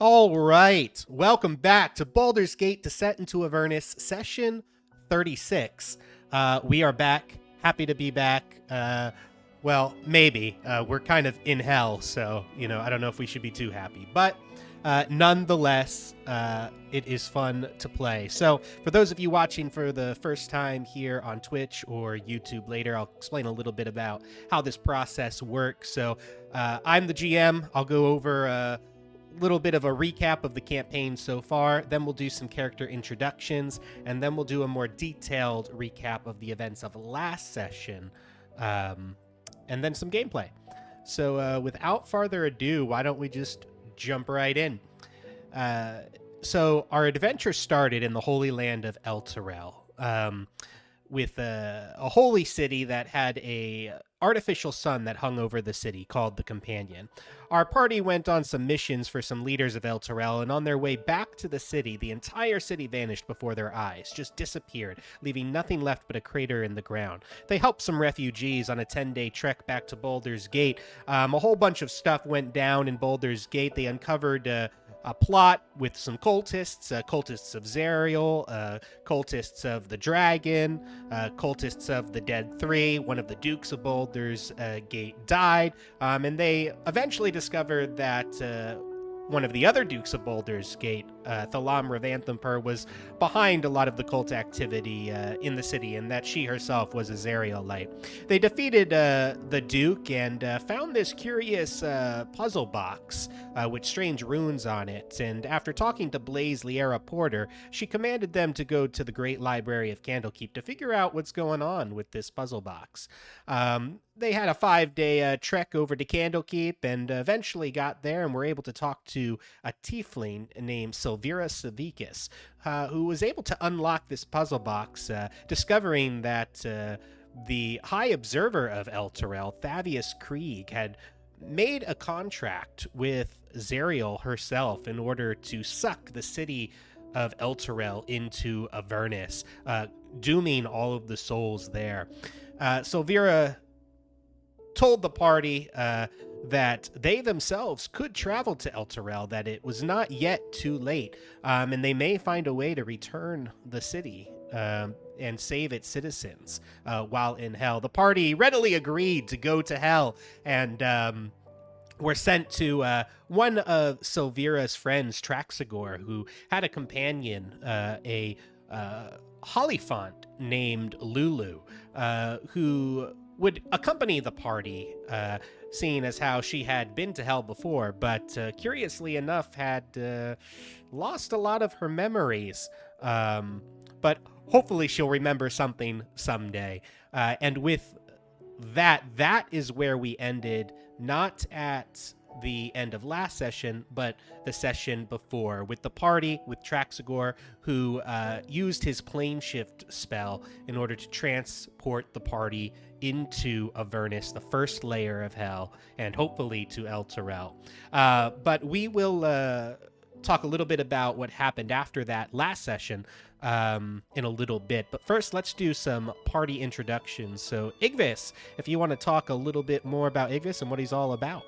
All right. Welcome back to Baldur's Gate Descent into Avernus, session 36. We are back. Happy to be back. Well, maybe. We're kind of in hell, so, I don't know if we should be too happy. But nonetheless, it is fun to play. So, for those of you watching for the first time here on Twitch or YouTube later, I'll explain a little bit about how this process works. So, I'm the GM. I'll go over a little bit of a recap of the campaign so far. Then we'll do some character introductions, and then we'll do a more detailed recap of the events of last session, and then some gameplay. So, without further ado, why don't we just jump right in? So our adventure started in the Holy Land of Elturel, with a holy city that had a artificial sun that hung over the city called the Companion. Our party went on some missions for some leaders of Elturel, and on their way back to the city, the entire city vanished before their eyes, just disappeared, leaving nothing left but a crater in the ground. They helped some refugees on a 10-day trek back to Baldur's Gate. A whole bunch of stuff went down in Baldur's Gate. They uncovered a plot with some cultists, cultists of Zerial, cultists of the Dragon, cultists of the Dead Three. One of the Dukes of Baldur's Gate died, and they eventually discovered that one of the other Dukes of Baldur's Gate, Thalam Ravanthampur, was behind a lot of the cult activity in the city, and that she herself was a Zerialite. They defeated the Duke and found this curious puzzle box with strange runes on it, and after talking to Blaze Liera Porter, she commanded them to go to the Great Library of Candlekeep to figure out what's going on with this puzzle box. They had a 5-day trek over to Candlekeep and eventually got there and were able to talk to a tiefling named Silvira Savikis, who was able to unlock this puzzle box, discovering that the High Observer of Elturel, Thavius Krieg, had made a contract with Zerial herself in order to suck the city of Elturel into Avernus, dooming all of the souls there. Silvira told the party that they themselves could travel to Elturel, that it was not yet too late, and they may find a way to return the city and save its citizens while in hell. The party readily agreed to go to hell and were sent to one of Silvira's friends, Traxagor, who had a companion, a Hollyphant named Lulu, who would accompany the party, seeing as how she had been to hell before, but curiously enough had lost a lot of her memories. But hopefully she'll remember something someday. And with that is where we ended, not at the end of last session, but the session before, with the party, with Traxagor, who used his plane shift spell in order to transport the party into Avernus, the first layer of hell, and hopefully to Elturel. But we will talk a little bit about what happened after that last session in a little bit. But first, let's do some party introductions. So, Igvis, if you want to talk a little bit more about Igvis and what he's all about.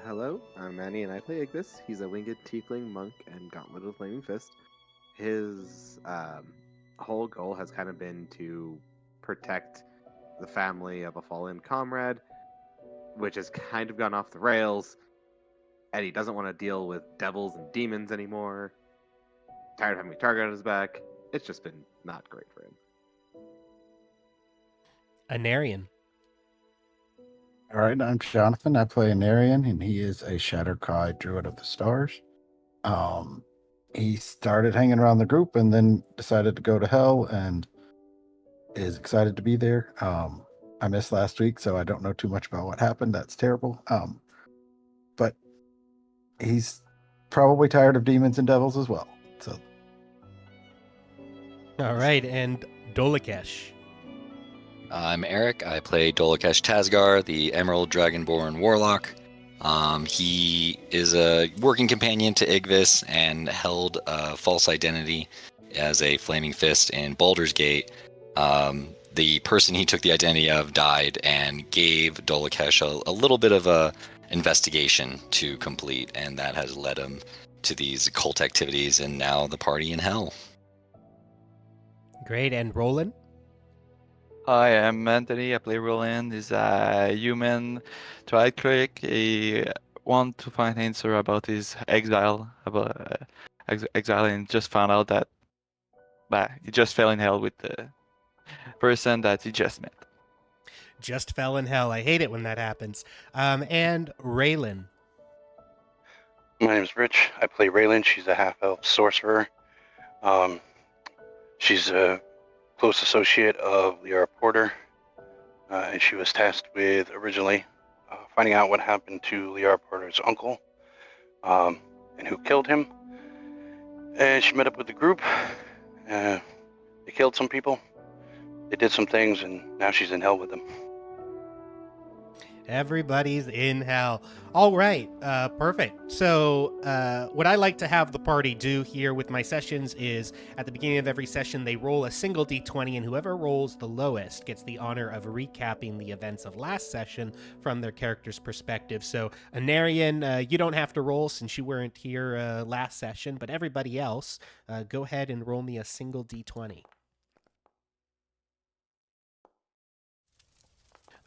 Hello, I'm Manny and I play Igvis. He's a winged tiefling monk and gauntlet of flaming fist. His whole goal has kind of been to protect the family of a fallen comrade, which has kind of gone off the rails, and he doesn't want to deal with devils and demons anymore. Tired of having a target on his back. It's just been not great for him. Anarian. All right, I'm Jonathan. I play Anarian, and he is a Shatterkai Druid of the Stars. He started hanging around the group and then decided to go to hell and is excited to be there. I missed last week, so I don't know too much about what happened. That's terrible. But he's probably tired of demons and devils as well. So, all right, and Dolakesh. I'm Eric. I play Dolakesh Tasgar, the Emerald Dragonborn Warlock. He is a working companion to Igvis and held a false identity as a Flaming Fist in Baldur's Gate. The person he took the identity of died and gave Dolakesh a little bit of a investigation to complete, and that has led him to these occult activities and now the party in hell. Great. And Roland? Hi, I'm Anthony. I play Roland. He's a human triad cleric. He want to find answer about his exile, exile, and just found out that he just fell in hell with the person that he just met. Just fell in hell. I hate it when that happens. And Raylan. My name is Rich. I play Raylan. She's a half-elf sorcerer. She's a close associate of Liara Porter, and she was tasked with originally finding out what happened to Liara Porter's uncle and who killed him. And she met up with the group. They killed some people. They did some things, and now she's in hell with them. Everybody's in hell. All right, perfect. So what I like to have the party do here with my sessions is at the beginning of every session, they roll a single d20, and whoever rolls the lowest gets the honor of recapping the events of last session from their character's perspective. So Anarian, you don't have to roll since you weren't here last session, but everybody else, go ahead and roll me a single d20.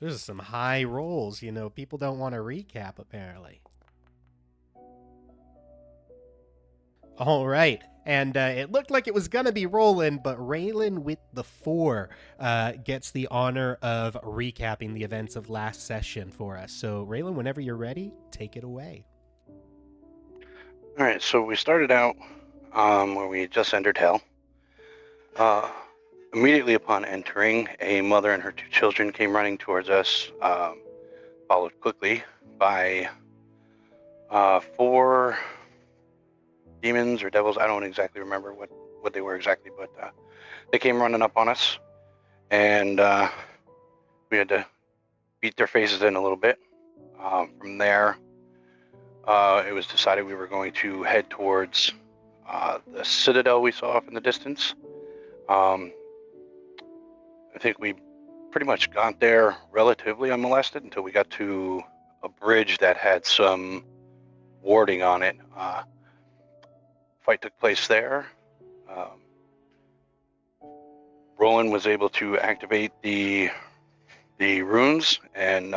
Those are some high rolls, you know. People don't want to recap, apparently. All right. And it looked like it was going to be Roland, but Raylan with the 4 gets the honor of recapping the events of last session for us. So, Raylan, whenever you're ready, take it away. All right, so we started out where we just entered hell. Immediately upon entering, a mother and her 2 children came running towards us, followed quickly by 4 demons or devils. I don't exactly remember what they were exactly, but they came running up on us, and we had to beat their faces in a little bit. From there, it was decided we were going to head towards the citadel we saw off in the distance. I think we pretty much got there relatively unmolested until we got to a bridge that had some warding on it. Fight took place there. Roland was able to activate the runes, and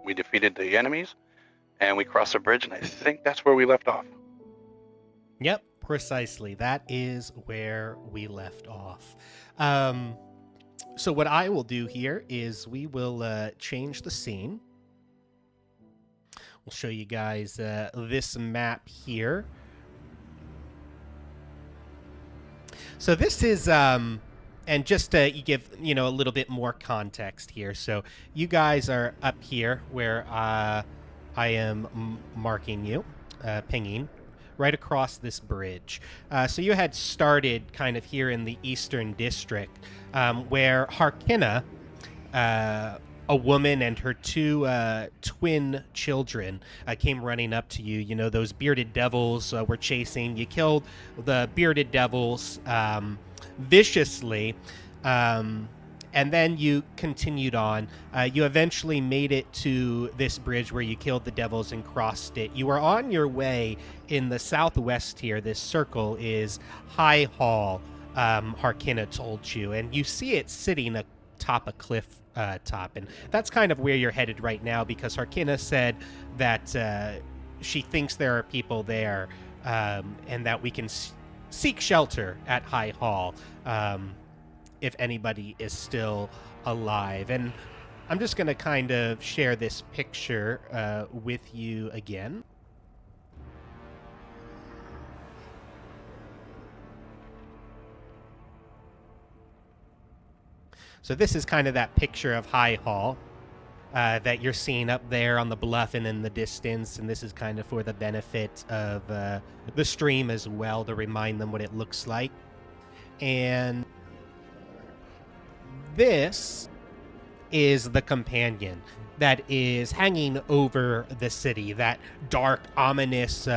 we defeated the enemies, and we crossed the bridge, and I think that's where we left off. Yep, precisely. That is where we left off. So what I will do here is we will change the scene. We'll show you guys this map here. So this is, and just you give, you know, a little bit more context here. So you guys are up here where I am marking you, pinging, right across this bridge. So you had started kind of here in the Eastern District, where Harkina, a woman and her 2 twin children, came running up to you. You know, those bearded devils were chasing. You killed the bearded devils viciously. And then you continued on. You eventually made it to this bridge where you killed the devils and crossed it. You were on your way in the southwest here. This circle is High Hall, Harkina told you. And you see it sitting atop a cliff top. And that's kind of where you're headed right now, because Harkina said that she thinks there are people there, and that we can seek shelter at High Hall. If anybody is still alive. And I'm just going to kind of share this picture with you again. So this is kind of that picture of High Hall that you're seeing up there on the bluff and in the distance. And this is kind of for the benefit of the stream as well, to remind them what it looks like. And this is the companion that is hanging over the city, that dark, ominous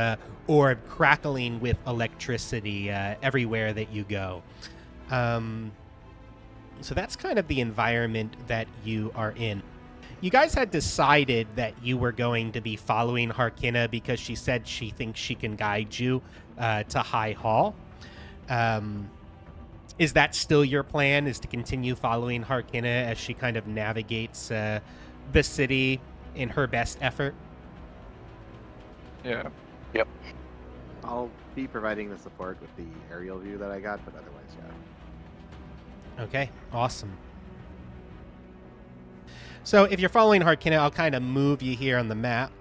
orb crackling with electricity everywhere that you go. So that's kind of the environment that you are in. you guys had decided that you were going to be following Harkina because she said she thinks she can guide you to High Hall. Is that still your plan, is to continue following Harkina as she kind of navigates the city in her best effort? Yeah. I'll be providing the support with the aerial view that I got, but otherwise, yeah. Okay, awesome. So if you're following Harkina, I'll kind of move you here on the map.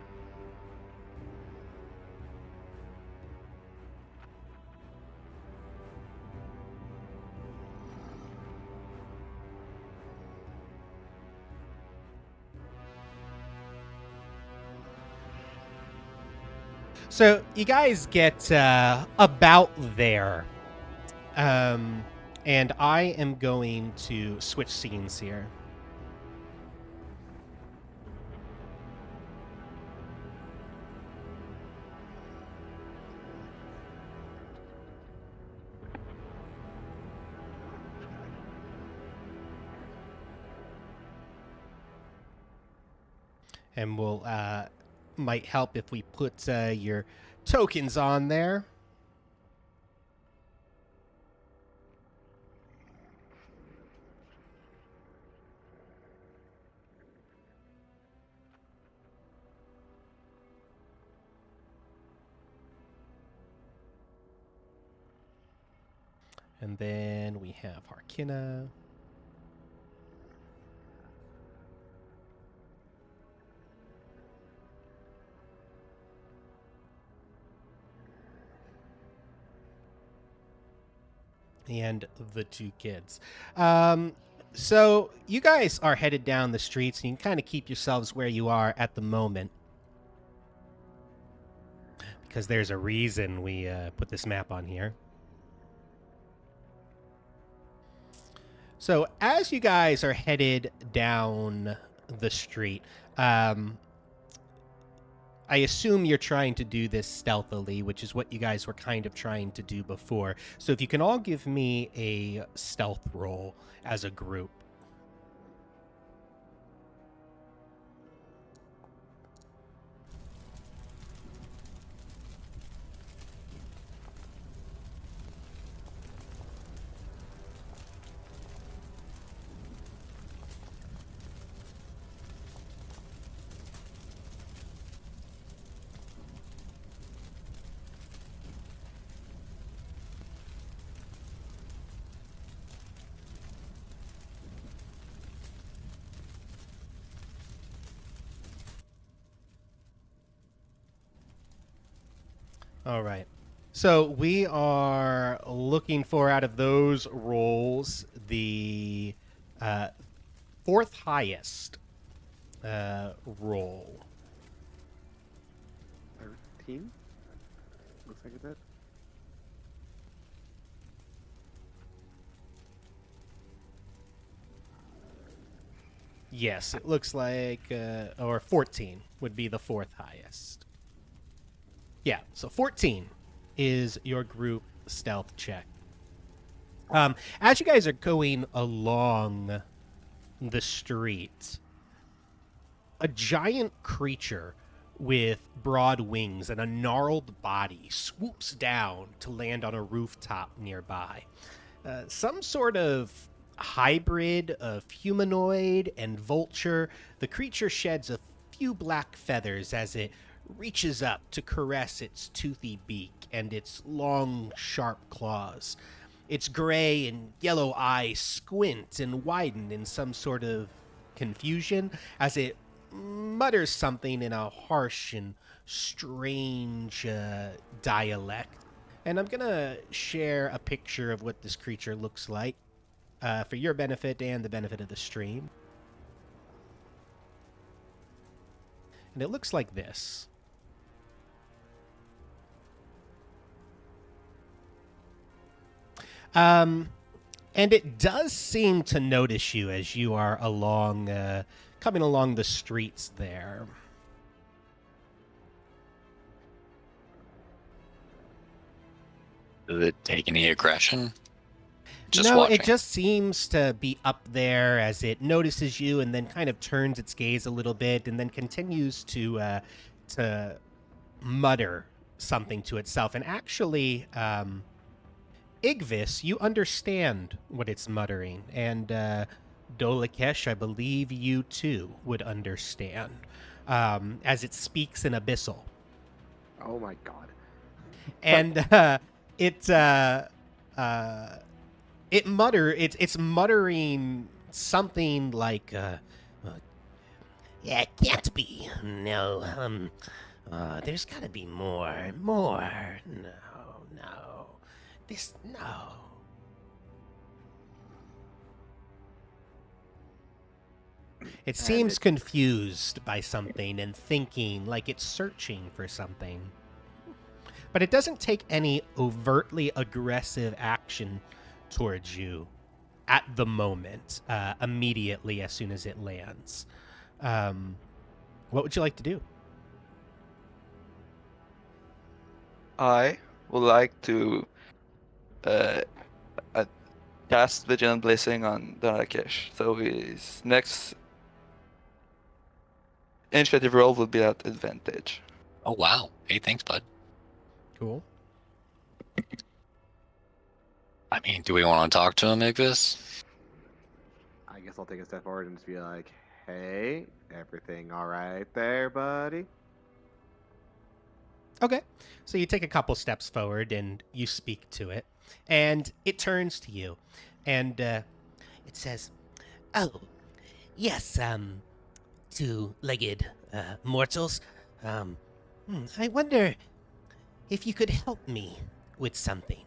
So you guys get about there. And I am going to switch scenes here. And we'll might help if we put your tokens on there. And then we have Harkina. And the two kids. So you guys are headed down the streets, and you can kind of keep yourselves where you are at the moment, because there's a reason we put this map on here. So as you guys are headed down the street, I assume you're trying to do this stealthily, which is what you guys were kind of trying to do before. So if you can all give me a stealth roll as a group. All right. So we are looking for, out of those rolls, the fourth highest roll. 13? Looks like it did. Yes, it looks like, or 14 would be the fourth highest. Yeah, so 14 is your group stealth check. As you guys are going along the street, a giant creature with broad wings and a gnarled body swoops down to land on a rooftop nearby. Some sort of hybrid of humanoid and vulture, the creature sheds a few black feathers as it reaches up to caress its toothy beak and its long, sharp claws. Its gray and yellow eyes squint and widen in some sort of confusion as it mutters something in a harsh and strange dialect. And I'm going to share a picture of what this creature looks like for your benefit and the benefit of the stream. And it looks like this. And it does seem to notice you as you are coming along the streets there. Does it take any aggression? Just no, watching. it just seems to be up there as it notices you, and then kind of turns its gaze a little bit, and then continues to mutter something to itself. And actually, Igvis, you understand what it's muttering, and Dolakesh, I believe you too would understand, as it speaks in Abyssal. Oh my god. And it's muttering something like yeah, it can't be. No, there's got to be more. No. This no. It seems confused by something and thinking like it's searching for something. But it doesn't take any overtly aggressive action towards you at the moment, immediately as soon as it lands. What would you like to do? I would like to uh, cast Vigilant Blessing on Danakesh. So his next initiative roll will be at advantage. Oh wow! Hey, thanks, bud. Cool. I mean, do we want to talk to him, Igvis? I guess I'll take a step forward and just be like, hey, everything all right there, buddy? Okay. So you take a couple steps forward and you speak to it. And it turns to you. And it says, "Oh, yes, two-legged mortals. I wonder if you could help me with something.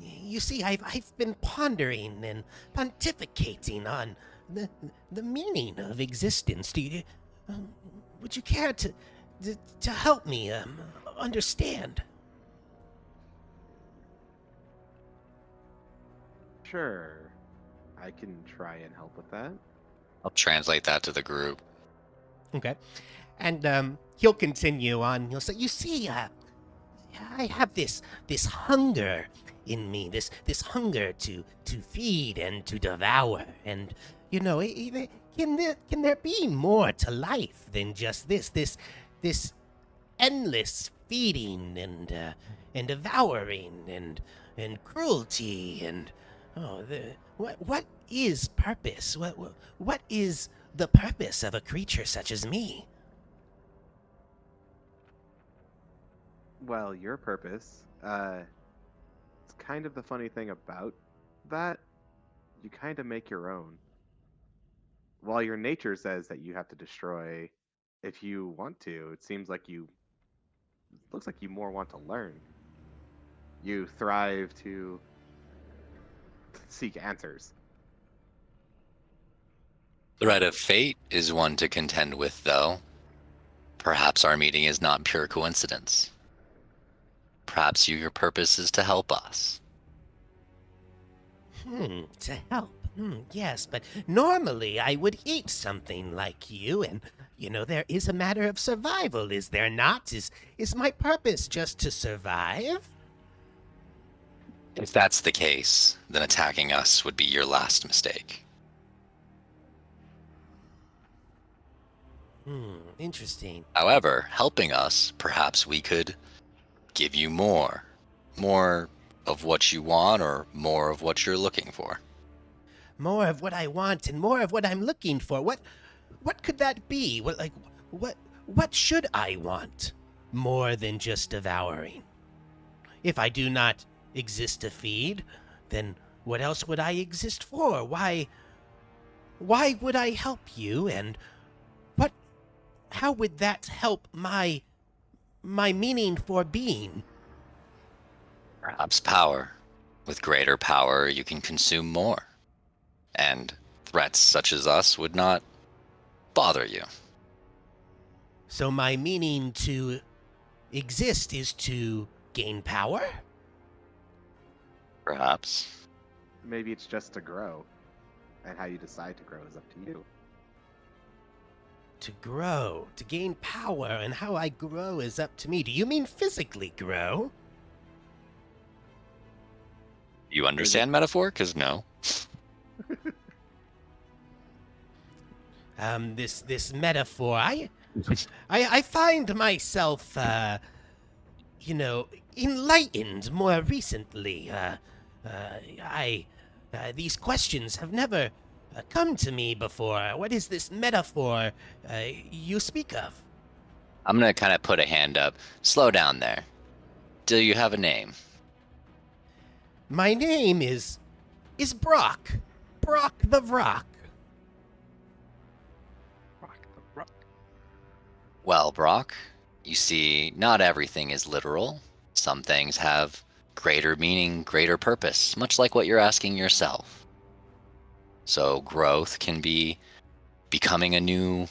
You see, I've been pondering and pontificating on the meaning of existence. Do you, would you care to help me understand?" Sure. I can try and help with that. I'll translate that to the group. Okay. And he'll continue on. He'll say, "You see, I have this hunger in me, this hunger to feed and to devour, and you know, can there be more to life than just this endless feeding and devouring and cruelty and what is purpose? What is the purpose of a creature such as me?" Well, your purpose, it's kind of the funny thing about that. You kind of make your own. While your nature says that you have to destroy if you want to, it seems like looks like you more want to learn. You thrive to seek answers. Threat of fate is one to contend with, though. Perhaps our meeting is not pure coincidence. Perhaps your purpose is to help us. To help. Yes, but normally I would eat something like you, and you know, there is a matter of survival, is there not? Is my purpose just to survive? If that's the case, then attacking us would be your last mistake. Interesting. However, helping us, perhaps we could give you more. More of what you want or more of what you're looking for. More of what I want and more of what I'm looking for. What could that be? What should I want? More than just devouring. If I do not exist to feed, then what else would I exist for? Why would I help you, and how would that help my meaning for being? Perhaps power. With greater power, you can consume more. And threats such as us would not bother you. So my meaning to exist is to gain power? Perhaps. Maybe it's just to grow, and how you decide to grow is up to you. To grow, to gain power, and how I grow is up to me. Do you mean physically grow? You understand metaphor? Because no. This metaphor, I find myself, enlightened more recently. These questions have never come to me before. What is this metaphor you speak of? I'm going to kind of put a hand up. Slow down there. Do you have a name? My name is Brock. Brock the Rock. Well, Brock, you see, not everything is literal. Some things have greater meaning, greater purpose, much like what you're asking yourself. So growth can be becoming a new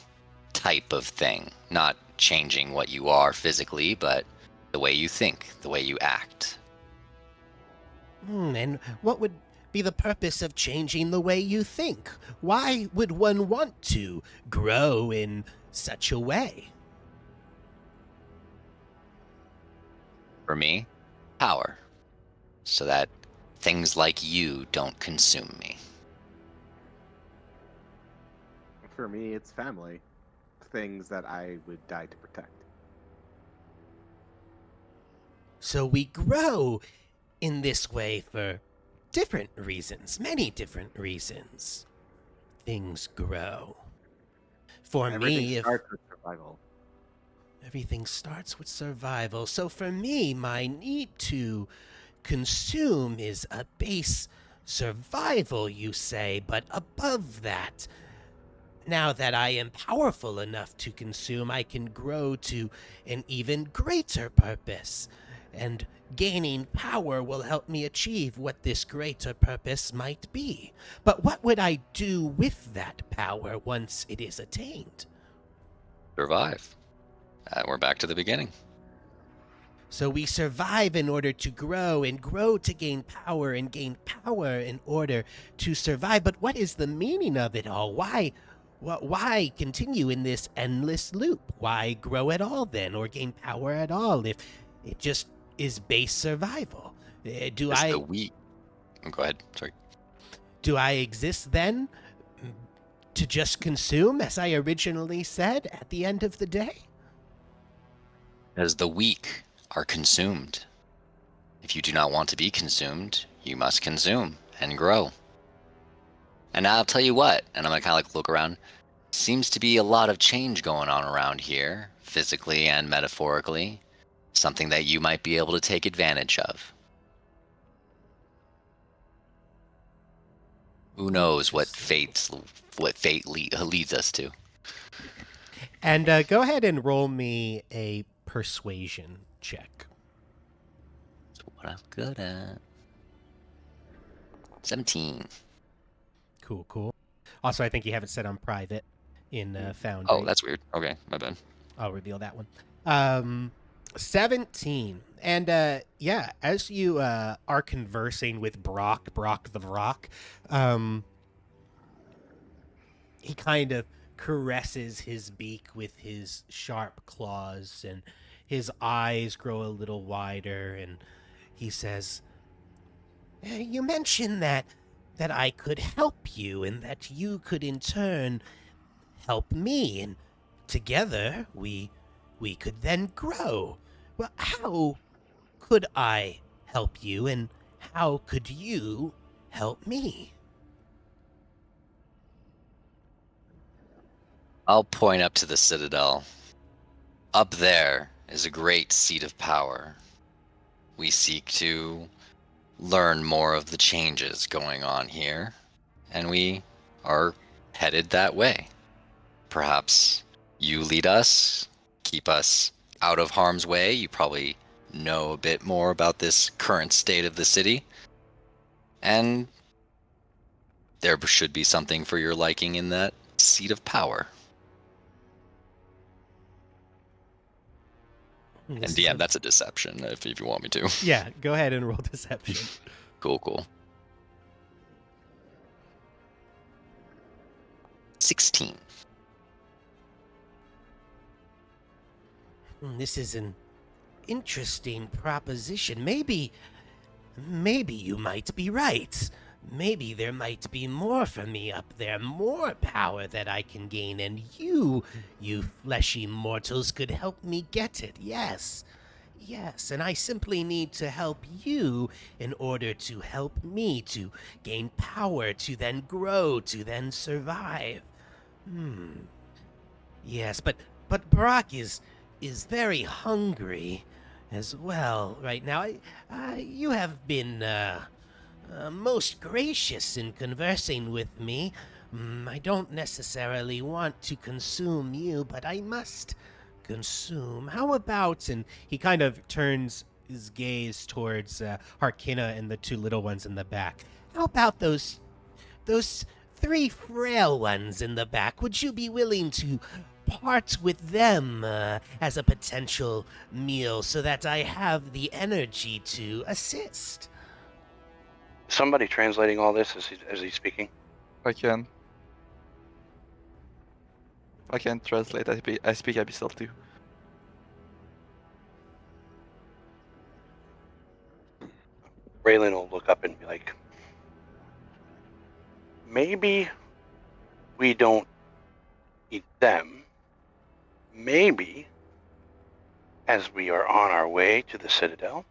type of thing, not changing what you are physically, but the way you think, the way you act. And what would be the purpose of changing the way you think? Why would one want to grow in such a way? For me, power. So that things like you don't consume me. For me, it's family. Things that I would die to protect. So we grow in this way for different reasons, many different reasons. Things grow. For Everything me, if starts with survival. everything starts with survival, so for me, my need to consume is a base survival, you say, but above that, now that I am powerful enough to consume, I can grow to an even greater purpose. And gaining power will help me achieve what this greater purpose might be. But what would I do with that power once it is attained? Survive. We're back to the beginning. So we survive in order to grow, and grow to gain power, and gain power in order to survive. But what is the meaning of it all? Why continue in this endless loop? Why grow at all then, or gain power at all, if it just is base survival? Do It's I the weak. Go ahead. Sorry. do I exist then to just consume, as I originally said at the end of the day? As the weak are consumed. If you do not want to be consumed, you must consume and grow. And I'll tell you what, and I'm going to kind of like look around, seems to be a lot of change going on around here, physically and metaphorically, something that you might be able to take advantage of. Who knows what fate leads us to. And go ahead and roll me a persuasion check. So what I'm good at. 17. Cool. Also, I think you have it set on private in Foundry. Oh, that's weird. Okay, my bad. I'll reveal that one. 17. And yeah, as you are conversing with Brock the Rock, he kind of caresses his beak with his sharp claws, and his eyes grow a little wider, and he says, "You mentioned that I could help you, and that you could in turn help me, and together we could then grow. Well, how could I help you, and how could you help me?" I'll point up to the Citadel. Up there is a great seat of power. We seek to learn more of the changes going on here, and we are headed that way. Perhaps you lead us, keep us out of harm's way. You probably know a bit more about this current state of the city, and there should be something for your liking in that seat of power. And DM, that's a deception if you want me to. Yeah, go ahead and roll deception. Cool. 16. This is an interesting proposition. Maybe maybe you might be right. Maybe there might be more for me up there, more power that I can gain, and you fleshy mortals, could help me get it. Yes. Yes, and I simply need to help you in order to help me to gain power, to then grow, to then survive. Yes, but Brock is very hungry as well right now. You have been most gracious in conversing with me. I don't necessarily want to consume you, but I must consume. How about, and he kind of turns his gaze towards Harkina and the two little ones in the back. How about those three frail ones in the back? Would you be willing to part with them as a potential meal so that I have the energy to assist? Somebody translating all this as he's speaking. I can. I can translate. I speak Abyssal too. Raylan will look up and be like, maybe we don't eat them. Maybe, as we are on our way to the Citadel,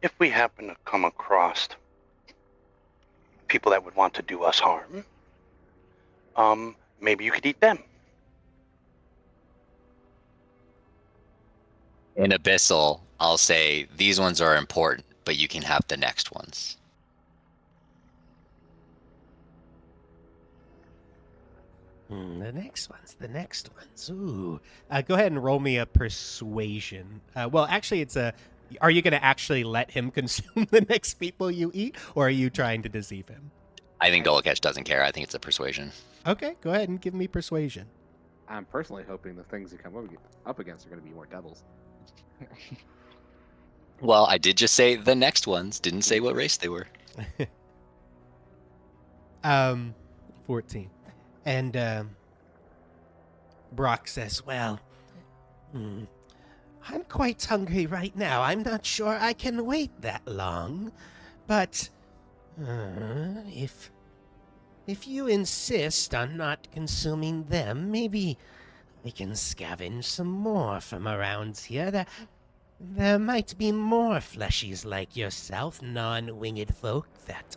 if we happen to come across people that would want to do us harm, maybe you could eat them. In Abyssal, I'll say these ones are important, but you can have the next ones. The next ones. Ooh. Go ahead and roll me a persuasion. Well, actually, it's a. Are you going to actually let him consume the next people you eat, or are you trying to deceive him? I think Dolakesh doesn't care. I think it's a persuasion. Okay, go ahead and give me persuasion. I'm personally hoping the things you come up against are going to be more devils. Well, I did just say the next ones. Didn't say what race they were. 14. And Brock says, well, I'm quite hungry right now. I'm not sure I can wait that long. But if you insist on not consuming them, maybe we can scavenge some more from around here. There might be more fleshies like yourself, non-winged folk that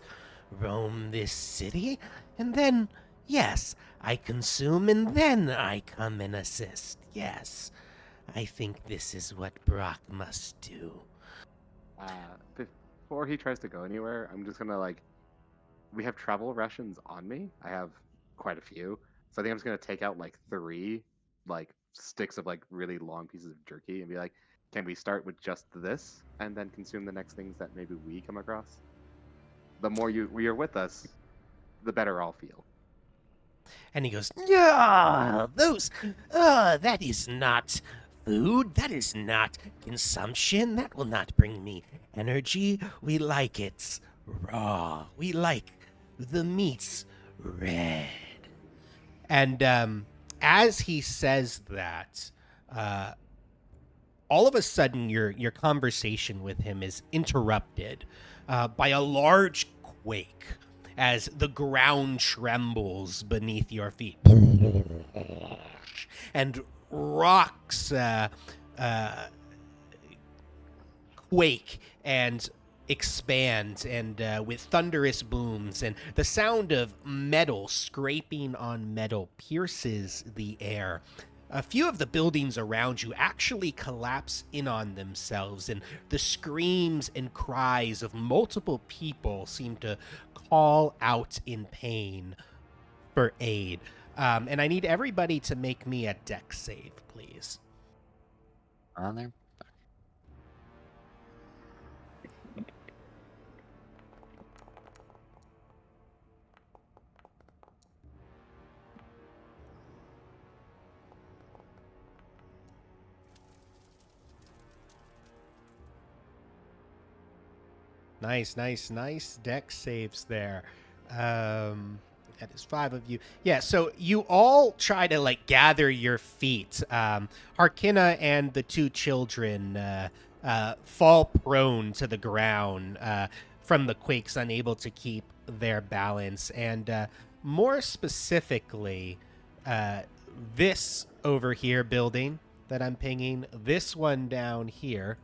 roam this city. And then, yes, I consume and then I come and assist. Yes, I think this is what Brock must do. Before he tries to go anywhere, I'm just gonna we have travel rations on me. I have quite a few, so I think I'm just gonna take out 3 sticks of really long pieces of jerky and be like, can we start with just this and then consume the next things that maybe we come across? The more you're with us, the better I'll feel. And he goes, yeah, that is not food. That is not consumption. That will not bring me energy. We like it raw. We like the meats red. And as he says that, all of a sudden your conversation with him is interrupted by a large quake as the ground trembles beneath your feet and rocks quake and expand, and with thunderous booms, and the sound of metal scraping on metal pierces the air. A few of the buildings around you actually collapse in on themselves, and the screams and cries of multiple people seem to call out in pain for aid. And I need everybody to make me a dex save, please. On there. Nice dex saves there. That is 5 of you. Yeah, so you all try to gather your feet. Harkina and the two children fall prone to the ground from the quakes, unable to keep their balance. And more specifically, this over here building that I'm pinging, this one down here,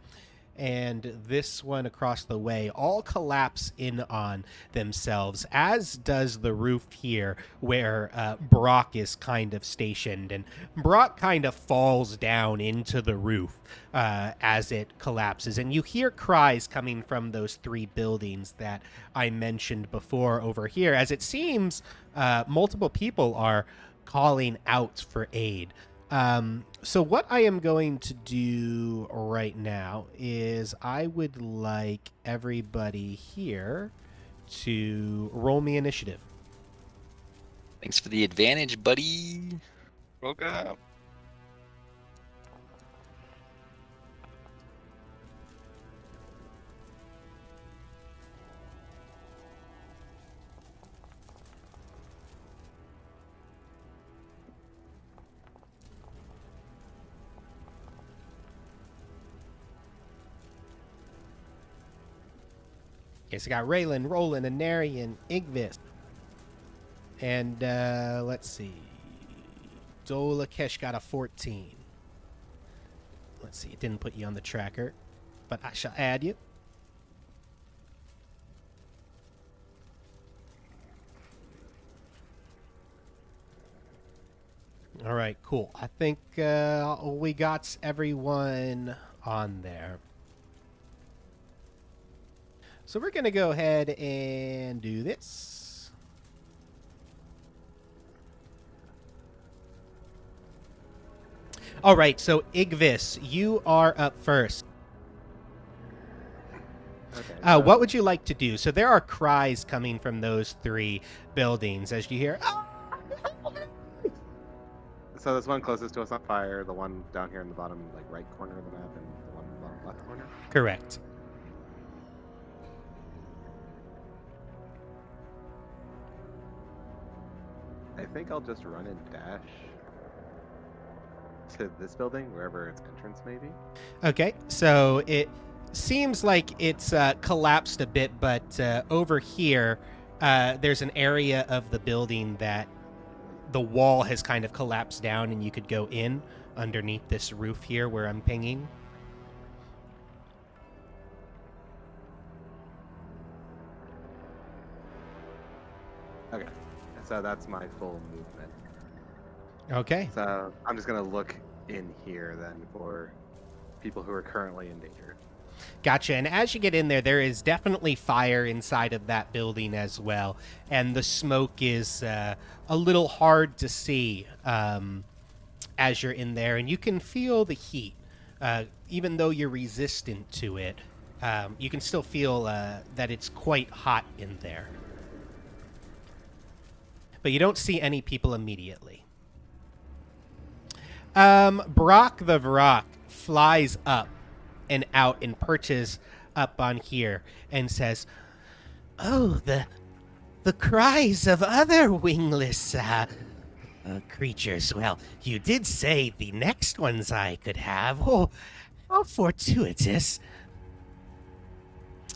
and this one across the way all collapse in on themselves, as does the roof here where Brock is kind of stationed. And Brock kind of falls down into the roof as it collapses. And you hear cries coming from those 3 buildings that I mentioned before over here, as it seems multiple people are calling out for aid. So what I am going to do right now is I would like everybody here to roll me initiative. Thanks for the advantage, buddy. Welcome. Okay, so I got Raylan, Roland, Anarian, Igvis. And let's see. Dolakesh got a 14. Let's see, it didn't put you on the tracker, but I shall add you. All right, cool. I think we got everyone on there. So we're going to go ahead and do this. All right, so Igvis, you are up first. Okay. What would you like to do? So there are cries coming from those 3 buildings as you hear, "Ah!" So this one closest to us on fire, the one down here in the bottom, like right corner of the map, and the one in the bottom left corner. Correct. I think I'll just run and dash to this building, wherever its entrance may be. Okay, so it seems like it's collapsed a bit, but over here, there's an area of the building that the wall has kind of collapsed down, and you could go in underneath this roof here where I'm pinging. Okay, so that's my full movement. Okay. So I'm just gonna look in here then for people who are currently in danger. Gotcha. And as you get in there, there is definitely fire inside of that building as well. And the smoke is a little hard to see as you're in there. And you can feel the heat. Even though you're resistant to it, you can still feel that it's quite hot in there. But you don't see any people immediately. Brock the Vrock flies up and out and perches up on here and says, "Oh, the cries of other wingless creatures. Well, you did say the next ones I could have. Oh, how fortuitous."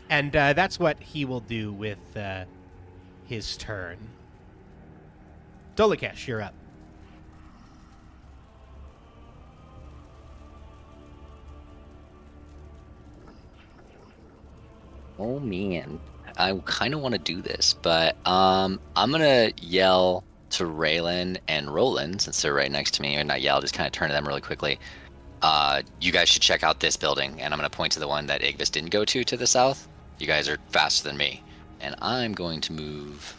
And that's what he will do with his turn. Dolakesh, you're up. Oh man, I kind of want to do this, but I'm gonna yell to Raylan and Roland since they're right next to me, or not yell, just kind of turn to them really quickly. You guys should check out this building, and I'm gonna point to the one that Igvis didn't go to the south. You guys are faster than me, and I'm going to move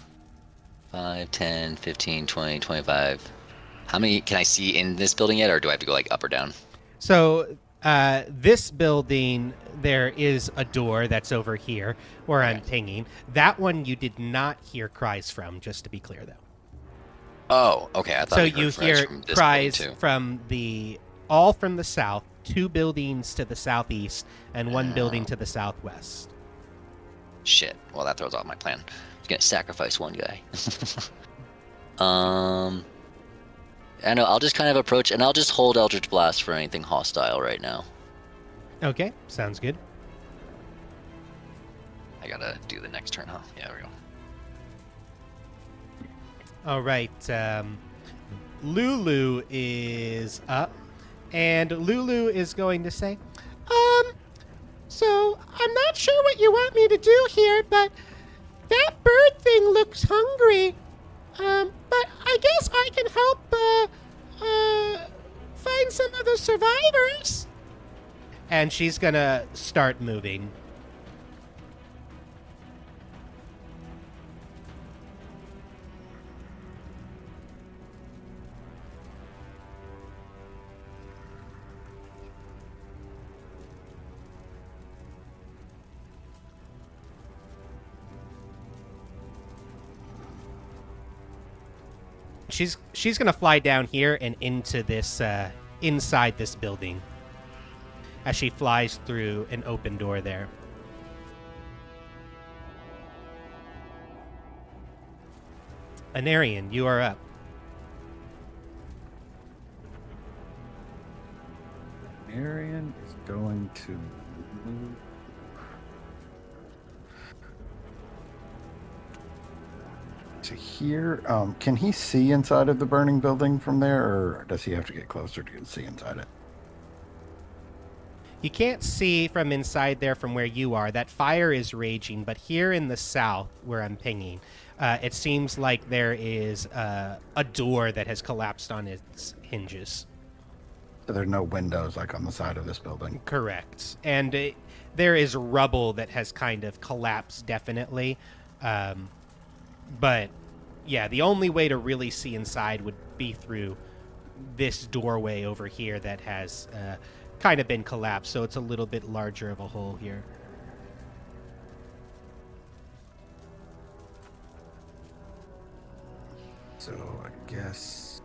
5, 10, 15, 20, 25. How many can I see in this building yet, or do I have to go like up or down? So this building, there is a door that's over here where I'm pinging. That one you did not hear cries from, just to be clear, though. Oh, okay. I thought So we heard you hear from this cries building, too. from all from the south, 2 buildings to the southeast, and 1 building to the southwest. Shit. Well, that throws off my plan. I was gonna sacrifice one guy. I know. I'll just kind of approach, and I'll just hold Eldritch Blast for anything hostile right now. Okay, sounds good. I gotta do the next turn, huh? Yeah, there we go. All right. Lulu is up, and Lulu is going to say, so I'm not sure what you want me to do here, but that bird thing looks hungry. But I guess I can help, find some of the survivors. And she's gonna start moving. She's gonna fly down here and into this inside this building as she flies through an open door there. Anarian, you are up. Arian is going to move to here. Can he see inside of the burning building from there, or does he have to get closer to see inside it? You can't see from inside there from where you are. That fire is raging, but here in the south, where I'm pinging, it seems like there is a door that has collapsed on its hinges. So there's no windows like on the side of this building. Correct. And there is rubble that has kind of collapsed, definitely. But, yeah, the only way to really see inside would be through this doorway over here that has kind of been collapsed, so it's a little bit larger of a hole here. So I guess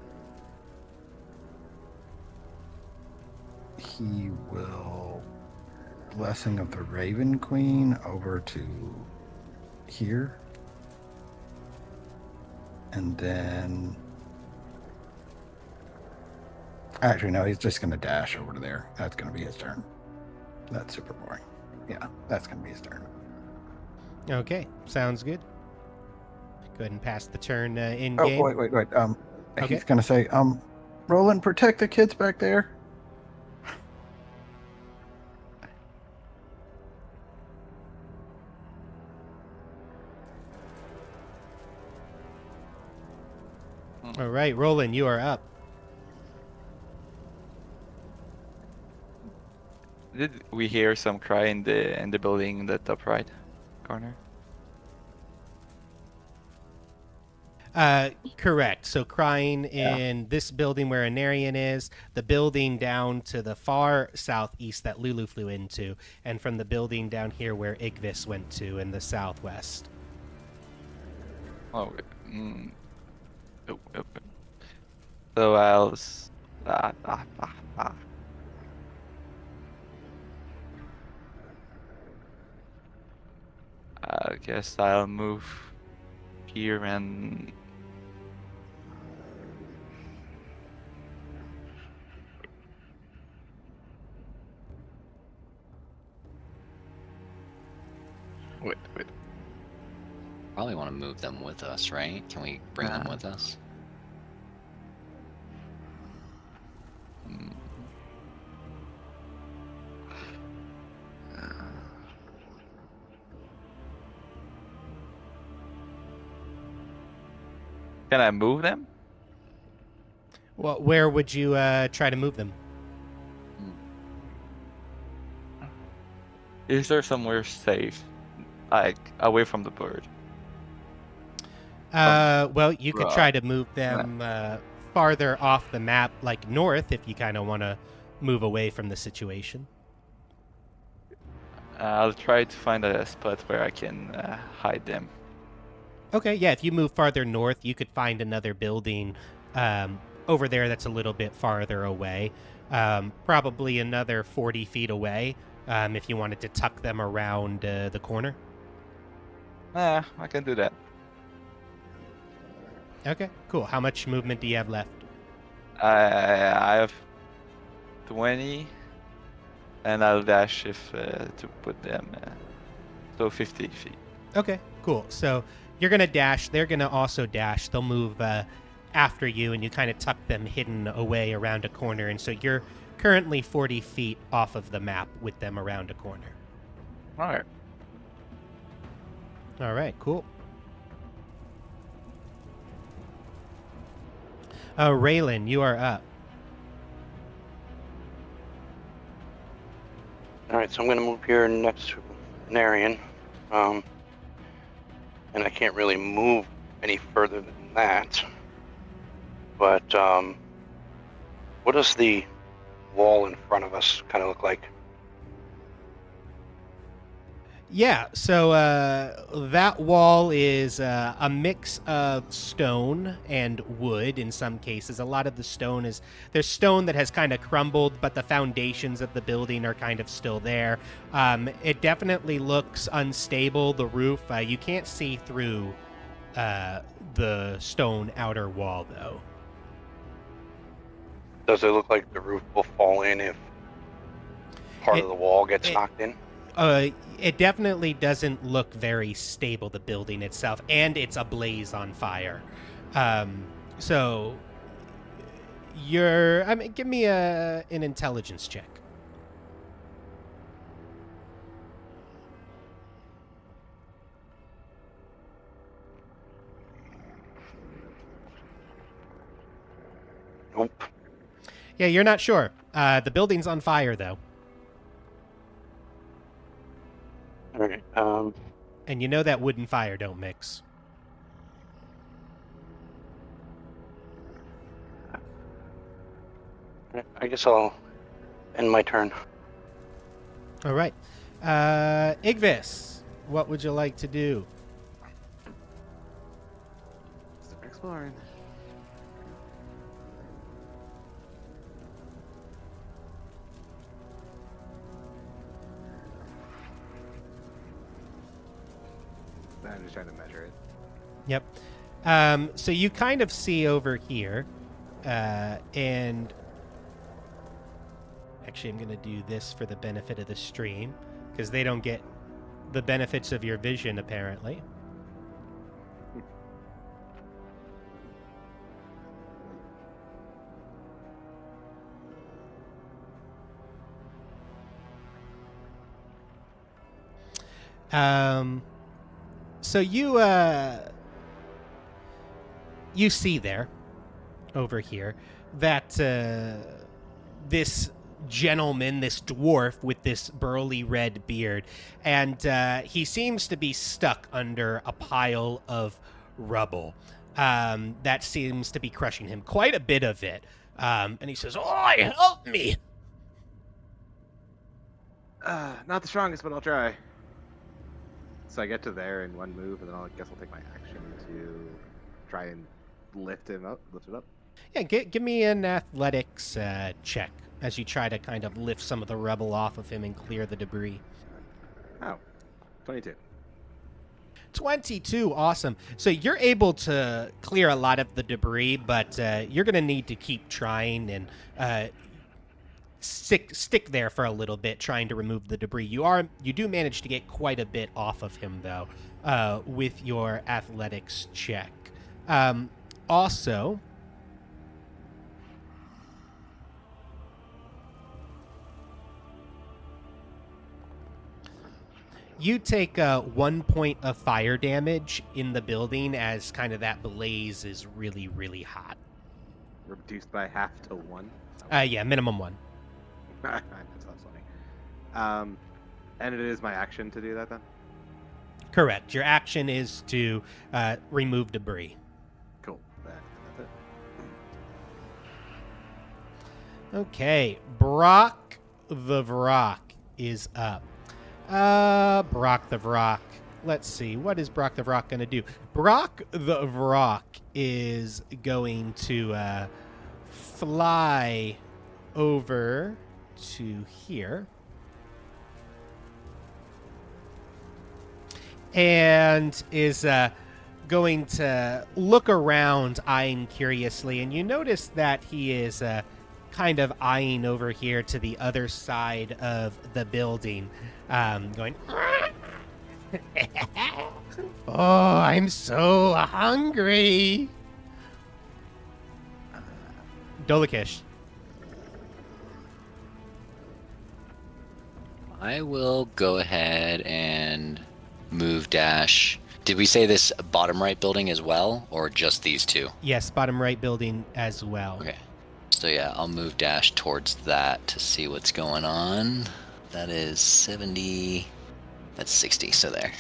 he will Blessing of the Raven Queen over to here. And then actually no, he's just gonna dash over to there. That's gonna be his turn. That's super boring. Yeah, that's gonna be his turn. Okay, sounds good. Go ahead and pass the turn in Oh, game. wait. Okay. He's gonna say, Roland, protect the kids back there. All right, Roland, you are up. Did we hear some cry in the building in the top right corner? Correct. So crying in this building where Anarian is, the building down to the far southeast that Lulu flew into, and from the building down here where Igvis went to in the southwest. Oh, so I'll. I guess I'll move here and. Wait. Probably want to move them with us, right? Can we bring them with us? Can I move them? Well, where would you try to move them? Is there somewhere safe, like away from the bird? Well, you could try to move them farther off the map, like north, if you kind of want to move away from the situation. I'll try to find a spot where I can hide them. Okay, yeah, if you move farther north, you could find another building over there that's a little bit farther away. Probably another 40 feet away if you wanted to tuck them around the corner. I can do that. Okay, cool. How much movement do you have left? I have 20. and I'll dash if to put them. So 50 feet. Okay, cool. So you're going to dash. They're going to also dash. They'll move after you, and you kind of tuck them hidden away around a corner. And so you're currently 40 feet off of the map with them around a corner. All right. All right, cool. Raylan, you are up. All right, so I'm going to move here next to Narian. And I can't really move any further than that. But what does the wall in front of us kind of look like? Yeah, so that wall is a mix of stone and wood in some cases. A lot of the stone there's stone that has kind of crumbled, but the foundations of the building are kind of still there. It definitely looks unstable, the roof. You can't see through the stone outer wall, though. Does it look like the roof will fall in if part of the wall gets knocked in? It definitely doesn't look very stable, the building itself, and it's ablaze on fire. So give me an intelligence check. Nope. Yeah, you're not sure. The building's on fire, though. All right. And you know that wood and fire don't mix. I guess I'll end my turn. All right. Igvis, what would you like to do? Start exploring. I'm just trying to measure it. Yep. So you kind of see over here, and actually I'm going to do this for the benefit of the stream, because they don't get the benefits of your vision, apparently. So you see there, over here, that this gentleman, this dwarf with this burly red beard, and he seems to be stuck under a pile of rubble that seems to be crushing him, quite a bit of it. And he says, "Oi, help me!" Not the strongest, but I'll try. So I get to there in one move, and then I guess I'll take my action to try and lift it up. Yeah, give me an athletics check as you try to kind of lift some of the rubble off of him and clear the debris. Oh, 22. 22, awesome. So you're able to clear a lot of the debris, but you're going to need to keep trying and stick there for a little bit trying to remove the debris. You do manage to get quite a bit off of him, though, with your athletics check. Also, you take 1 point of fire damage in the building as kind of that blaze is really, really hot. Reduced by half to 1? Yeah, minimum 1. That's funny. And it is my action to do that then? Correct. Your action is to remove debris. Cool. That's it. Okay, Brock the Vrock is up. Brock the Vrock. Let's see. What is Brock the Vrock going to do? Brock the Vrock is going to fly over to here. And is going to look around, eyeing curiously. And you notice that he is kind of eyeing over here to the other side of the building, going, oh, I'm so hungry. Dolakish. I will go ahead and move dash. Did we say this bottom right building as well, or just these two? Yes, bottom right building as well. Okay. So yeah, I'll move dash towards that to see what's going on. That is 70. That's 60, so there.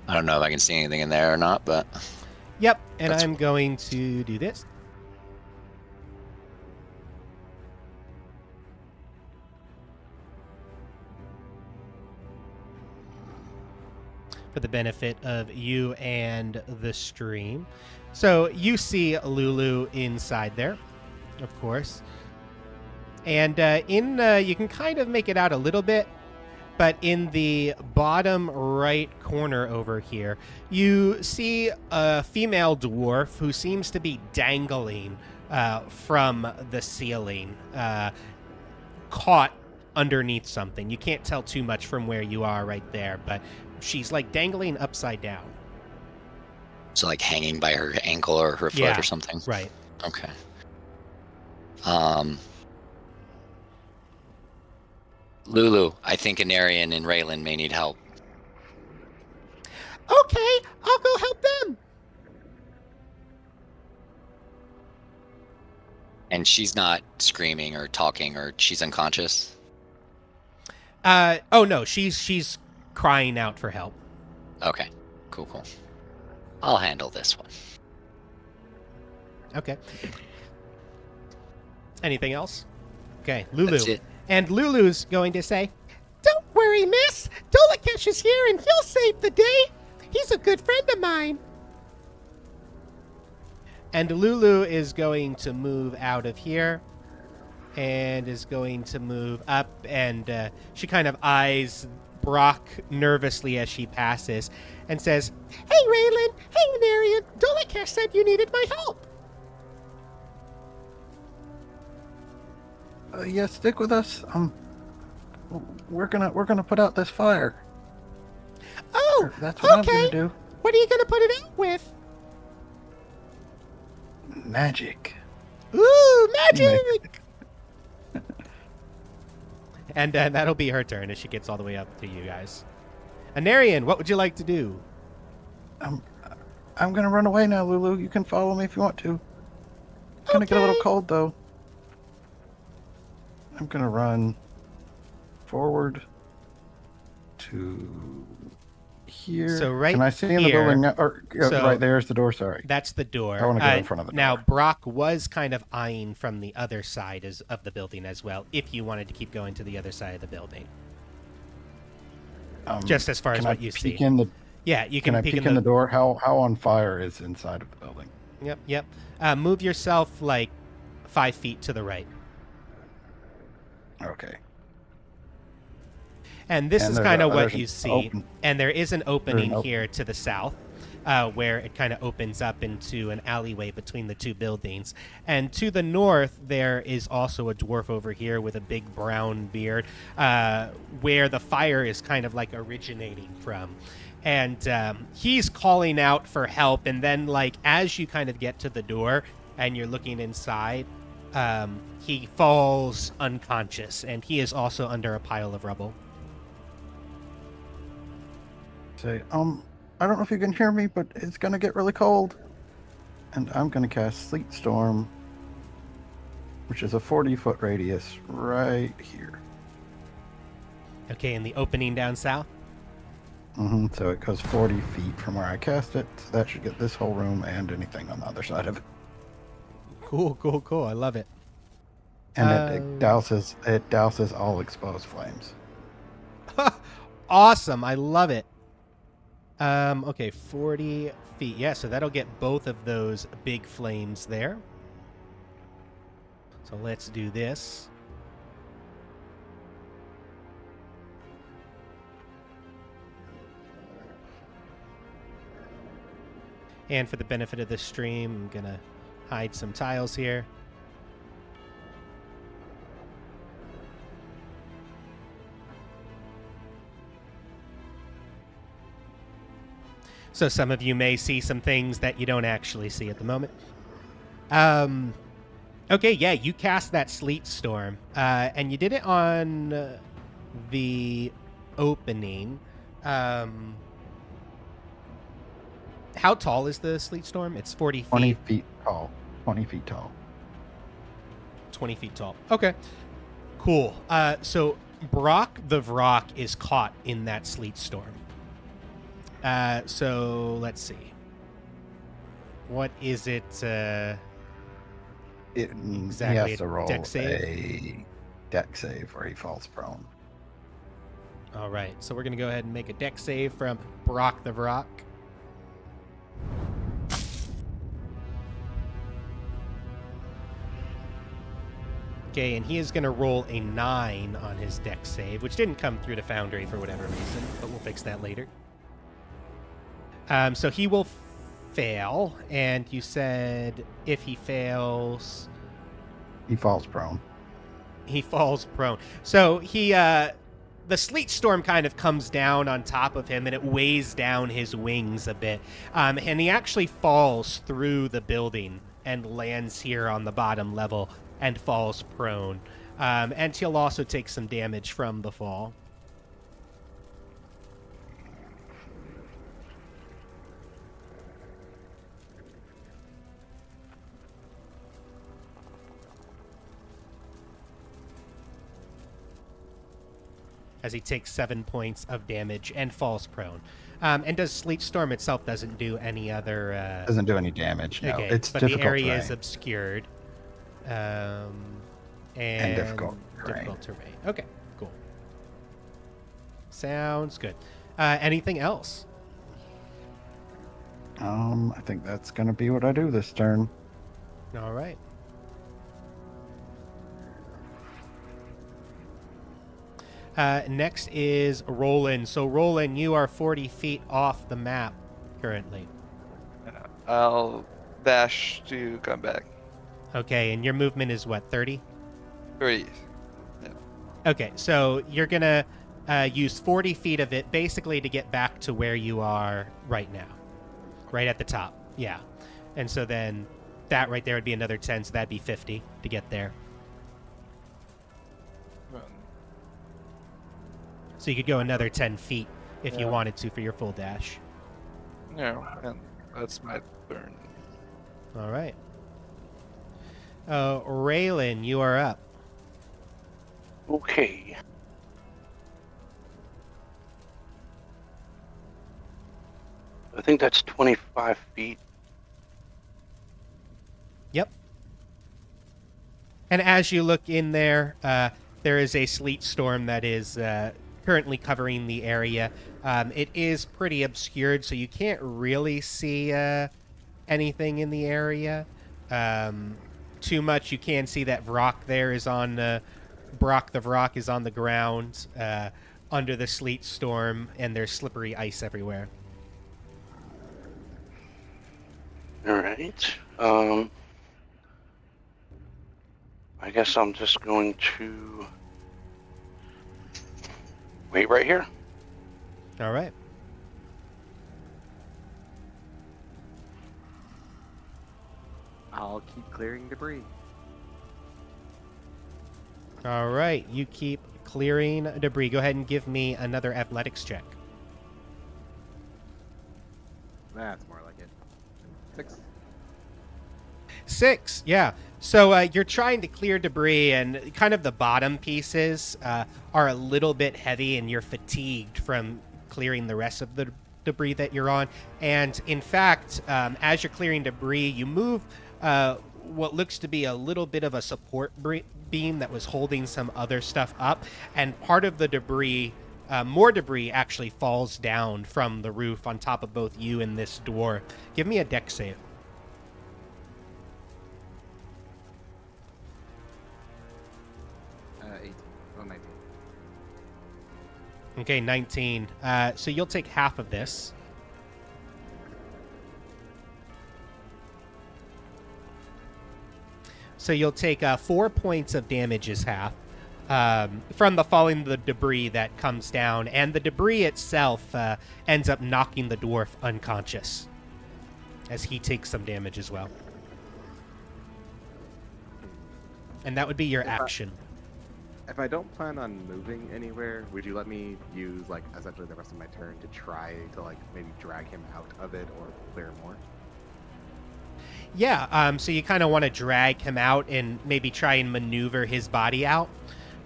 I don't know if I can see anything in there or not, but... Yep, and That's- I'm going to do this. For the benefit of you and the stream. So you see Lulu inside there, of course. And you can kind of make it out a little bit, but in the bottom right corner over here, you see a female dwarf who seems to be dangling from the ceiling, caught underneath something. You can't tell too much from where you are right there, but she's like dangling upside down. So like hanging by her ankle or her foot or something? Right. Okay. Lulu, I think Anarian and Raylan may need help. Okay, I'll go help them. And she's not screaming or talking, or she's unconscious? Oh no, she's crying out for help. Okay, cool. I'll handle this one. Okay. Anything else? Okay, Lulu. That's it. And Lulu's going to say, "Don't worry, miss. Dolakesh is here and he'll save the day. He's a good friend of mine." And Lulu is going to move out of here and is going to move up, and she kind of eyes Brock nervously as she passes and says, "Hey, Raylan. Hey, Marion. Dolakesh said you needed my help." Yeah, stick with us. We're gonna put out this fire. Oh, That's what okay. I'm gonna do. What are you going to put it out with? Magic. Ooh, magic! And that'll be her turn as she gets all the way up to you guys. Anarian, what would you like to do? I'm gonna run away now, Lulu. You can follow me if you want to. It's gonna get a little Okay. cold though. I'm gonna run forward to here. So right Can I see in the here- building now? Or so- right there's the door. Sorry. That's the door. I wanna go in front of the Now, door. Brock was kind of eyeing from the other side of the building as well, if you wanted to keep going to the other side of the building. Just as far as Can I what you peek see. in the? Yeah, you Can can I peek peek in the door? How on fire is inside of the building? Yep. Move yourself like 5 feet to the right. Okay. And this And is there's kind of a- what there's you an see. open- And there is an opening op- here to the south, where it kind of opens up into an alleyway between the two buildings. And to the north, there is also a dwarf over here with a big brown beard, where the fire is kind of like originating from. And he's calling out for help. And then, like, as you kind of get to the door and you're looking inside, he falls unconscious, and he is also under a pile of rubble. Say, I don't know if you can hear me, but it's gonna get really cold. And I'm gonna cast Sleet Storm, which is a 40-foot radius right here. Okay, in the opening down south? So it goes 40 feet from where I cast it. So that should get this whole room and anything on the other side of it. Cool. I love it. And it douses all exposed flames. Awesome. I love it. Okay, 40 feet. Yeah, so that'll get both of those big flames there. So let's do this. And for the benefit of the stream, I'm going to hide some tiles here. So some of you may see some things that you don't actually see at the moment. Okay, yeah, you cast that sleet storm, and you did it on the opening. How tall is the sleet storm? It's 40 feet. 20 feet tall. 20 feet tall. 20 feet tall. Okay, cool. So Brock the Vrock is caught in that sleet storm. So let's see. What is it? He Exactly, has to a roll dex save? a deck save or he falls prone. All right, so we're going to go ahead and make a dex save from Brock the Vrock. Okay, and he is going to roll a 9 on his dex save, which didn't come through to Foundry for whatever reason, but we'll fix that later. So he will fail, and you said if he fails, He falls prone. he falls prone. So the sleet storm kind of comes down on top of him, and it weighs down his wings a bit. And he actually falls through the building and lands here on the bottom level and falls prone. And he'll also take some damage from the fall. As he takes 7 points of damage and falls prone. And does Sleet Storm itself doesn't do any other... Doesn't do any damage. No, okay, it's but difficult the area terrain. is obscured. And difficult terrain. difficult terrain. Okay, cool. Sounds good. Anything else? I think that's going to be what I do this turn. All right. Next is Roland. So, Roland, you are 40 feet off the map currently. I'll dash to come back. Okay, and your movement is what, 30? 30. Okay, so you're going to use 40 feet of it basically to get back to where you are right now. Right at the top. Yeah. And so then that right there would be another 10, so that'd be 50 to get there. So you could go another 10 feet if you wanted to for your full dash. No, and that's my turn. All right. Raylan, you are up. Okay. I think that's 25 feet. Yep. And as you look in there, there is a sleet storm that is currently covering the area. It is pretty obscured, so you can't really see anything in the area too much. You can see that Vrock there is on Brock the Vrock is on the ground under the sleet storm, and there's slippery ice everywhere. All right. I guess I'm just going to wait right here. All right. I'll keep clearing debris. All right. You keep clearing debris. Go ahead and give me another athletics check. That's more like it. 6. 6, yeah. So you're trying to clear debris, and kind of the bottom pieces are a little bit heavy, and you're fatigued from clearing the rest of the debris that you're on. And in fact, as you're clearing debris, you move what looks to be a little bit of a support beam that was holding some other stuff up, and part of the debris, more debris actually falls down from the roof on top of both you and this door. Give me a dex save. 8. Oh, 19. Okay, 19. So you'll take half of this. So you'll take 4 points of damage as half from the falling the debris that comes down, and the debris itself ends up knocking the dwarf unconscious as he takes some damage as well. And that would be your action. If I don't plan on moving anywhere, would you let me use like essentially the rest of my turn to try to like maybe drag him out of it or clear more? Yeah, so you kind of want to drag him out and maybe try and maneuver his body out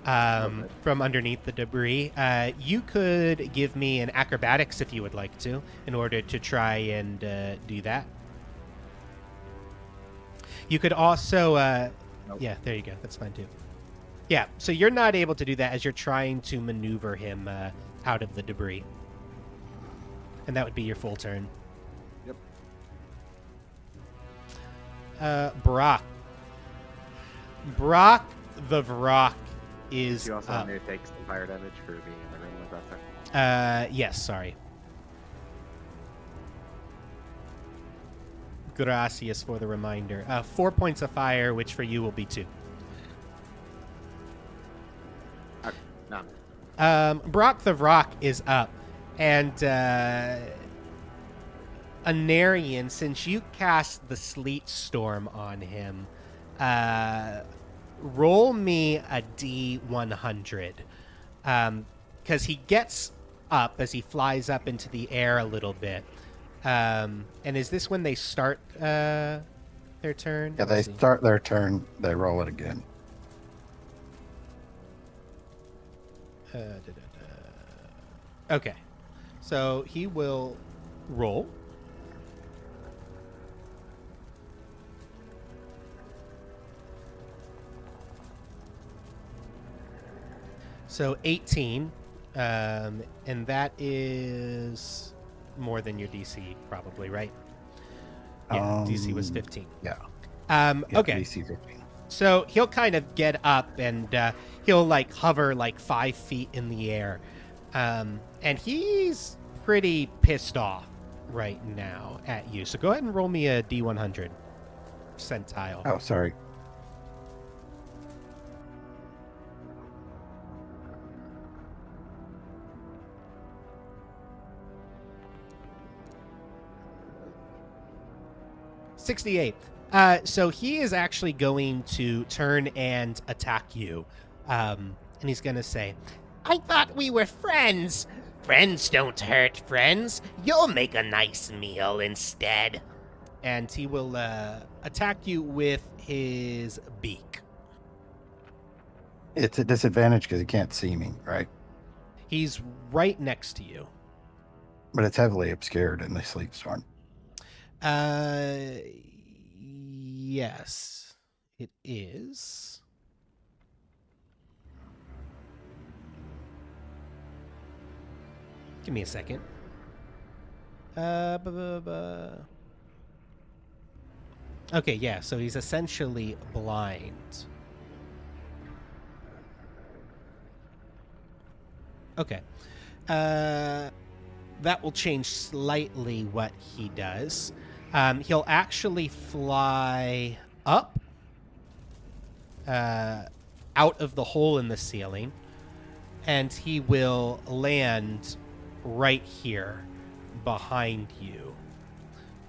from underneath the debris. You could give me an acrobatics if you would like to, in order to try and do that. You could also... Nope. Yeah, there you go. That's fine too. Yeah, so you're not able to do that as you're trying to maneuver him out of the debris. And that would be your full turn. Yep. Brock. Brock the Vrock is You also up. want me to take some fire damage for being in the room like last time? Yes, sorry. Gracias for the reminder. 4 points of fire, which for you will be 2. No. Brock the Rock is up, and Anarian, since you cast the Sleet Storm on him, roll me a D100, because he gets up as he flies up into the air a little bit. And is this when they start their turn? Yeah, they start their turn, they roll it again. Okay, so he will roll. So 18, and that is more than your DC, probably, right? Yeah, DC was 15. Yeah. Yeah, okay. DC 15. So he'll kind of get up and he'll like hover like 5 feet in the air. And he's pretty pissed off right now at you. So go ahead and roll me a D100 percentile. Oh, sorry. '68. So he is actually going to turn and attack you. And he's going to say, I thought we were friends. Friends don't hurt friends. You'll make a nice meal instead. And he will attack you with his beak. It's a disadvantage because he can't see me, right? He's right next to you. But it's heavily obscured in the sleep storm. Yes, it is. Give me a second. Okay, yeah, so he's essentially blind. Okay. That will change slightly what he does. He'll actually fly up out of the hole in the ceiling, and he will land right here behind you.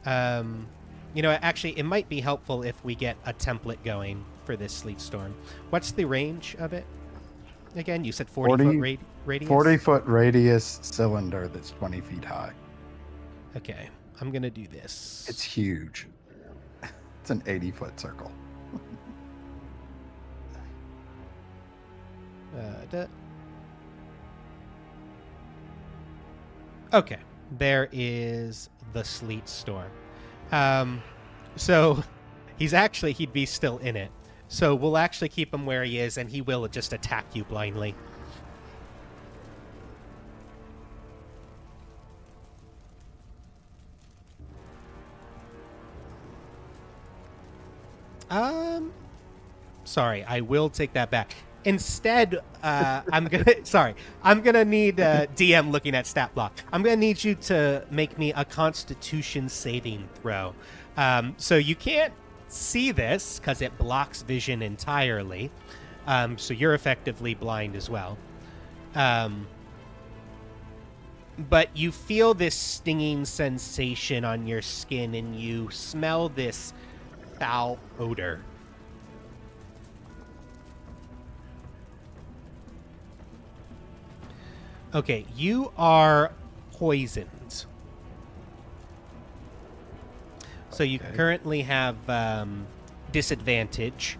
You know, actually, it might be helpful if we get a template going for this sleet storm. What's the range of it? Again, you said 40 foot radius? 40-foot radius cylinder that's 20 feet high. Okay, I'm going to do this. It's huge. It's an 80-foot circle. Okay, there is the sleet storm. So he'd be still in it. So we'll actually keep him where he is, and he will just attack you blindly. Sorry, I will take that back. Instead, I'm gonna need DM looking at stat block. I'm gonna need you to make me a Constitution saving throw. So you can't see this because it blocks vision entirely. So you're effectively blind as well. But you feel this stinging sensation on your skin, and you smell this foul odor. Okay, you are poisoned. So you Okay. currently have disadvantage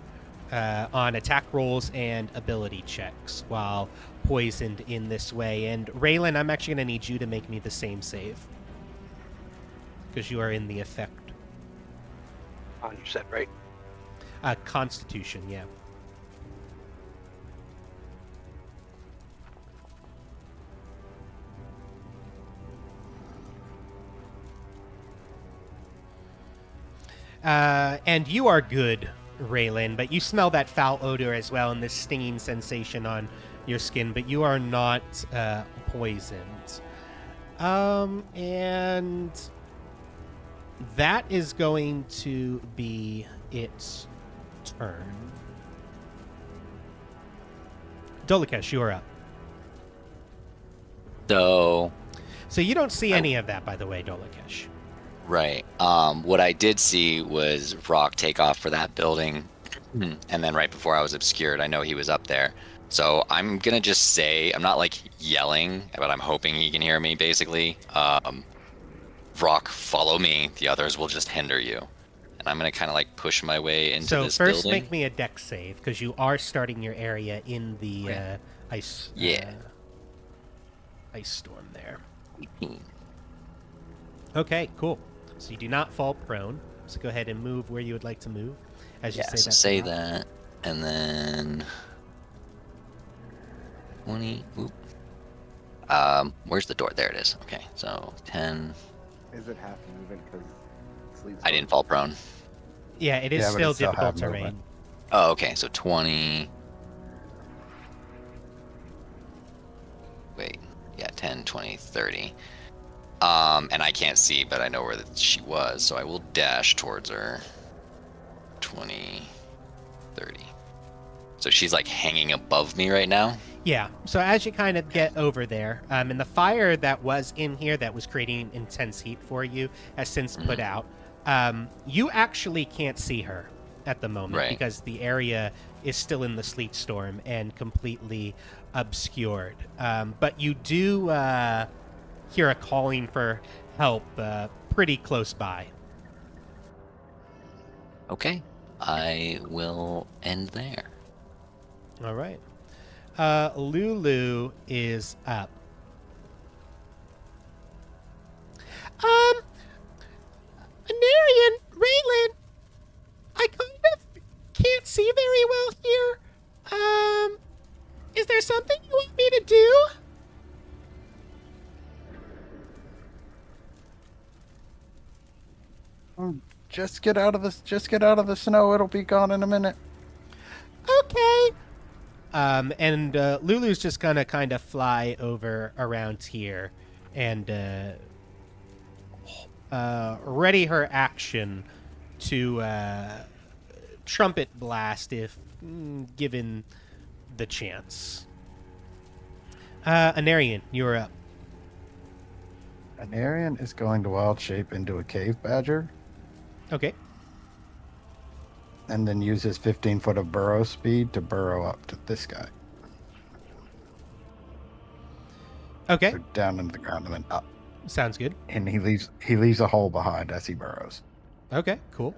on attack rolls and ability checks while poisoned in this way. And Raylan, I'm actually going to need you to make me the same save because you are in the effect. You said right. Constitution, yeah. And you are good, Raylan, but you smell that foul odor as well and this stinging sensation on your skin, but you are not poisoned. And that is going to be its turn. Dolakesh, you're up. So, So you don't see any of that, by the way, Dolakesh. right. What I did see was Rock take off for that building, and then right before I was obscured, I know he was up there. So I'm gonna just say, I'm not like yelling, but I'm hoping he can hear me. Basically, Rock, follow me. The others will just hinder you. And I'm gonna kind of like push my way into So this first building. make me a dex save, because you are starting your area in the ice Yeah. ice storm there. Okay, cool. So you do not fall prone. So go ahead and move where you would like to move. As you Yeah, say so that. say to Rock. that, and then 20. Oop. Where's the door? There it is. Okay, so 10. Is it half movement because sleep's I didn't fall prone. Yeah, it is Yeah, but still it's still difficult have terrain. movement. Oh, okay, so 20. Wait, yeah, 10, 20, 30. And I can't see, but I know where she was, so I will dash towards her. 20, 30. So she's like hanging above me right now. Yeah. So as you kind of get over there, and the fire that was in here that was creating intense heat for you has since put out. You actually can't see her at the moment Right. because the area is still in the sleet storm and completely obscured. But you do hear a calling for help pretty close by. Okay, I will end there. All right. Lulu is up. Anarian, Raylan, I kind of can't see very well here. Is there something you want me to do? Just get out of this. Just get out of the snow. It'll be gone in a minute. Okay. And Lulu's just gonna kind of fly over around here and ready her action to trumpet blast if given the chance. Anarian, you're up. Anarian is going to wild shape into a cave badger Okay. and then use his 15 foot of burrow speed to burrow up to this guy. Okay. So down into the ground and then up. Sounds good. And he leaves a hole behind as he burrows. Okay, cool.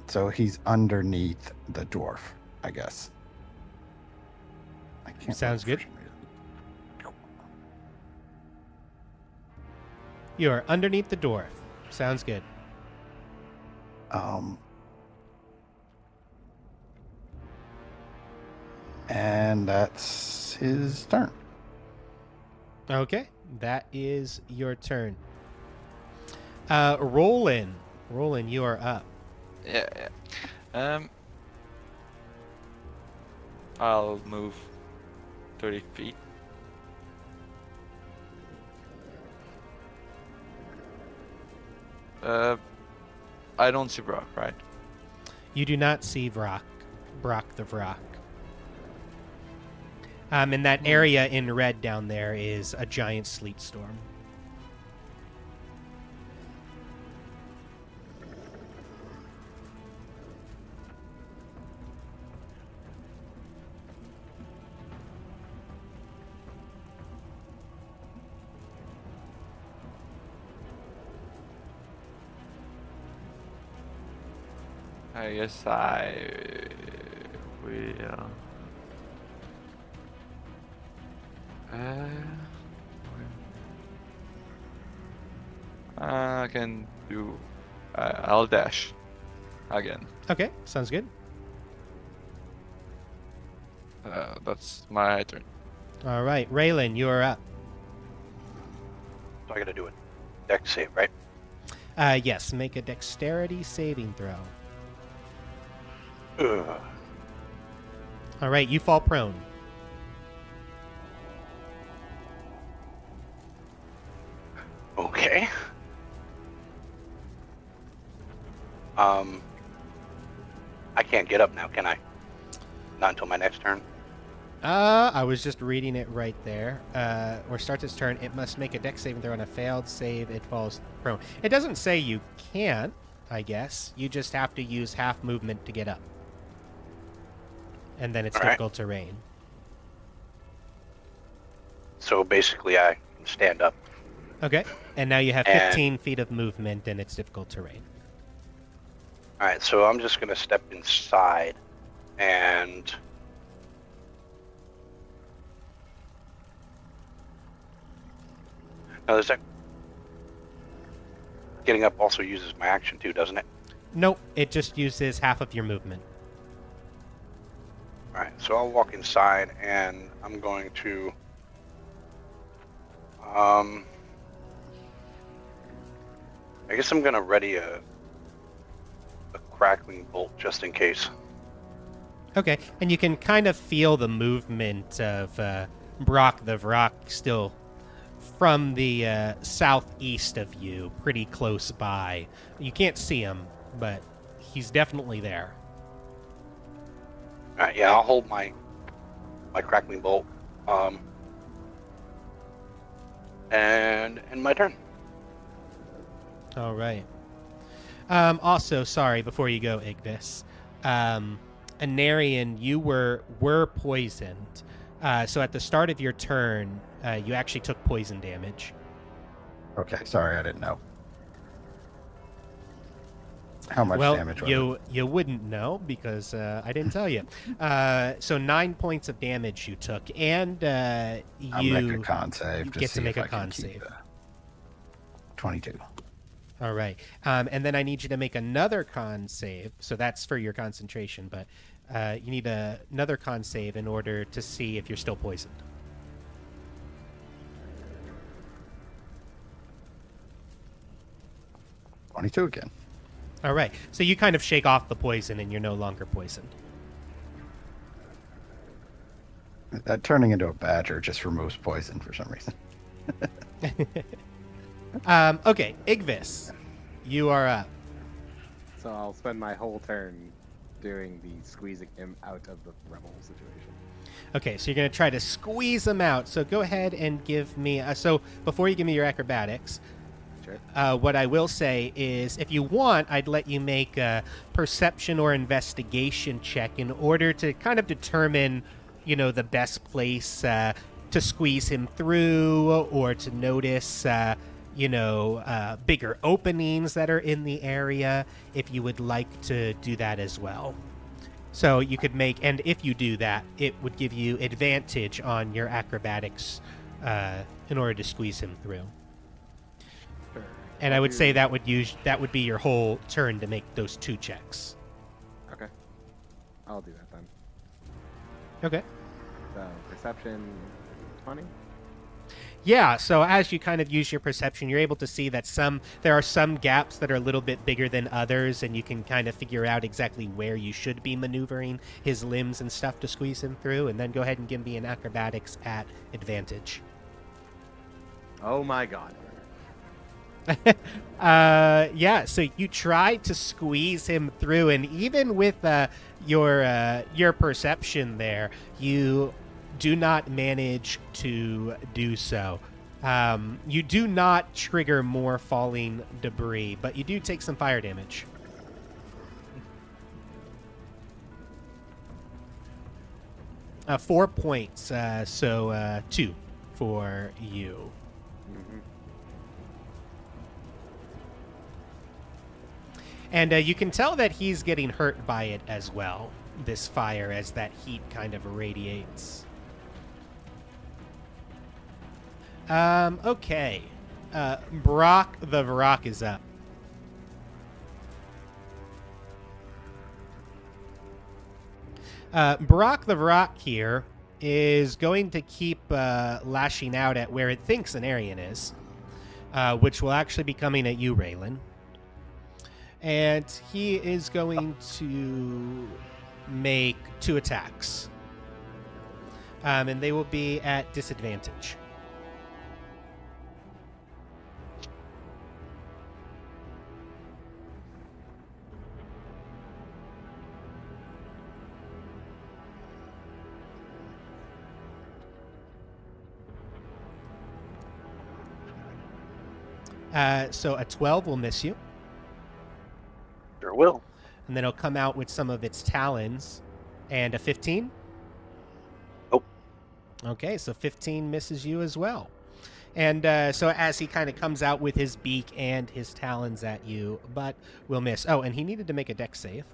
So he's underneath the dwarf, I guess. I can't Sounds remember good. for some reason. You are underneath the dwarf. Sounds good. And that's his turn. Okay, that is your turn. Roland. Roland, you are up. Yeah. I'll move 30 feet. I don't see Brock, right? You do not see Brock the Vrock. And that area in red down there is a giant sleet storm. I guess I will. I can do. I'll dash again. Okay, sounds good. That's my turn. All right, Raylan, you are up. So I gotta do a deck save, right? Yes, make a dexterity saving throw. Ugh. All right, you fall prone. Okay. I can't get up now, can I? Not until my next turn. I was just reading it right there. Or starts its turn, it must make a dex saving throw. On a failed save, it falls prone. It doesn't say you can't, I guess. You just have to use half movement to get up. And then it's All right. difficult terrain. So basically, I can stand up. Okay, and now you have And- 15 feet of movement, and it's difficult terrain. All right, so I'm just gonna step inside, and now there's that. Getting up also uses my action too, doesn't it? Nope, it just uses half of your movement. All right, so I'll walk inside, and I'm going to. I guess I'm gonna ready a crackling bolt just in case. Okay, and you can kind of feel the movement of Brock the Vrock still from the southeast of you, pretty close by. You can't see him, but he's definitely there. All right, yeah, I'll hold my crackling bolt. And my turn. All right. Also, sorry, before you go, Igvis, Anarian, you were poisoned. So at the start of your turn, you actually took poison damage. Okay, sorry, I didn't know. How much Well, damage was it? you wouldn't know because I didn't tell you. So 9 points of damage you took, and I'll make a con save you to get see to make if a I can con keep save. the 22. All right. And then I need you to make another con save. So that's for your concentration, but you need another con save in order to see if you're still poisoned. $22 again. All right. So you kind of shake off the poison and you're no longer poisoned. That turning into a badger just removes poison for some reason. Okay, Igvis, you are up. So I'll spend my whole turn doing the squeezing him out of the rebel situation. Okay, so you're going to try to squeeze them out. So go ahead and give me... so before you give me your acrobatics, Sure. what I will say is if you want, I'd let you make a perception or investigation check in order to kind of determine, the best place to squeeze him through or to notice, bigger openings that are in the area, if you would like to do that as well. So you could make, and if you do that, it would give you advantage on your acrobatics in order to squeeze him through. Sure. And I would say that would be your whole turn to make those 2 checks. Okay. I'll do that then. Okay. So perception 20. Yeah, so as you kind of use your perception, you're able to see that there are some gaps that are a little bit bigger than others, and you can kind of figure out exactly where you should be maneuvering his limbs and stuff to squeeze him through, and then go ahead and give me an acrobatics at advantage. Oh my god. Yeah, so you try to squeeze him through, and even with your perception there, you do not manage to do so. You do not trigger more falling debris, but you do take some fire damage. 4 points, so 2 for you. And you can tell that he's getting hurt by it as well, this fire, as that heat kind of radiates. Okay. Brock the Vrock is up. Brock the Vrock here is going to keep lashing out at where it thinks an Aryan is, which will actually be coming at you, Raylan. And he is going to make 2 attacks. And they will be at disadvantage. So a 12 will miss you. Sure will. And then it'll come out with some of its talons. And a 15? Nope. Okay, so 15 misses you as well. And so as he kind of comes out with his beak and his talons at you, but will miss. Oh, and he needed to make a dex save.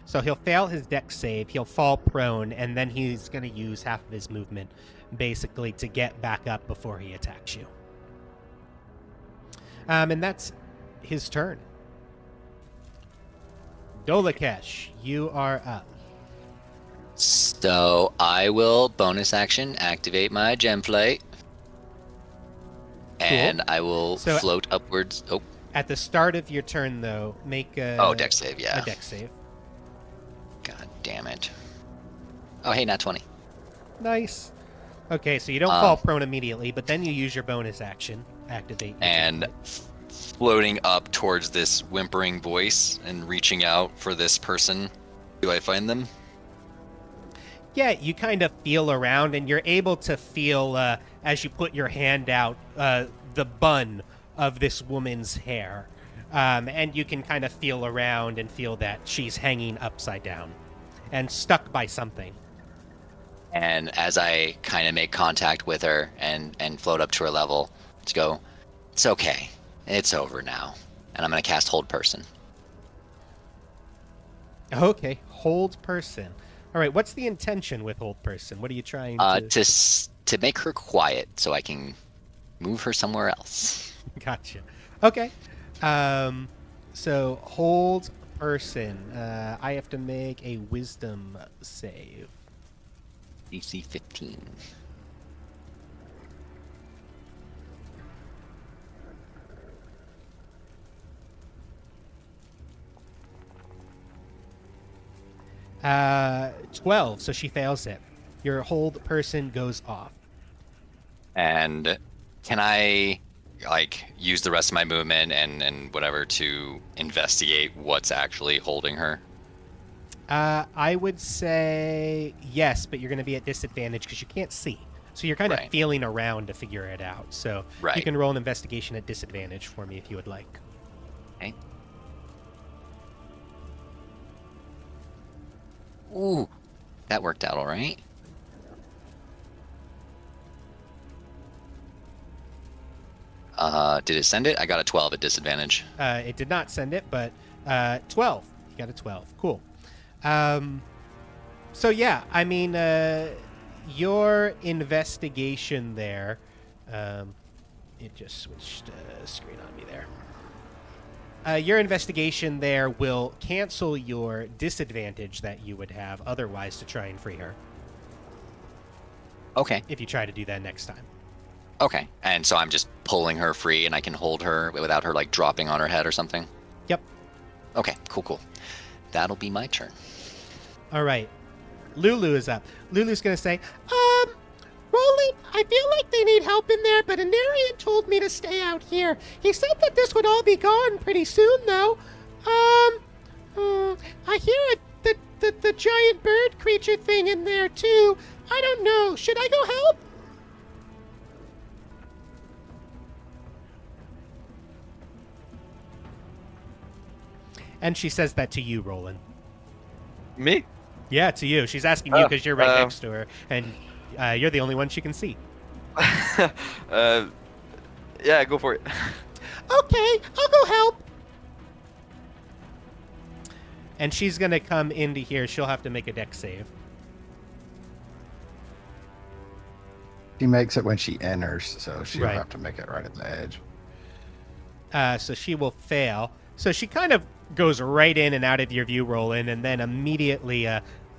So he'll fail his dex save, he'll fall prone, and then he's going to use half of his movement, basically, to get back up before he attacks you. And that's his turn. Dolakesh, you are up. So I will bonus action activate my gem plate. And I will So- float upwards. Oh, At the start of your turn, though, make a, dex save, yeah. a dex save. God damn it. Oh, hey, not 20. Nice. Okay, so you don't fall prone immediately, but then you use your bonus action, activate. your And gem plate. floating up towards this whimpering voice and reaching out for this person. Do I find them? Yeah, you kind of feel around, and you're able to feel, as you put your hand out, the bun of this woman's hair. And you can kind of feel around and feel that she's hanging upside down and stuck by something. And as I kind of make contact with her and float up to her level, to go, it's okay. It's over now. And I'm going to cast Hold Person. Okay, hold person. All right, what's the intention with hold person? What are you trying to... To make her quiet so I can move her somewhere else. Gotcha. Okay. So hold person. I have to make a wisdom save. DC 15. Uh, 12, so she fails it. Your hold person goes off. And can I use the rest of my movement and whatever to investigate what's actually holding her? I would say yes, but you're going to be at disadvantage because you can't see. So you're kind of Right. feeling around to figure it out. So you Right. can roll an investigation at disadvantage for me if you would like. Okay. Ooh, that worked out all right. Did it send it? I got a 12 at disadvantage. It did not send it, but 12. You got a 12. Cool. So yeah, I mean, your investigation there. It just switched screen on me there. Your investigation there will cancel your disadvantage that you would have otherwise to try and free her Okay. if you try to do that next time. Okay. And so I'm just pulling her free and I can hold her without her dropping on her head or something? Yep. Okay, cool. That'll be my turn. All right. Lulu is up. Lulu's gonna say, Roland, I feel like they need help in there, but Anarian told me to stay out here. He said that this would all be gone pretty soon, though. I hear the giant bird creature thing in there, too. I don't know. Should I go help? And she says that to you, Roland. Me? Yeah, to you. She's asking you Oh, because you're right next to her, and you're the only one she can see. Yeah, go for it. Okay, I'll go help. And she's gonna come into here. She'll have to make a dex save. She makes it when she enters, so she'll Right. have to make it right at the edge. So she will fail. So she kind of goes right in and out of your view, Roland, and then immediately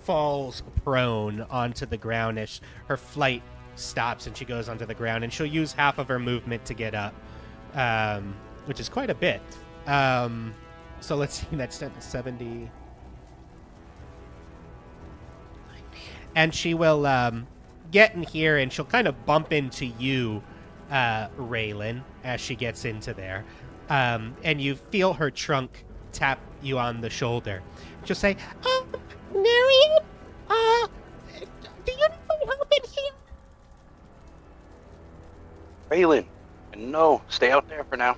falls prone onto the ground as her flight stops and she goes onto the ground. And she'll use half of her movement to get up, which is quite a bit. So let's see, that's 70. And she will get in here and she'll kind of bump into you, Raylan, as she gets into there. And you feel her trunk tap you on the shoulder. She'll say, Marion, do you need help in here? Raylan, no, stay out there for now.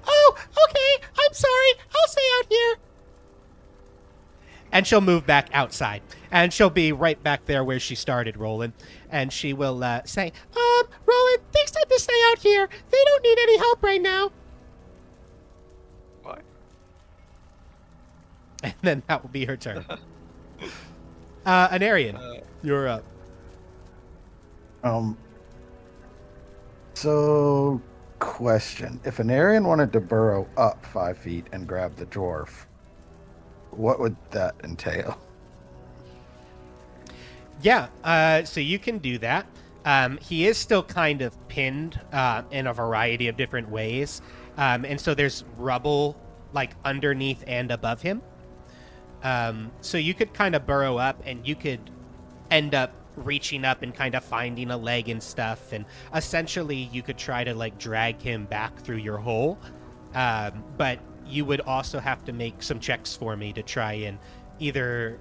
Oh, okay. I'm sorry. I'll stay out here. And she'll move back outside. And she'll be right back there where she started, Roland. And she will say, Roland, they said to stay out here. They don't need any help right now. Why? And then that will be her turn. Anarian, you're up. So, question. If an Aryan wanted to burrow up 5 feet and grab the dwarf, what would that entail? Yeah, so you can do that. He is still kind of pinned in a variety of different ways. And so there's rubble like underneath and above him. So you could kind of burrow up and you could end up reaching up and kind of finding a leg and stuff. And essentially you could try to like drag him back through your hole. But you would also have to make some checks for me to try and either,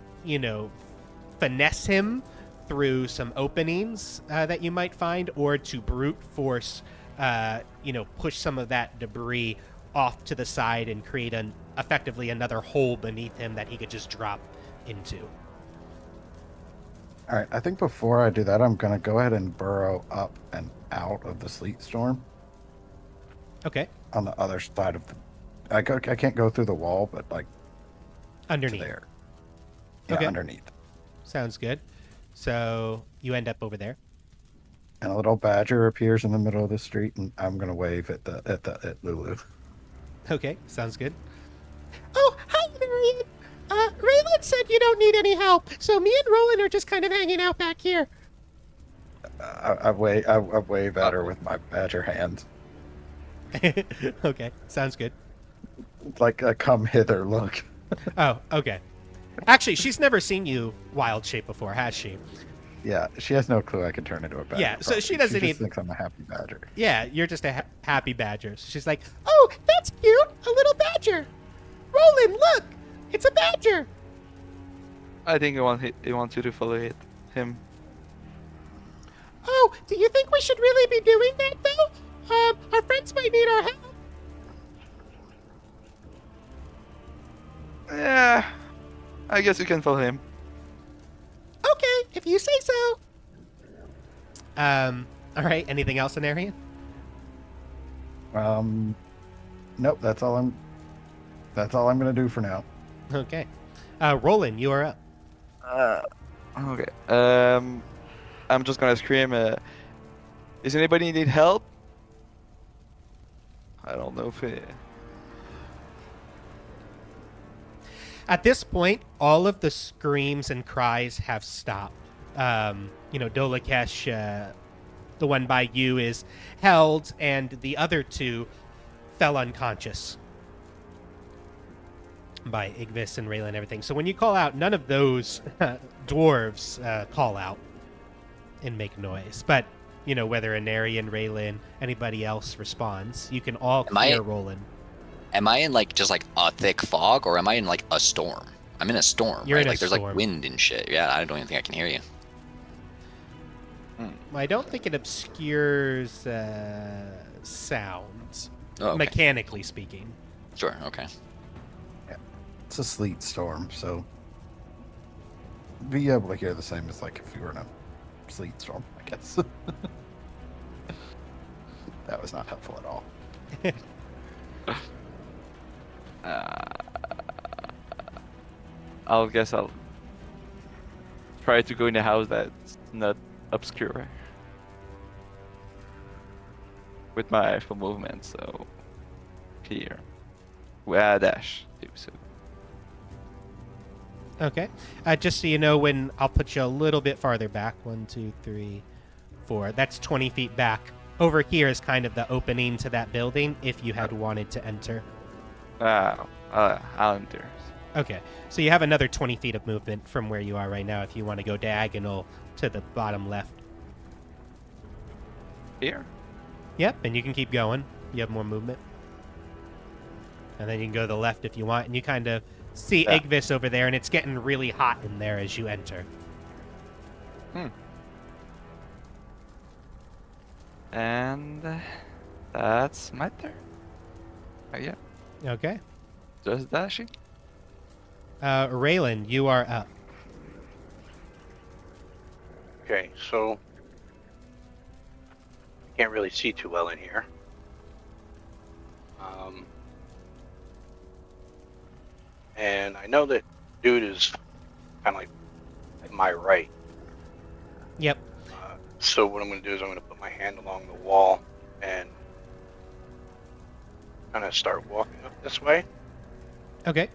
finesse him through some openings that you might find, or to brute force, push some of that debris off to the side and create effectively another hole beneath him that he could just drop into. All right, I think before I do that, I'm going to go ahead and burrow up and out of the sleet storm Okay. on the other side of the... I can't go through the wall, but like Underneath. to there. Yeah, Okay. underneath. Sounds good. So you end up over there. And a little badger appears in the middle of the street, and I'm going to wave at Lulu. Okay, sounds good. Oh, hi, Marion. Raylan said you don't need any help, so me and Roland are just kind of hanging out back here. I wave at her with my badger hands. Okay, sounds good. Like a come hither look. Oh, okay. Actually, she's never seen you wild shape before, has she? Yeah, she has no clue I can turn into a badger. Yeah, so probably. she doesn't She just even- thinks I'm a happy badger. Yeah, you're just a happy badger. So she's like, oh, that's cute, a little badger. Roland, look, it's a badger. I think he wants you to follow him. Oh, do you think we should really be doing that, though? Our friends might need our help. Yeah, I guess you can follow him. Okay, if you say so. All right. Anything else, Anarian? Nope. That's all I'm gonna do for now. Okay. Roland, you are up. Okay. I'm just gonna scream. Does anybody need help? I don't know if it... At this point, all of the screams and cries have stopped. Dolakesh, the one by you, is held, and the other two fell unconscious. by Igvis and Raylan and everything. So when you call out, none of those dwarves call out and make noise. But, you know, whether Anarian, Raylan, anybody else responds, you can all hear Roland. Am I in like just like a thick fog, or am I in like a storm? I'm in a storm, You're right? in a Like there's storm. like wind and shit. Yeah, I don't even think I can hear you. I don't think it obscures sounds, Oh, okay. mechanically speaking. Sure, okay. It's a sleet storm, so be able to hear the same as like if you were in a sleet storm, I guess. That was not helpful at all. I'll guess I'll try to go in a house that's not obscure with my full movement. So here, dash. So Okay. Just so you know, when I'll put you a little bit farther back, 1, 2, 3, 4. That's 20 feet back. Over here is kind of the opening to that building if you had wanted to enter. I'll enter. Okay. So you have another 20 feet of movement from where you are right now if you want to go diagonal to the bottom left. Here. Yep, and you can keep going. You have more movement. And then you can go to the left if you want, and you kind of see Igvis over there, and it's getting really hot in there as you enter. And that's my turn. Yeah. Okay. Just dashing. Raylan, you are up. Okay, so I can't really see too well in here. And I know that dude is kind of like at my right. Yep. So what I'm going to do is I'm going to put my hand along the wall and kind of start walking up this way. Okay.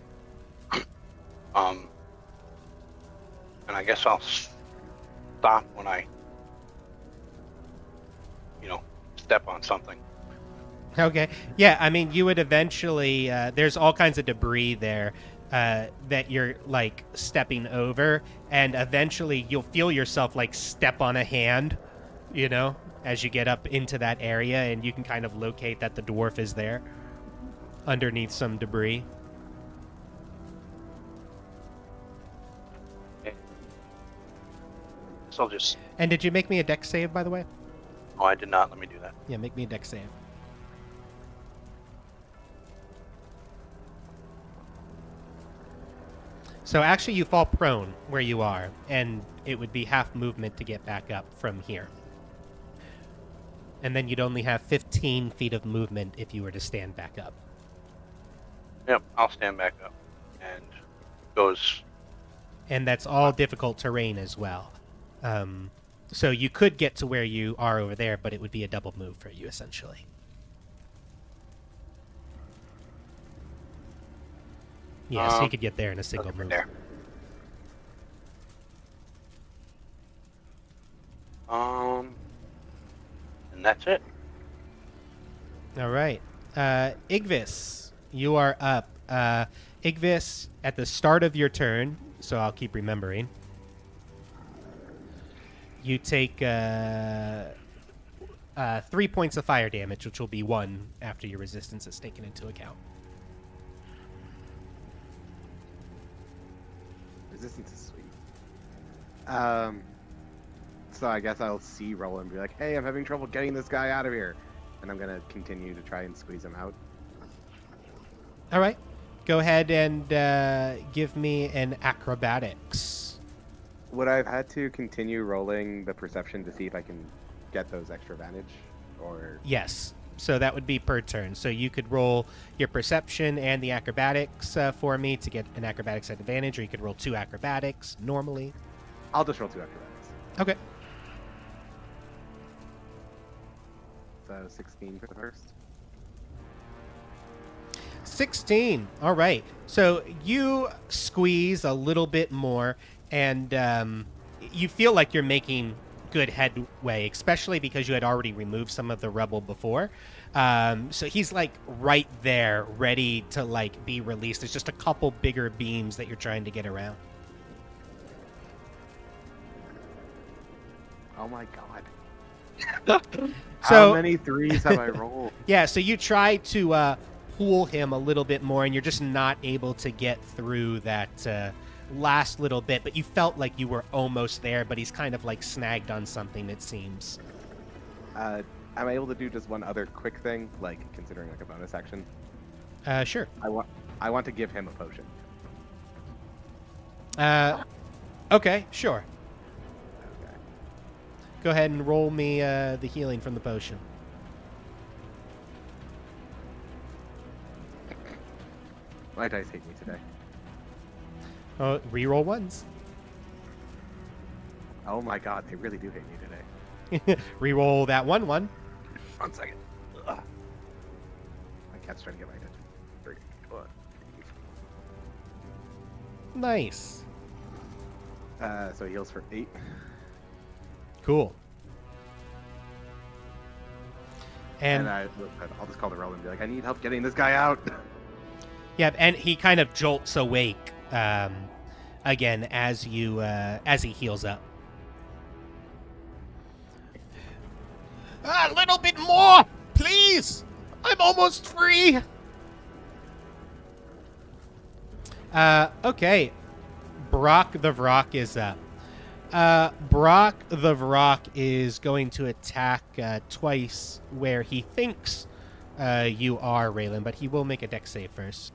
And I guess I'll stop when I, step on something. Okay. Yeah, I mean, you would eventually, there's all kinds of debris there that you're, like, stepping over, and eventually you'll feel yourself, like, step on a hand, as you get up into that area, and you can kind of locate that the dwarf is there underneath some debris. So I'll just... And did you make me a dex save, by the way? Oh, I did not. Let me do that. Yeah, make me a dex save. So actually you fall prone where you are, and it would be half movement to get back up from here. And then you'd only have 15 feet of movement if you were to stand back up. Yep, I'll stand back up. And goes... And that's all difficult terrain as well. So you could get to where you are over there, but it would be a double move for you, essentially. Yeah, so you could get there in a single move. There. And that's it. All right. Igvis, you are up. Igvis, at the start of your turn, so I'll keep remembering, you take 3 points of fire damage, which will be 1 after your resistance is taken into account. Resistance is sweet. So I guess I'll see Roland and be like, hey, I'm having trouble getting this guy out of here. And I'm going to continue to try and squeeze him out. All right. Go ahead and give me an acrobatics. Would I have had to continue rolling the perception to see if I can get those extra advantage? Or Yes. So that would be per turn. So you could roll your perception and the acrobatics for me to get an acrobatics advantage, or you could roll 2 acrobatics normally. I'll just roll 2 acrobatics. Okay. So 16 for the first. 16. All right. So you squeeze a little bit more, and you feel like you're making good headway, especially because you had already removed some of the rubble before. So he's like right there, ready to like be released. There's just a couple bigger beams that you're trying to get around. Oh my god. So How many threes have I rolled? yeah, so you try to pull him a little bit more, and you're just not able to get through that last little bit. But you felt like you were almost there, but he's kind of like snagged on something, it seems. Am I able to do just one other quick thing, like considering like a bonus action? Sure. I want to give him a potion. Okay, sure. Okay. Go ahead and roll me the healing from the potion. My dice hate me today. Oh, reroll ones. Oh my god, they really do hate me today. Reroll that 1-1. 1 second. Ugh. My cat's trying to get my attention. 3, 4. Nice. So he heals for 8. Cool. And And I'll just call the roll and be like, I need help getting this guy out. yeah, and he kind of jolts awake again as he heals up. A little bit more, please. I'm almost free. Okay. Brock the Vrock is up. Brock the Vrock is going to attack twice where he thinks you are, Raylan, but he will make a dex save first.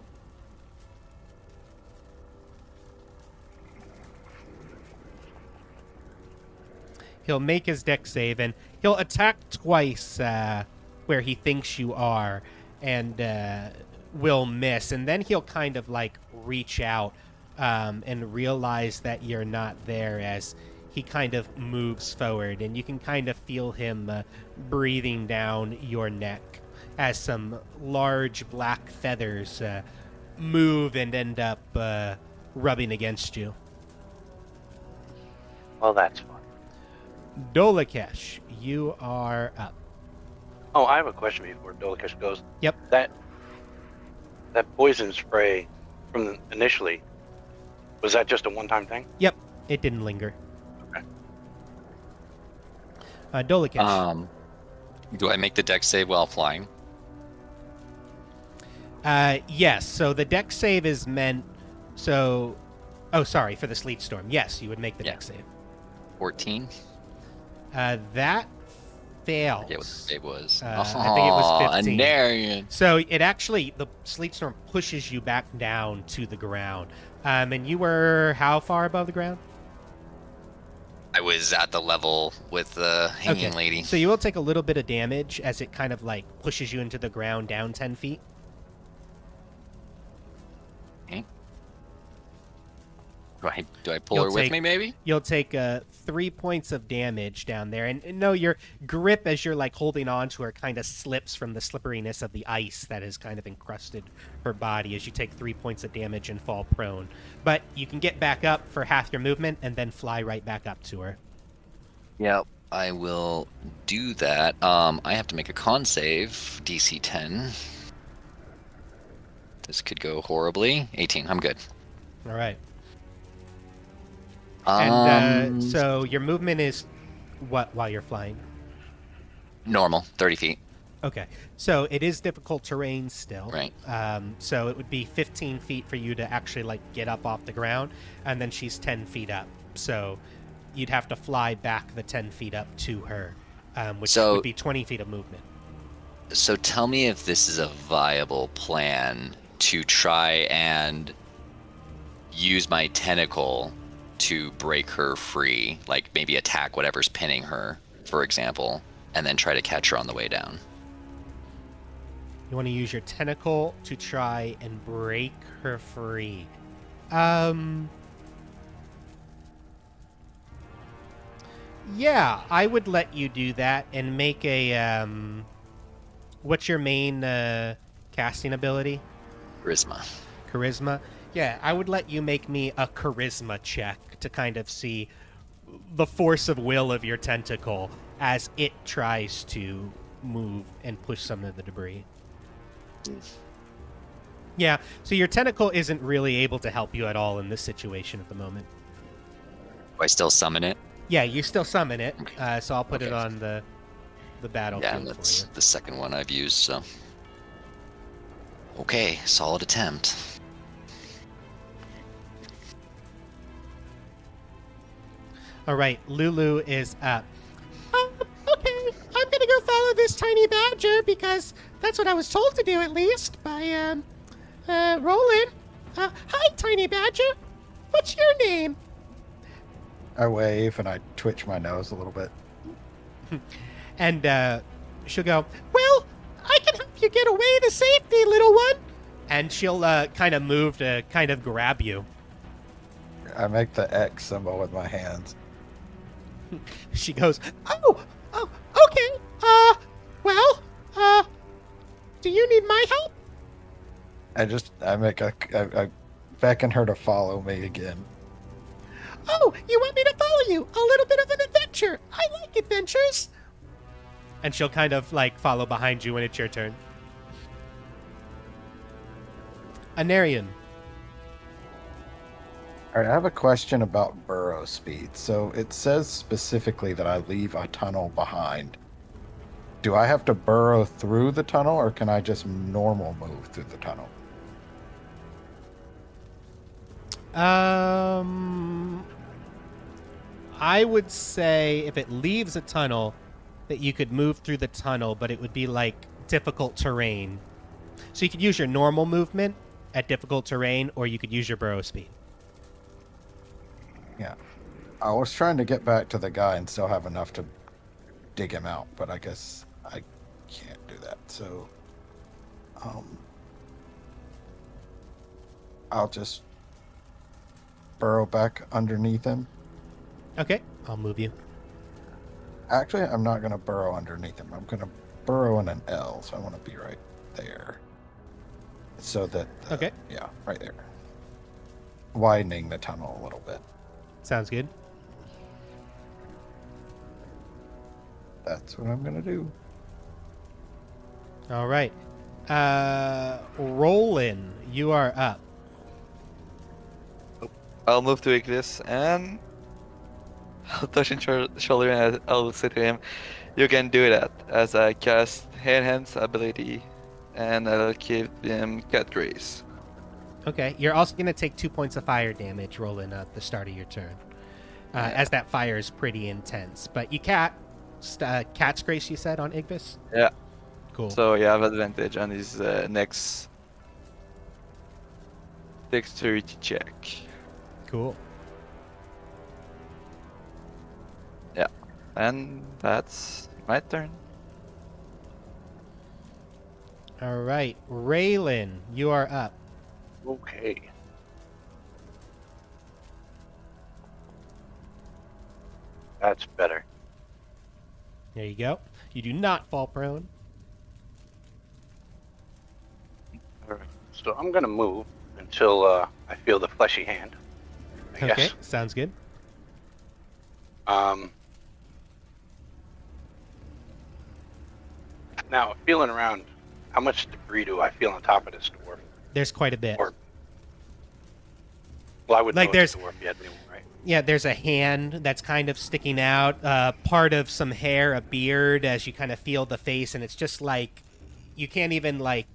He'll make his dex save, and he'll attack twice where he thinks you are, and will miss. And then he'll kind of like reach out and realize that you're not there as he kind of moves forward, and you can kind of feel him breathing down your neck as some large black feathers move and end up rubbing against you. Well, that's fun. Dolakesh, you are up. Oh, I have a question before Dolakesh goes. Yep. That poison spray from initially, was that just a one-time thing? Yep, it didn't linger. Okay. Dolakesh. Do I make the dex save while flying? Yes, so the dex save is meant so... Oh, sorry, for the sleet storm. Yes, you would make the dex save. 14? That fails. I forget what the save was. I think it was 15. Anarian. So it actually, the sleet storm pushes you back down to the ground. And you were how far above the ground? I was at the level with the hanging lady. So you will take a little bit of damage as it kind of like pushes you into the ground down 10 feet. Okay. Do I pull You'll her with take- me, maybe? You'll take 3 points of damage down there. And no, your grip as you're like holding on to her kind of slips from the slipperiness of the ice that has kind of encrusted her body as you take 3 points of damage and fall prone. But you can get back up for half your movement and then fly right back up to her. Yep. I will do that. I have to make a con save, DC 10. This could go horribly. 18, I'm good. All right. And Um, so your movement is what while you're flying? Normal, 30 feet. Okay. So it is difficult terrain still. Right. So it would be 15 feet for you to actually like get up off the ground, and then she's 10 feet up. So you'd have to fly back the 10 feet up to her, which So- would be 20 feet of movement. So tell me if this is a viable plan to try and use my tentacle to break her free, like maybe attack whatever's pinning her, for example, and then try to catch her on the way down. You want to use your tentacle to try and break her free. Yeah, I would let you do that and make a what's your main casting ability? Charisma. Charisma. Yeah, I would let you make me a charisma check to kind of see the force of will of your tentacle as it tries to move and push some of the debris. Yeah, so your tentacle isn't really able to help you at all in this situation at the moment. Do I still summon it? Yeah, you still summon it, Okay. so I'll put it Okay. on the Yeah, battlefield and for that's you. the second one I've used, so. Okay, solid attempt. All right, Lulu is up. Okay, I'm gonna go follow this tiny badger because that's what I was told to do, at least by Roland. Hi, tiny badger. What's your name? I wave and I twitch my nose a little bit. And she'll go, well, I can help you get away to safety, little one. And she'll kind of move to kind of grab you. I make the X symbol with my hands. She goes, oh, okay. Well, do you need my help? I beckon her to follow me again. Oh, you want me to follow you? A little bit of an adventure. I like adventures. And she'll kind of like follow behind you when it's your turn. Anarian. All right, I have a question about burrow speed. So it says specifically that I leave a tunnel behind. Do I have to burrow through the tunnel, or can I just normal move through the tunnel? I would say if it leaves a tunnel, that you could move through the tunnel, but it would be like difficult terrain. So you could use your normal movement at difficult terrain, or you could use your burrow speed. Yeah. I was trying to get back to the guy and still have enough to dig him out, but I guess I can't do that. So, I'll just burrow back underneath him. Okay, I'll move you. Actually, I'm not going to burrow underneath him. I'm going to burrow in an L, so I want to be right there. So that... Okay. Yeah, right there. Widening the tunnel a little bit. Sounds good. That's what I'm going to do. All right. Roland, you are up. I'll move to Ignis and I'll touch his shoulder and I'll say to him, you can do that, as I cast Enhance ability and I'll give him Cat Grace. Okay, you're also going to take 2 points of fire damage, Roland, at the start of your turn. As that fire is pretty intense. But you Cat's Grace, you said, on Igvis? Yeah. Cool. So you have advantage on his next dexterity check. Cool. Yeah. And that's my turn. All right. Raylan, you are up. Okay. That's better. There you go. You do not fall prone. Alright. So I'm gonna move until I feel the fleshy hand. I Okay, guess. sounds good. Now, feeling around, how much debris do I feel on top of this dwarf? There's quite a bit. Or, well, I would Like, know it's there's- a dwarf if you had anyone, right? Yeah, there's a hand that's kind of sticking out, part of some hair, a beard, as you kind of feel the face, and it's just like you can't even like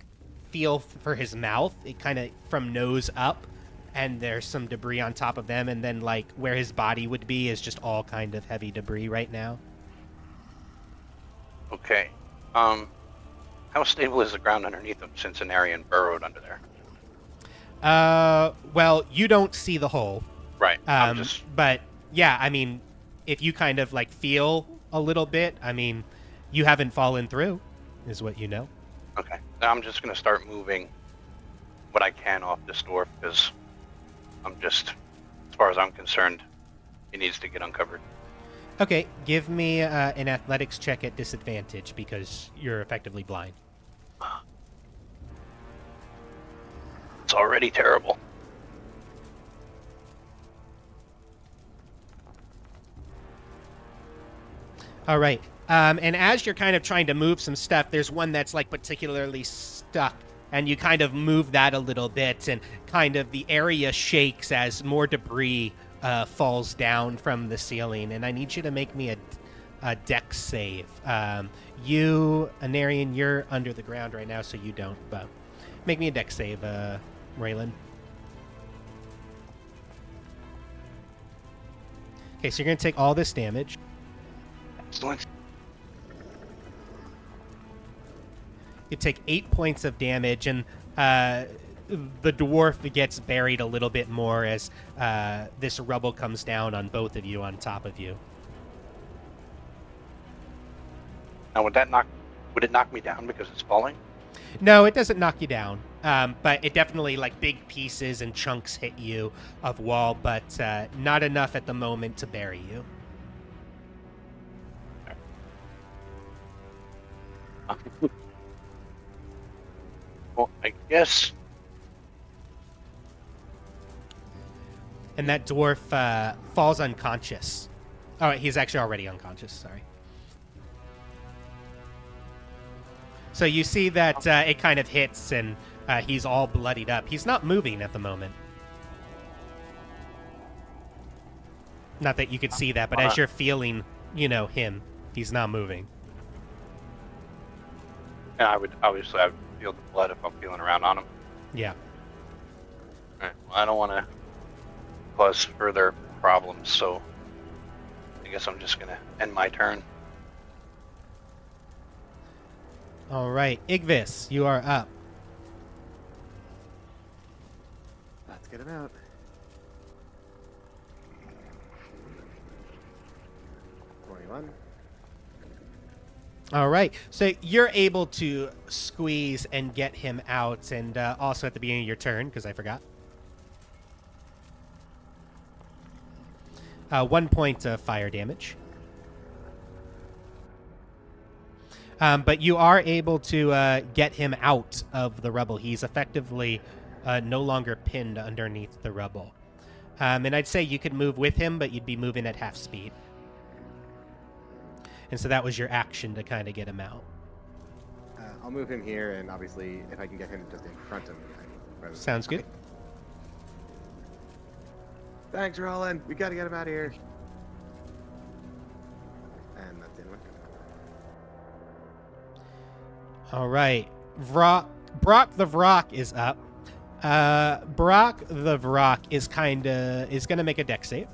feel for his mouth. It kind of from nose up, and there's some debris on top of them, and then like where his body would be is just all kind of heavy debris right now. Okay. How stable is the ground underneath him since an Aryan burrowed under there? Well, you don't see the hole. Right. I'm just But yeah, I mean, if you kind of like feel a little bit, I mean, you haven't fallen through, is what you know. okay. Now I'm just gonna start moving what I can off this dwarf because I'm just, as far as I'm concerned, he needs to get uncovered. Okay, give me an athletics check at disadvantage because you're effectively blind. It's already terrible. All right. And as you're kind of trying to move some stuff, there's one that's like particularly stuck. And you kind of move that a little bit, and kind of the area shakes as more debris falls down from the ceiling. And I need you to make me a dex save. You, Anarian, you're under the ground right now, so you don't. But make me a dex save, Raylan. Okay, so you're going to take all this damage. Excellent. You take 8 points of damage, and the dwarf gets buried a little bit more as this rubble comes down on both of you on top of you. Now, would it knock me down because it's falling? No, it doesn't knock you down, but it definitely, like, big pieces and chunks hit you of wall, but not enough at the moment to bury you. Well, I guess. And that dwarf falls unconscious. Oh, he's actually already unconscious, sorry. So you see that it kind of hits, and he's all bloodied up. He's not moving at the moment. Not that you could see that, but as you're feeling, him, he's not moving. Yeah, I would feel the blood if I'm feeling around on him. Yeah. All right. Well, I don't want to cause further problems, so I guess I'm just gonna end my turn. All right, Igvis, you are up. Let's get him out. All right, so you're able to squeeze and get him out, and also at the beginning of your turn, because I forgot. 1 point of fire damage. But you are able to get him out of the rubble. He's effectively no longer pinned underneath the rubble. And I'd say you could move with him, but you'd be moving at half speed. And so that was your action to kind of get him out. I'll move him here, and obviously, if I can get him just in front of me. Sounds good. Thanks, Roland. We gotta get him out of here. And that's it. All right. Brock the Vrock is up. Brock the Vrock is going to make a dex save.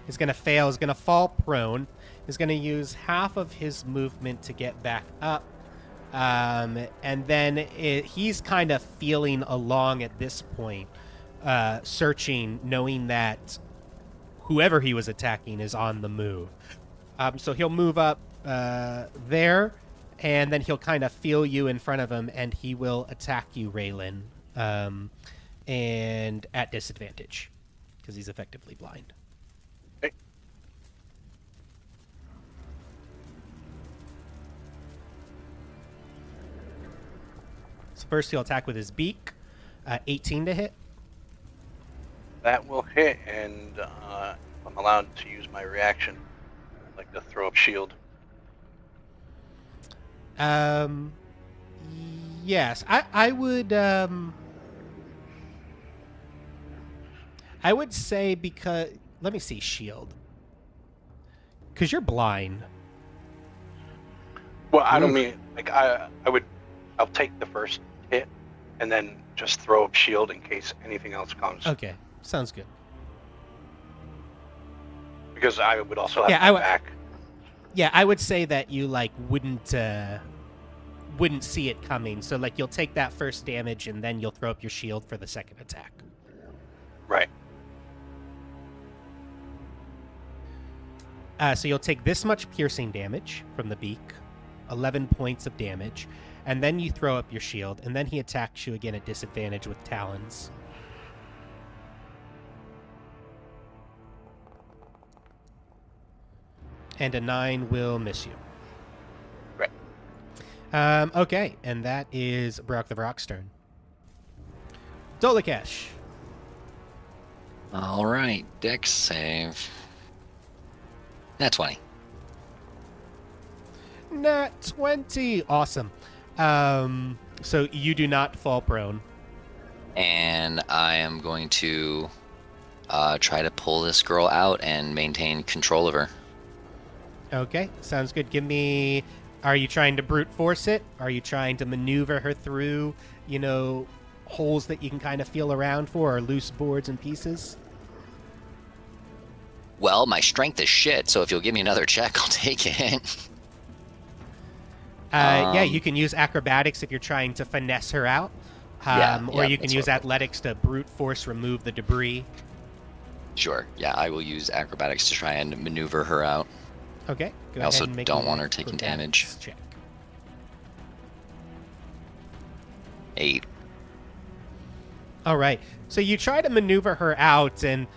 He's going to fail. He's going to fall prone. He's going to use half of his movement to get back up. And then he's kind of feeling along at this point, searching, knowing that whoever he was attacking is on the move. So he'll move up there, and then he'll kind of feel you in front of him, and he will attack you, Raylan, and at disadvantage, because he's effectively blind. So first he'll attack with his beak, 18 to hit. That will hit, and I'm allowed to use my reaction, like to throw up shield. Yes, I would say, because let me see, shield, because you're blind. Well, I don't mean like I'll take the first hit and then just throw up shield in case anything else comes. Okay, sounds good. Because I would also have Yeah, my back. Yeah, I would say that you wouldn't see it coming. So you'll take that first damage, and then you'll throw up your shield for the second attack. Right. So you'll take this much piercing damage from the beak, 11 points of damage, and then you throw up your shield, and then he attacks you again at disadvantage with talons. And a 9 will miss you. Right. Okay, and that is Brock the Vrock's turn. Dolakesh. All right, Dex save. Nat 20. Nat 20. Awesome. So you do not fall prone. And I am going to try to pull this girl out and maintain control of her. Okay, sounds good. Give me. Are you trying to brute force it? Are you trying to maneuver her through, holes that you can kind of feel around for, or loose boards and pieces? Well, my strength is shit, so if you'll give me another check, I'll take it. Yeah, you can use acrobatics if you're trying to finesse her out. Or you can that's use what- athletics to brute force remove the debris. Sure. Yeah, I will use acrobatics to try and maneuver her out. Okay. Go I also ahead and make don't a want her taking damage. acrobatics check. 8. All right. So you try to maneuver her out, and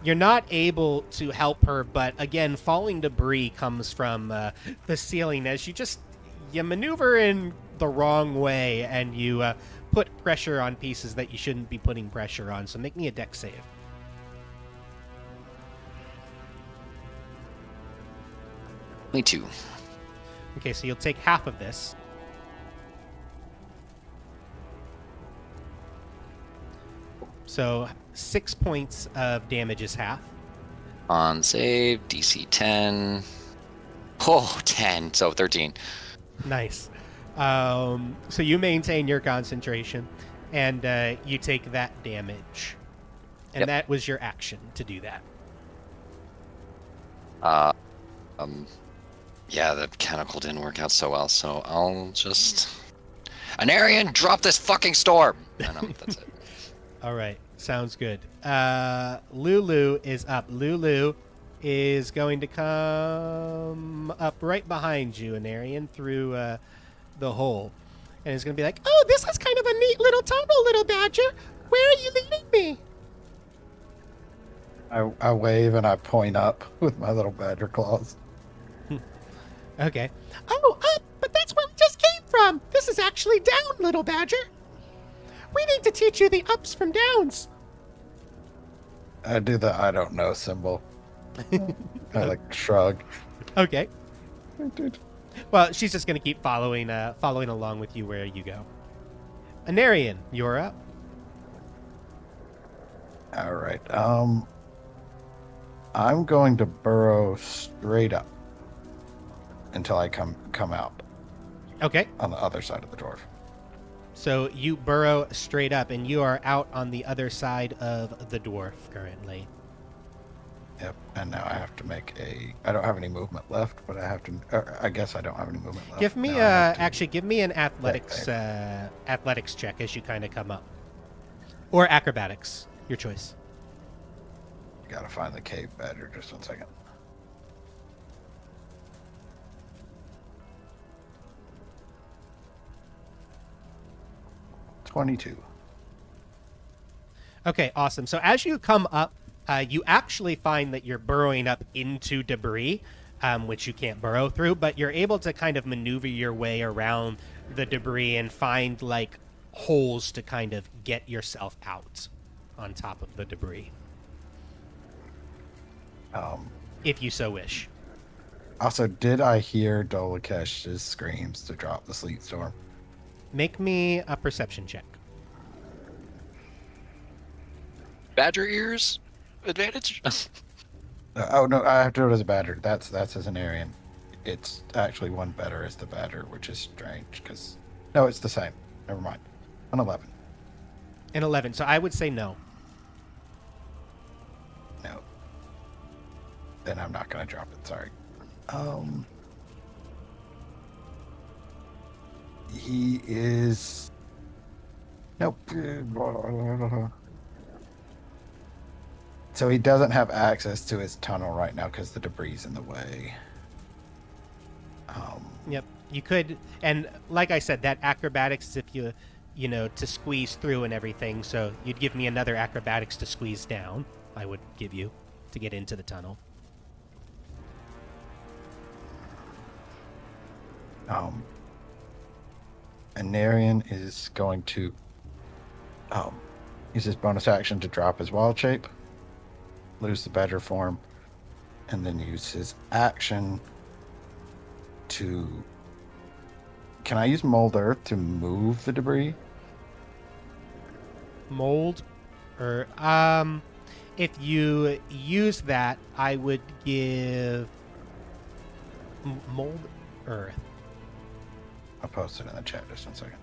you're not able to help her. But again, falling debris comes from the ceiling as you maneuver in the wrong way, and you put pressure on pieces that you shouldn't be putting pressure on. So make me a dex save. Me too. Okay, so you'll take half of this. So 6 points of damage is half. On save, DC 10. Oh, 10. So 13. Nice. So you maintain your concentration, and you take that damage. And Yep. that was your action to do that. Yeah, the mechanical didn't work out so well, so I'll just... Anarian, drop this fucking storm! That's it. All right. Sounds good. Lulu is up. Lulu is going to come up right behind you, Anarian, through the hole. And is going to be like, "Oh, this is kind of a neat little tunnel, little badger. Where are you leading me?" I wave and I point up with my little badger claws. Okay. "Oh, up, but that's where we just came from. This is actually down, little badger. We need to teach you the ups from downs." I do the I don't know symbol. I like shrug. Okay. Well, she's just going to keep following along with you where you go. Anarian, you're up. All right. I'm going to burrow straight up until I come out Okay. on the other side of the dwarf. So you burrow straight up, and you are out on the other side of the dwarf currently. Yep. And now I have to make I don't have any movement left, but I have to. I guess I don't have any movement left. Give me Now I have to- actually give me an athletics check as you kind of come up, or acrobatics, your choice. Gotta find the cave badger. Just 1 second. $22. Okay, awesome. So as you come up, you actually find that you're burrowing up into debris, which you can't burrow through, but you're able to kind of maneuver your way around the debris and find like holes to kind of get yourself out on top of the debris, if you so wish. Also, did I hear Dolakesh's screams to drop the sleet storm? Make me a perception check. Badger ears? Advantage? Oh no, I have to do it as a badger. That's as an Aryan. It's actually one better as the badger, which is strange because no, it's the same. Never mind. An 11. An 11. So I would say no. No. Then I'm not gonna drop it. Sorry. He is. Nope. So he doesn't have access to his tunnel right now because the debris is in the way. Yep. You could, and like I said, that acrobatics is if you know, to squeeze through and everything. So you'd give me another acrobatics to squeeze down. I would give you to get into the tunnel. Anarian is going to use his bonus action to drop his wild shape, lose the badger form, and then use his action to... Can I use mold earth to move the debris? Mold, or if you use that, I would give mold earth. I'll post it in the chat just 1 second.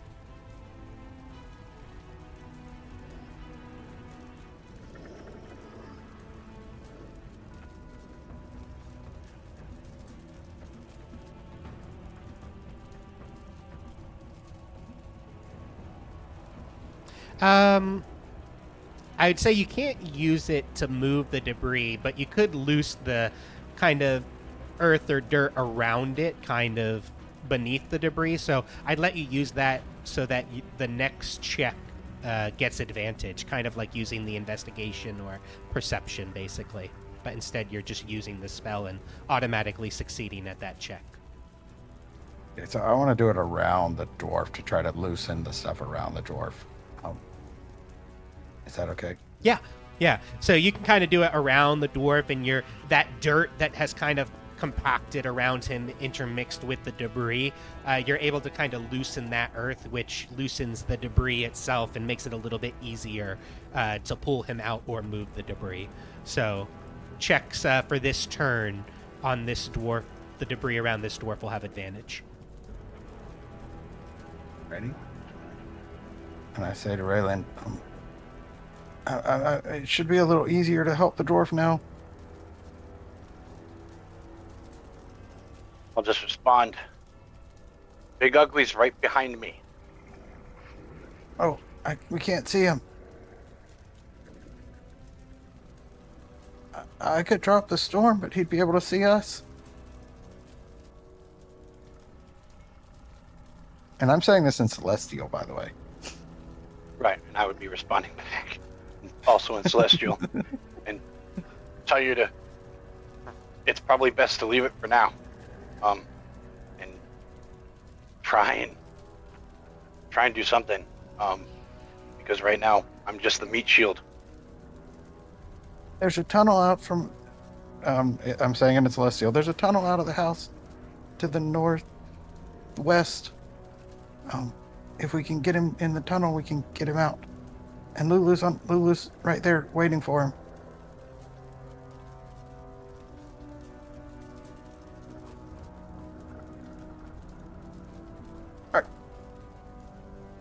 I'd say you can't use it to move the debris, but you could loose the kind of earth or dirt around it, kind of beneath the debris. So I'd let you use that so that the next check gets advantage, kind of like using the investigation or perception, basically. But instead, you're just using the spell and automatically succeeding at that check. Okay, so I want to do it around the dwarf to try to loosen the stuff around the dwarf. Is that okay? Yeah. So you can kind of do it around the dwarf, and that dirt that has kind of compacted around him, intermixed with the debris. You're able to kind of loosen that earth, which loosens the debris itself and makes it a little bit easier to pull him out or move the debris. So checks for this turn on this dwarf, the debris around this dwarf will have advantage. Ready? And I say to Raylan, it should be a little easier to help the dwarf now. I'll just respond. Big Ugly's right behind me. Oh, we can't see him. I could drop the storm, but he'd be able to see us. And I'm saying this in Celestial, by the way. Right, and I would be responding back. Also in Celestial. And tell you to... It's probably best to leave it for now. And try and do something. Because right now, I'm just the meat shield. There's a tunnel out from... I'm saying it in Celestial. There's a tunnel out of the house to the northwest. If we can get him in the tunnel, we can get him out. And Lulu's right there waiting for him.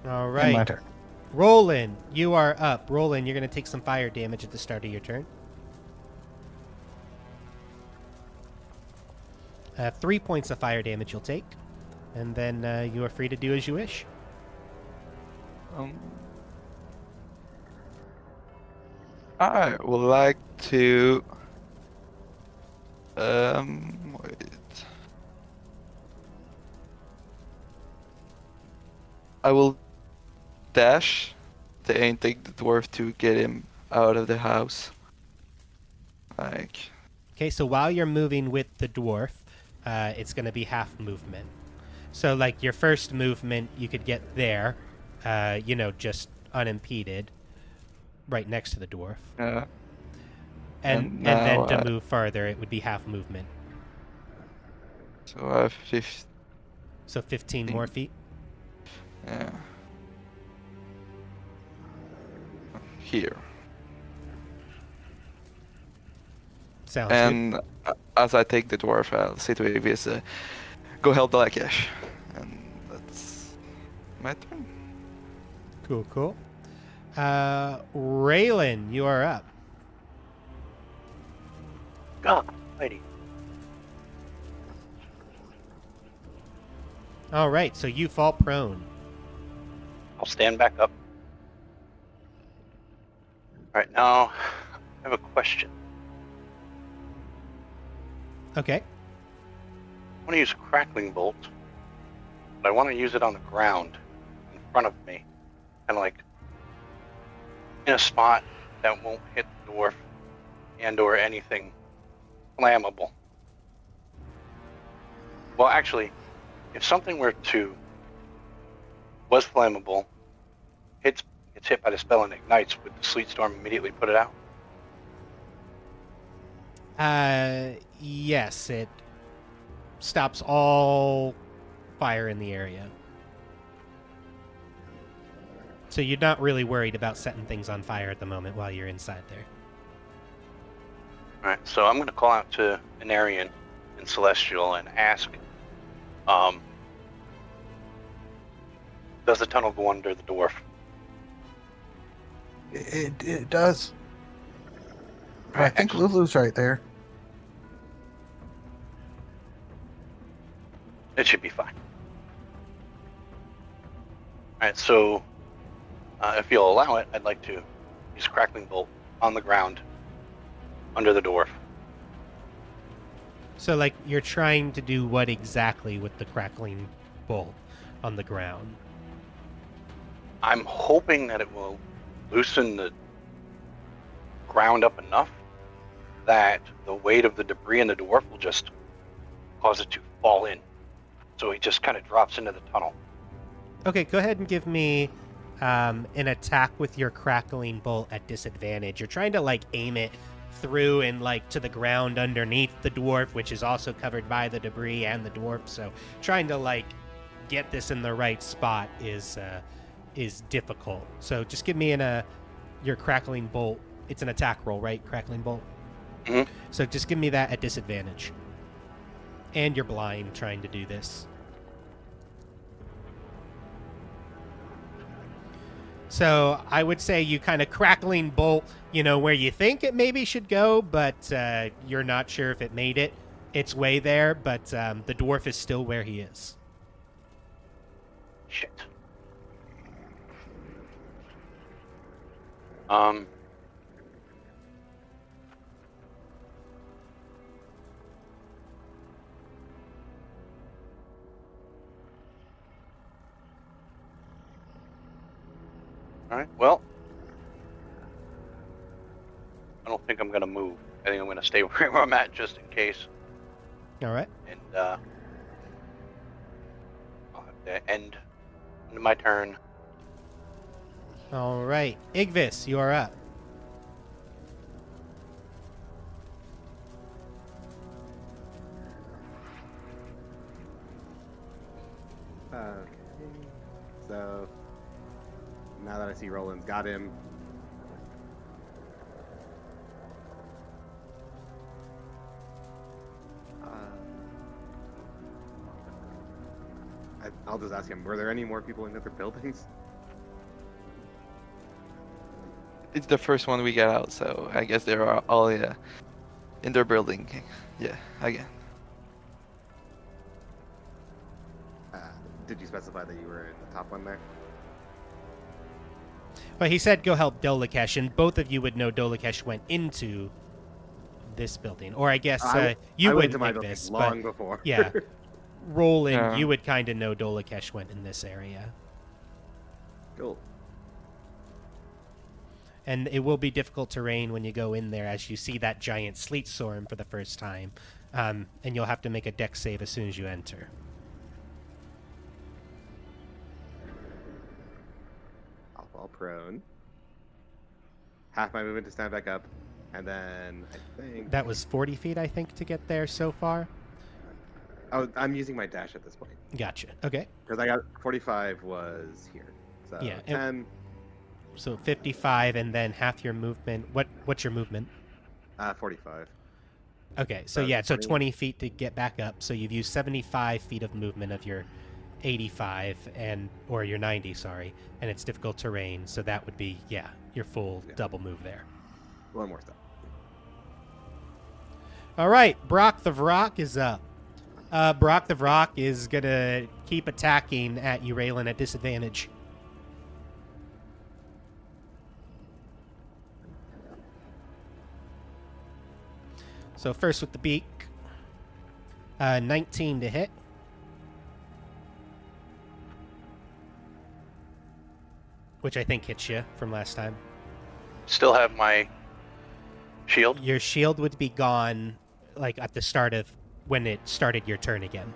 All And right. my turn. Roland, you are up. Roland, you're going to take some fire damage at the start of your turn. 3 points of fire damage you'll take. And then you are free to do as you wish. I would like to wait. I will dash and take the dwarf to get him out of the house. Like, Okay, so while you're moving with the dwarf, it's going to be half movement. So, like, your first movement, you could get there, just unimpeded, right next to the dwarf. and And now then to move farther, it would be half movement. so I have 15. So 15 more feet. Yeah. Here. Sounds good. And as I take the dwarf, I'll say to Avis, go help Dalakesh. And that's my turn. Cool. Raylan, you are up. God, lady. All right, so you fall prone. I'll stand back up. Alright, now I have a question. Okay. I want to use a crackling bolt, but I want to use it on the ground in front of me, kind of like in a spot that won't hit the dwarf and or anything flammable. Well, actually, if something was flammable, hits gets hit by the spell and ignites, would the sleet storm immediately put it out? Yes, it stops all fire in the area. So you're not really worried about setting things on fire at the moment while you're inside there. All right, so I'm going to call out to Anarian and Celestial and ask, does the tunnel go under the dwarf? It does. But I Alright, think excellent. Lulu's right there. It should be fine. All right, so if you'll allow it, I'd like to use Crackling Bolt on the ground under the dwarf. So, like, you're trying to do what exactly with the crackling bolt on the ground? I'm hoping that it will loosen the ground up enough that the weight of the debris in the dwarf will just cause it to fall in. So he just kind of drops into the tunnel. Okay, go ahead and give me an attack with your crackling bolt at disadvantage. You're trying to, like, aim it through and, like, to the ground underneath the dwarf, which is also covered by the debris and the dwarf. So trying to, like, get this in the right spot is difficult. So just give me your crackling bolt. It's an attack roll, right? Crackling bolt. Mm-hmm. So just give me that at disadvantage. And you're blind trying to do this. So I would say you kind of crackling bolt, where you think it maybe should go, but you're not sure if it made its way there, but the dwarf is still where he is. Shit. All right, well, I don't think I'm going to move. I think I'm going to stay where I'm at just in case. All right. And I'll have to end my turn. All right. Igvis, you are up. Okay. So now that I see Roland's got him, I'll just ask him, were there any more people in the other buildings? It's the first one we get out, so I guess they are all in their building. Yeah, again. Did you specify that you were in the top one there? Well, he said go help Dolakesh, and both of you would know Dolakesh went into this building. Or I guess you I went wouldn't to my think building this, long but before. yeah. Roland, Yeah. you would kind of know Dolakesh went in this area. Cool. And it will be difficult terrain when you go in there as you see that giant sleet storm for the first time. And you'll have to make a dex save as soon as you enter. I'll fall prone. Half my movement to stand back up. And then I think... That was 40 feet, I think, to get there so far. Oh, I'm using my dash at this point. Gotcha. Okay. Because I got 45 was here. So Yeah, 10, So 55 and then half your movement. What's your movement? 45. Okay, so So yeah, so 20. 20 feet to get back up. So you've used 75 feet of movement of your 85 or your 90, sorry, and it's difficult terrain. So that would be your full double move there. One more step. All right, Brock the Vrock is up. Brock the Vrock is gonna keep attacking at you, Raylan, at disadvantage. So first with the beak, 19 to hit. Which I think hits you from last time. Still have my shield. Your shield would be gone, like at the start of when it started your turn again.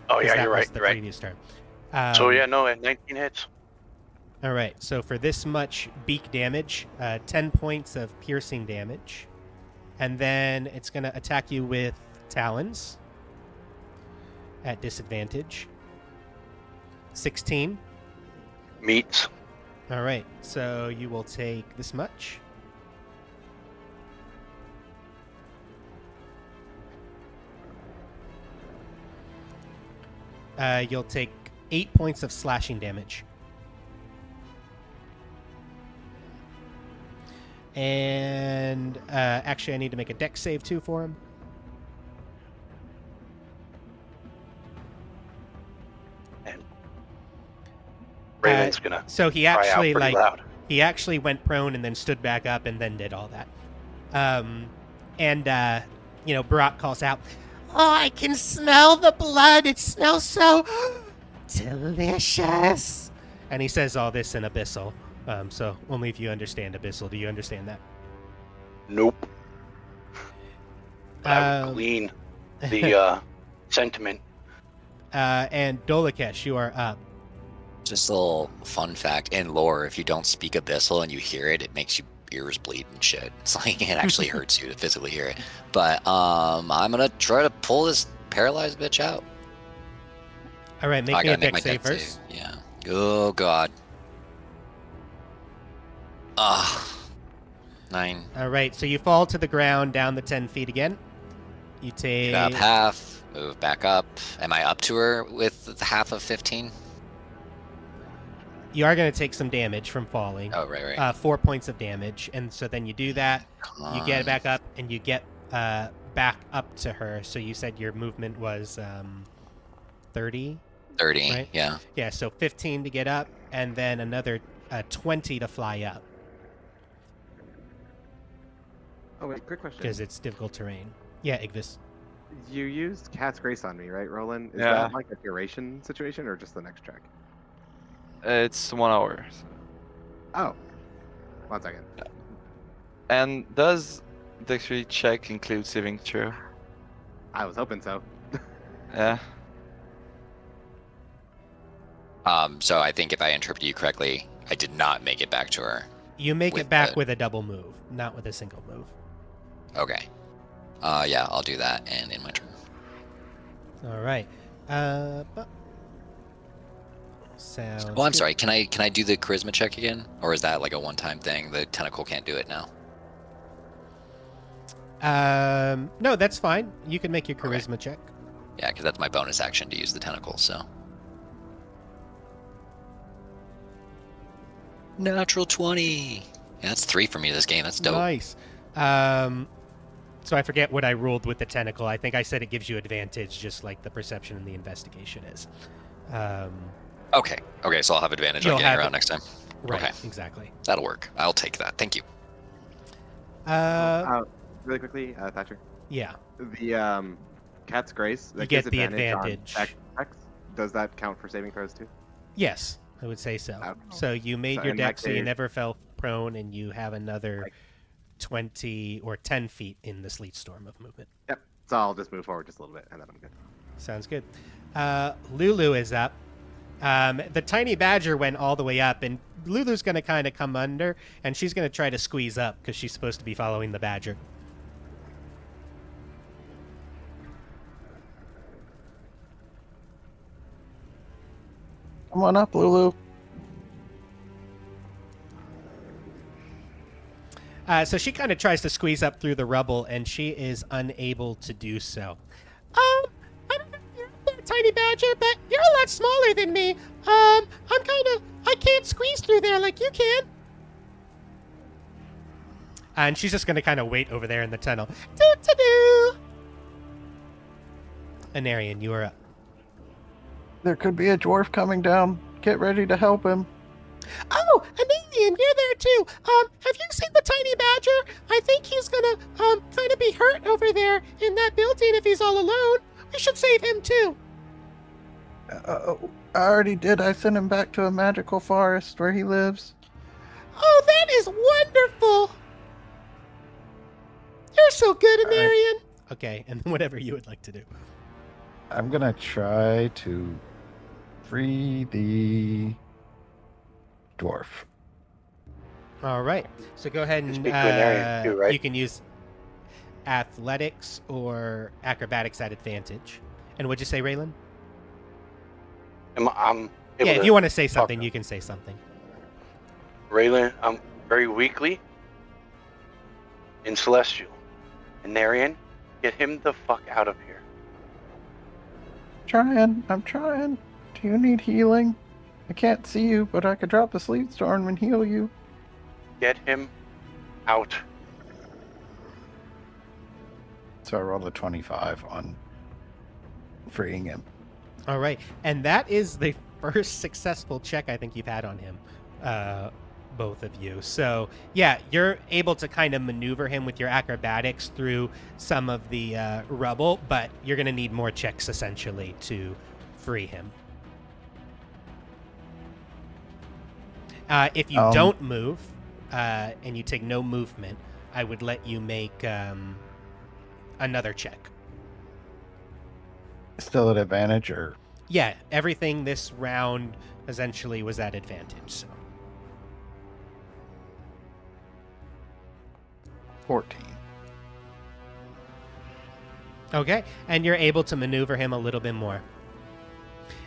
Oh 'Cause yeah, that you're was right. the You're right. previous turn. So yeah, no, at 19 hits. All right, so for this much beak damage, 10 points of piercing damage. And then it's going to attack you with talons at disadvantage. 16. Meats. All right, so you will take this much. You'll take 8 points of slashing damage. And actually, I need to make a dex save too for him. And Raven's gonna So he cry out actually pretty loud. he actually went prone and then stood back up and then did all that. Barak calls out, "Oh, I can smell the blood. It smells so delicious." And he says all this in Abyssal. So only if you understand Abyssal do you understand that. Nope. But I would glean the sentiment. And Dolakesh, you are up. Just a little fun fact in lore: if you don't speak Abyssal and you hear it, it makes your ears bleed and shit. It's like it actually hurts you to physically hear it. But I'm gonna try to pull this paralyzed bitch out. All right, make I me a gotta make dex my save dex first. save. Yeah. Oh god. 9. All right, so you fall to the ground down the 10 feet again. You take... Get up half, move back up. Am I up to her with the half of 15? You are going to take some damage from falling. Oh, right. 4 points of damage. And so then you do that, Come you get on. back up, and you get back up to her. So you said your movement was 30? 30, right? yeah. Yeah, so 15 to get up, and then another 20 to fly up, Oh wait, quick question. because it's difficult terrain. Yeah, Igvis. You used Cat's Grace on me, right, Roland? Is Yeah. that like a duration situation or just the next track? It's 1 hour. Oh. 1 second. And does dexterity check include saving throw? I was hoping so. Yeah. So I think if I interpret you correctly, I did not make it back to her. You make With it back the- with a double move, not with a single move. Okay. Yeah, I'll do that and in my turn. All right. Sounds Oh, I'm good. sorry. Can I do the charisma check again, or is that like a one-time thing? The tentacle can't do it now. No, that's fine. You can make your Okay. charisma check. Yeah, because that's my bonus action to use the tentacle. So. Natural 20. Yeah, that's 3 for me this game. That's dope. Nice. So I forget what I ruled with the tentacle. I think I said it gives you advantage, just like the perception and the investigation is. Okay, so I'll have advantage You'll on getting have around it. next time. Right. Okay. Exactly. That'll work. I'll take that. Thank you. Really quickly, Thatcher. Yeah. The Cat's Grace that You gives get the advantage on advantage. dex checks. Does that count for saving throws too? Yes, I would say so. Okay. So you made So your in that dex, so you case- never fell prone, and you have another Right. 20 or 10 feet in the sleet storm of movement. Yep. So I'll just move forward just a little bit, and then I'm good. Sounds good. Lulu is up. The tiny badger went all the way up, and Lulu's going to kind of come under, and she's going to try to squeeze up because she's supposed to be following the badger. Come on up, Lulu. So she kind of tries to squeeze up through the rubble, and she is unable to do so. I don't know if you're up there, tiny badger, but you're a lot smaller than me. I can't squeeze through there like you can. And she's just going to kind of wait over there in the tunnel. Do-do-do. Anarian, you are up. There could be a dwarf coming down. Get ready to help him. Oh, Anarian, you're there too. Have you seen the tiny badger? I think he's gonna, kind of be hurt over there in that building if he's all alone. We should save him too. I already did. I sent him back to a magical forest where he lives. Oh, that is wonderful. You're so good, Anarian. Okay, and whatever you would like to do. I'm gonna try to free the dwarf. All right. So go ahead You and speak to an Aryan too, right? you can use athletics or acrobatics at advantage. And what'd you say, Raylan? I'm able Yeah, to if you want to say talk something, to you can say something. Raylan, I'm very weakly in Celestial. And Narian, get him the fuck out of here. I'm trying. Do you need healing? I can't see you, but I could drop the sleep storm and heal you. Get him out. So I rolled a 25 on freeing him. All right. And that is the first successful check I think you've had on him, both of you. So, yeah, you're able to kind of maneuver him with your acrobatics through some of the rubble, but you're going to need more checks, essentially, to free him. If you don't move and you take no movement, I would let you make another check. Still at advantage, or Yeah, everything this round essentially was at advantage. So 14. okay, and you're able to maneuver him a little bit more.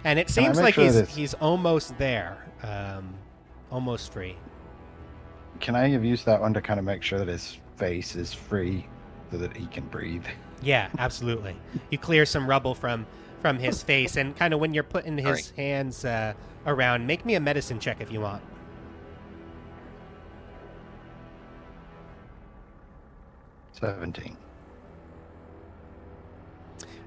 And it Can I seems make like sure that he's almost there, almost free. Can I have used that one to kind of make sure that his face is free so that he can breathe? Yeah, absolutely. You clear some rubble from his face, and kind of when you're putting his hands around, make me a medicine check if you want. 17.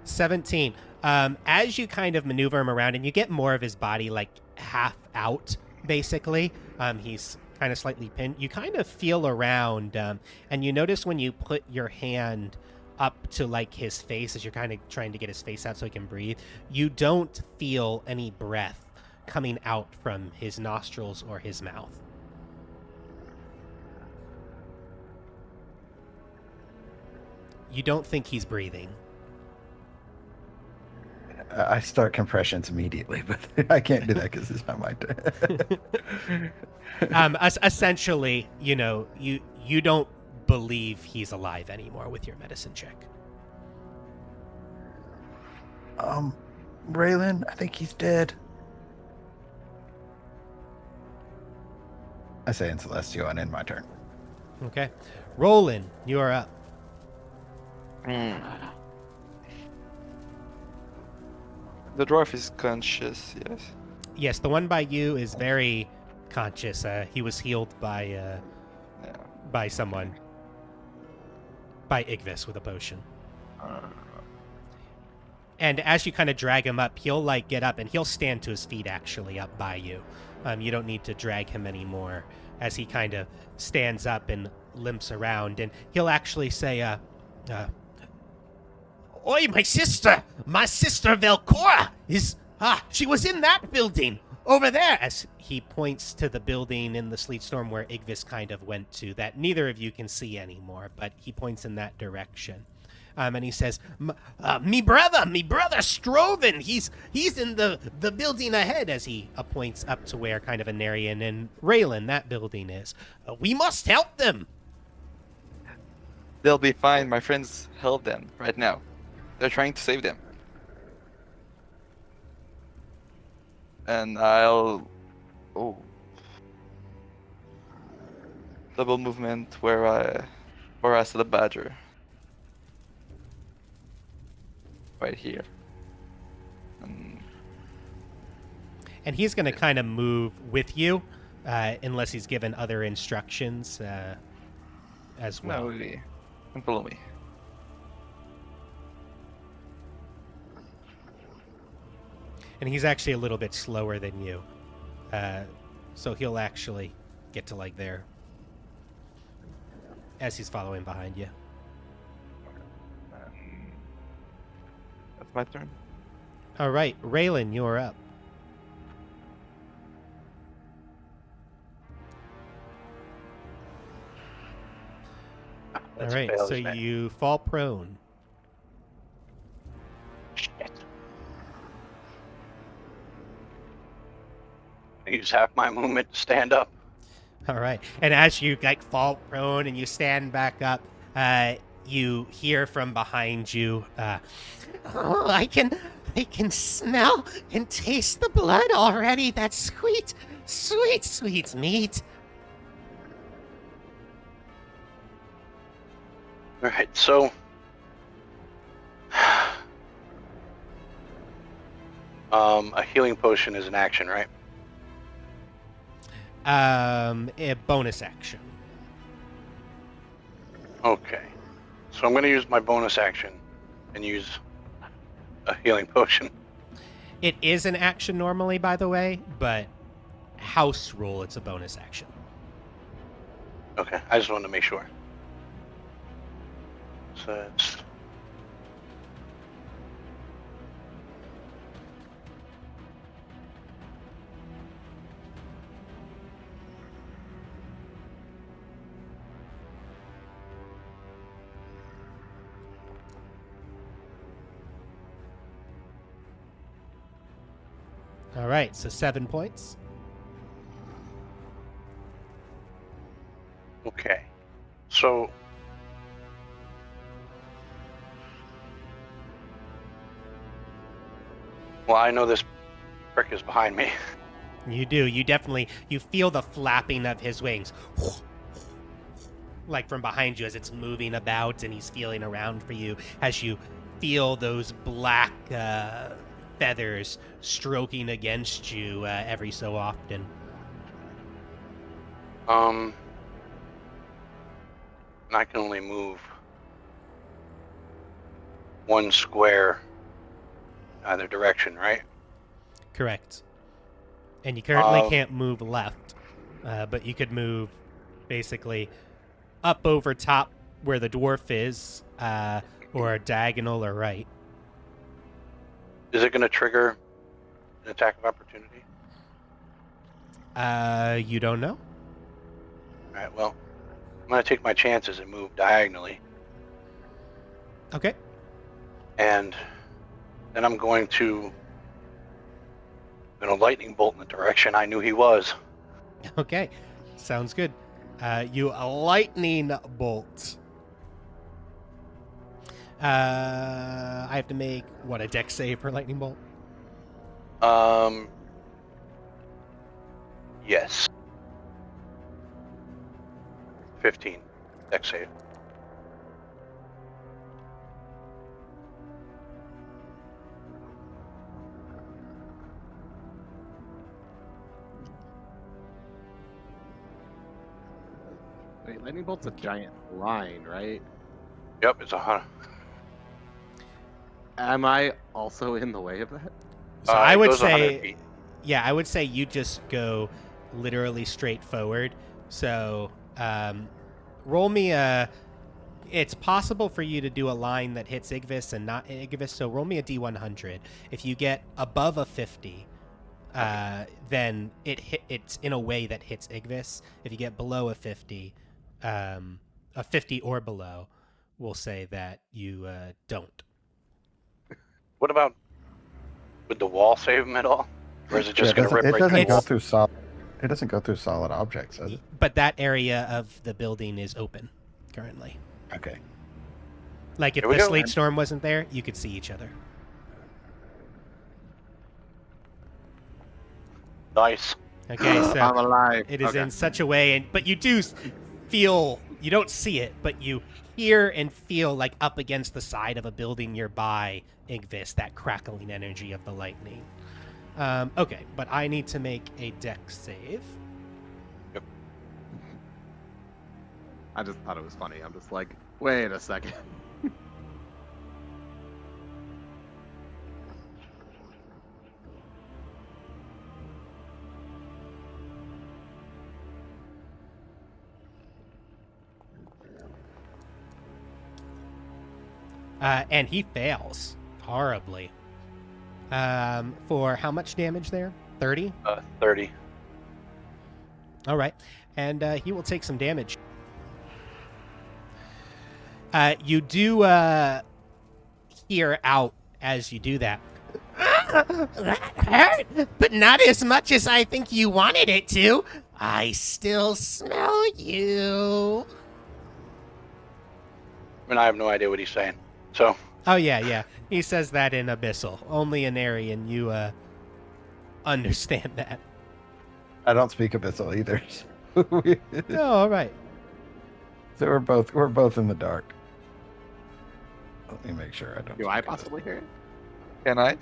17. As you kind of maneuver him around, and you get more of his body like half out, basically. He's kind of slightly pinned. You kind of feel around, and you notice when you put your hand up to like his face, as you're kind of trying to get his face out so he can breathe, you don't feel any breath coming out from his nostrils or his mouth. You don't think he's breathing. I start compressions immediately, but I can't do that because it's not my turn. Essentially, you don't believe he's alive anymore with your medicine check. Raylan, I think he's dead. I say in Celestial and in my turn. Okay. Roland, you are up. The dwarf is conscious, yes. Yes, the one by you is very conscious. He was healed by someone. By Igvis with a potion. And as you kind of drag him up, he'll like get up and he'll stand to his feet actually up by you. You don't need to drag him anymore as he kind of stands up and limps around, and he'll actually say, "Oi, my sister Velcora she was in that building over there," as he points to the building in the sleet storm where Igvis kind of went to, that neither of you can see anymore, but he points in that direction. And he says, me brother Stroven, he's in the building ahead," as he points up to where kind of Anarian and Raylan, that building is. "We must help them." They'll be fine. My friends help them right now. They're trying to save them. And I'll... Oh. Double movement where I saw the badger. Right here. And he's going to kind of move with you, unless he's given other instructions as well. No, really. Come follow me. And he's actually a little bit slower than you. So he'll actually get to like there as he's following behind you. That's my turn. All right, Raylan, you're up. All right, so you fall prone. Shit. I use half my movement to stand up. All right. And as you like fall prone and you stand back up, you hear from behind you, "Oh, I can smell and taste the blood already. That's sweet, sweet, sweet meat." All right, so a healing potion is an action, right? A bonus action. Okay. So I'm going to use my bonus action and use a healing potion. It is an action normally, by the way, but house rule, it's a bonus action. Okay, I just wanted to make sure. So it's... All right, so 7 points. Okay. So well, I know this prick is behind me. You do. You feel the flapping of his wings. Like from behind you as it's moving about and he's feeling around for you as you feel those black feathers stroking against you every so often. And I can only move one square either direction, right? Correct. And you currently can't move left, but you could move basically up over top where the dwarf is, or diagonal or right. Is it going to trigger an attack of opportunity? You don't know? All right, well, I'm going to take my chances and move diagonally. Okay. And then I'm going to lightning bolt in the direction I knew he was. Okay. Sounds good. You a lightning bolt. I have to make, what, a dex save for lightning bolt? Yes. 15. Dex save. Wait, lightning bolt's a giant line, right? Yep, it's 100. Am I also in the way of that? So I It would goes 100 say, feet. yeah, I would say you just go literally straight forward. So roll me a. It's possible for you to do a line that hits Igvis and not Igvis. So roll me a D100. If you get above a 50, then it's in a way that hits Igvis. If you get below a 50 or below, we'll say that you don't. What about, would the wall save him at all? Or is it just going to rip it right doesn't through the go wall? through solid. It doesn't go through solid objects, does it? But that area of the building is open currently. Okay. Like if Here we the go, sleet man. storm wasn't there, you could see each other. Nice. Okay, so I'm alive. it is Okay. in such a way, but you do feel, you don't see it, but you hear and feel like up against the side of a building nearby, Igvis, that crackling energy of the lightning. Okay, but I need to make a dex save. I just thought it was funny. I'm just like, wait a second. And he fails horribly. For how much damage there? 30? 30. All right. And he will take some damage. You do hear out as you do that. That hurt, but not as much as I think you wanted it to. I still smell you. And I have no idea what he's saying. So, Oh, yeah. He says that in Abyssal. Only in Aryan you understand that. I don't speak Abyssal either. Oh, all right. So we're both in the dark. Let me make sure I don't. Do I speak Abyssal. possibly hear it? Can I?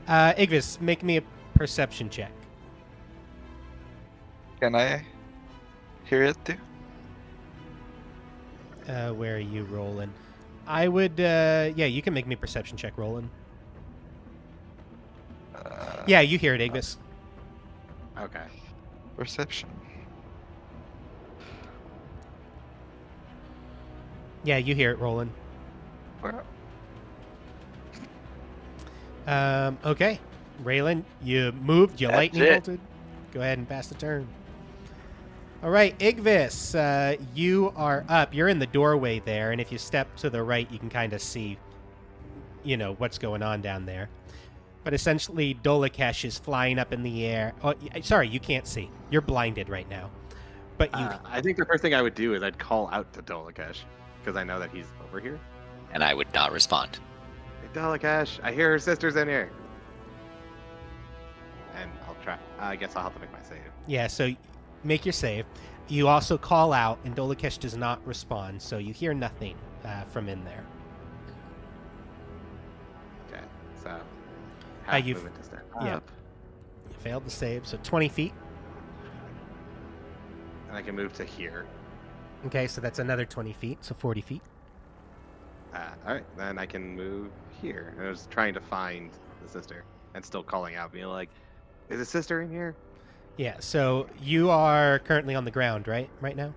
Igvis, make me a perception check. Can I hear it too? Where are you rolling? I would, yeah, you can make me a perception check, Roland. Yeah, you hear it, Igvis. Okay. Perception. Yeah, you hear it, Roland. Well, Okay. Raylan, you moved, you That's lightning it. bolted. Go ahead and pass the turn. All right, Igvis, you are up. You're in the doorway there, and if you step to the right, you can kind of see, what's going on down there. But essentially, Dolakesh is flying up in the air. Oh, sorry, you can't see. You're blinded right now. But you, I think the first thing I would do is I'd call out to Dolakesh because I know that he's over here. And I would not respond. Hey, Dolakesh, I hear her sister's in here. And I'll try. I guess I'll have to make my save. yeah, so make your save. You also call out, and Dolakesh does not respond, so you hear nothing from in there. Okay, so half you've- movement to stand yeah. up, You failed the save, so 20 feet. and I can move to here. Okay, so that's another 20 feet, so 40 feet. All right, then I can move here. And I was trying to find the sister, and still calling out, being like, "Is a sister in here?" Yeah, so you are currently on the ground, right now?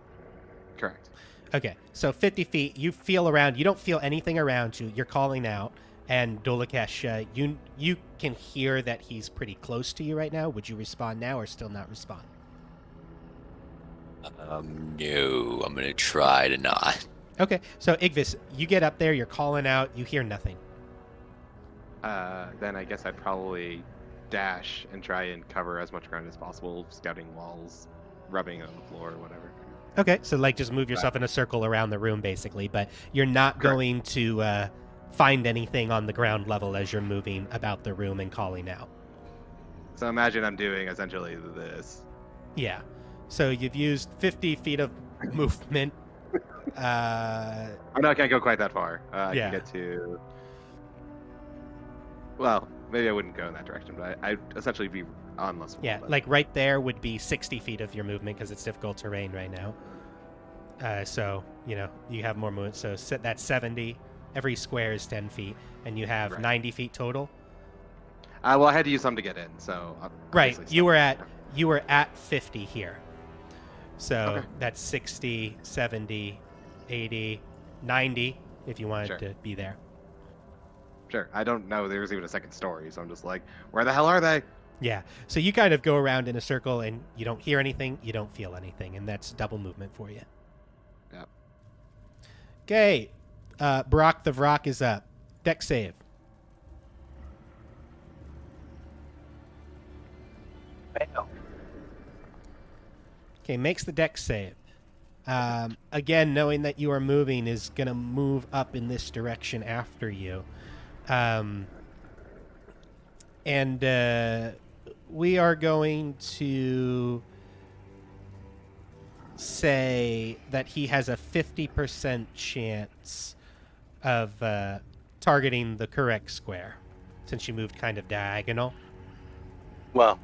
Correct. Okay, so 50 feet, you feel around. You don't feel anything around you. You're calling out, and Dolakesh, you can hear that he's pretty close to you right now. Would you respond now or still not respond? No, I'm gonna try to not. Okay, so Igvis, you get up there, you're calling out, you hear nothing. Then I guess I'd probably dash and try and cover as much ground as possible, scouting walls, rubbing on the floor, or whatever. Okay, so just move yourself in a circle around the room, basically, but you're not Correct. going to find anything on the ground level as you're moving about the room and calling out. So imagine I'm doing essentially this. Yeah. So you've used 50 feet of movement. Oh no, I can't go quite that far. I Yeah. can get to. Well, maybe I wouldn't go in that direction, but I'd essentially be on less. Yeah, like right there would be 60 feet of your movement because it's difficult terrain right now. So, you have more movement. So that's 70. Every square is 10 feet, and you have Right. 90 feet total. Well, I had to use some to get in, so. Right. obviously You were at 50 here. So Okay. that's 60, 70, 80, 90 if you wanted Sure. to be there. Sure. I don't know. There's even a second story, so I'm just like, where the hell are they? Yeah. So you kind of go around in a circle and you don't hear anything, you don't feel anything, and that's double movement for you. Yep. Okay. Brock the Vrock is up. Deck save. fail. Okay, makes the deck save. Again, knowing that you are moving is going to move up in this direction after you. And we are going to say that he has a 50% chance of targeting the correct square, since you moved kind of diagonal. Well,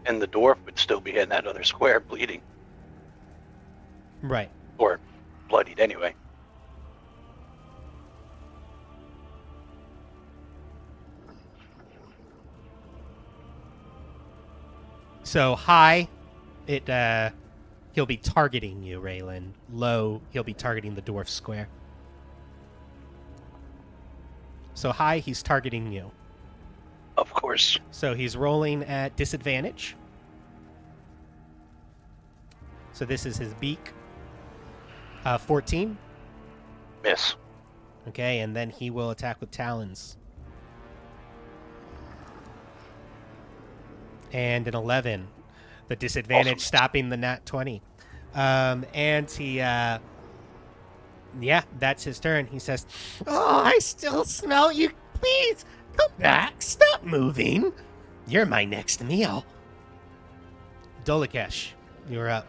and the dwarf would still be in that other square bleeding, Right. or bloodied anyway. So high, he'll be targeting you, Raylan. Low, he'll be targeting the dwarf square. So high, he's targeting you. Of course. So he's rolling at disadvantage. So this is his beak. 14. Miss. Okay, and then he will attack with talons. and an 11. The disadvantage Awesome. stopping the nat 20. And he, yeah, that's his turn. He says, "Oh, I still smell you. Please, come back. Stop moving. You're my next meal." Dolakesh, you're up.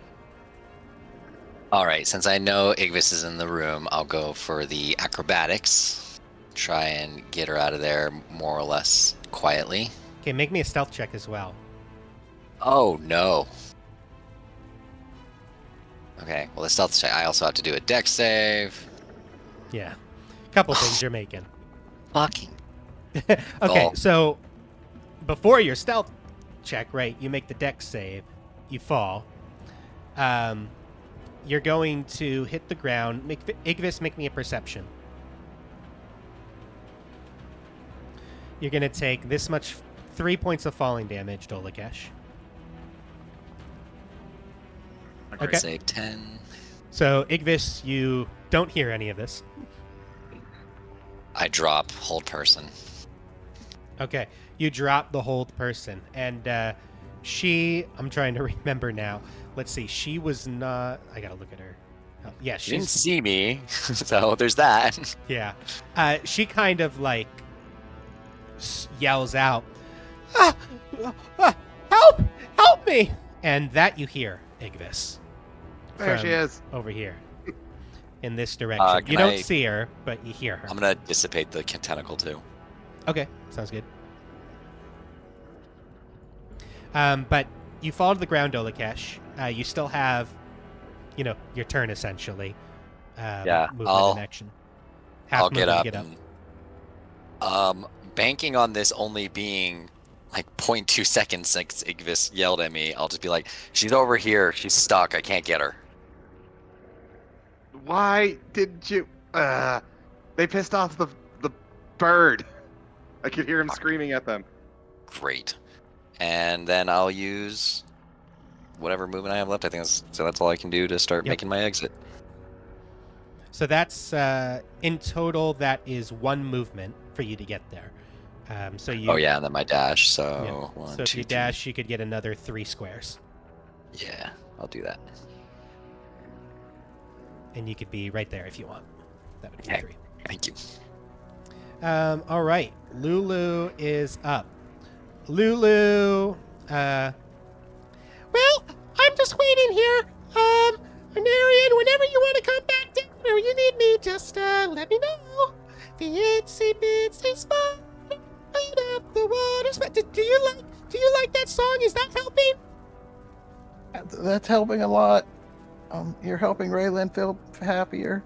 All right, since I know Igvis is in the room, I'll go for the acrobatics. Try and get her out of there more or less quietly. Okay, make me a stealth check as well. Oh, no. Okay, well, the stealth check, I also have to do a dex save. Yeah. Couple things you're making. Fucking. Okay, Fall. so before your stealth check, right, you make the dex save, you fall. You're going to hit the ground. Igvis, make me a perception. You're going to take this much, 3 points of falling damage, Dolakesh. Okay. Save 10. So, Igvis, you don't hear any of this. I drop hold person. Okay, you drop the hold person, and I'm trying to remember now. Let's see, she was not, I gotta look at her. Oh, yeah, She didn't she's, see me, so there's that. yeah. She kind of like yells out, "Ah, help, help me!" And that you hear, Igvis. There she from is. Over here. In this direction. You can don't I- see her, but you hear her. I'm gonna dissipate the tentacle too. Okay, sounds good. But you fall to the ground, Dolakesh. You still have, your turn essentially. Yeah, movement I'll- and action. Half I'll get movement to up. And, banking on this only being like 0.2 seconds since Igvis yelled at me, I'll just be like, "She's over here. She's stuck. I can't get her." Why did you? They pissed off the bird. I could hear him screaming at them. Great. And then I'll use whatever movement I have left. I think that's all I can do to start Yep. making my exit. So that's in total. That is one movement for you to get there. So you. Oh yeah, and then my dash. Yeah. So one, So if two, you three. dash, you could get another 3 squares, Yeah, I'll do that. and you could be right there if you want. That would be Okay. 3. Thank you. All right, Lulu is up. Lulu, well, I'm just waiting here. Anarian, whenever you want to come back down or you need me, just let me know. The itsy bitsy spot, light up the waters. But do you like that song? Is that helping? That's helping a lot. You're helping Raylan feel happier.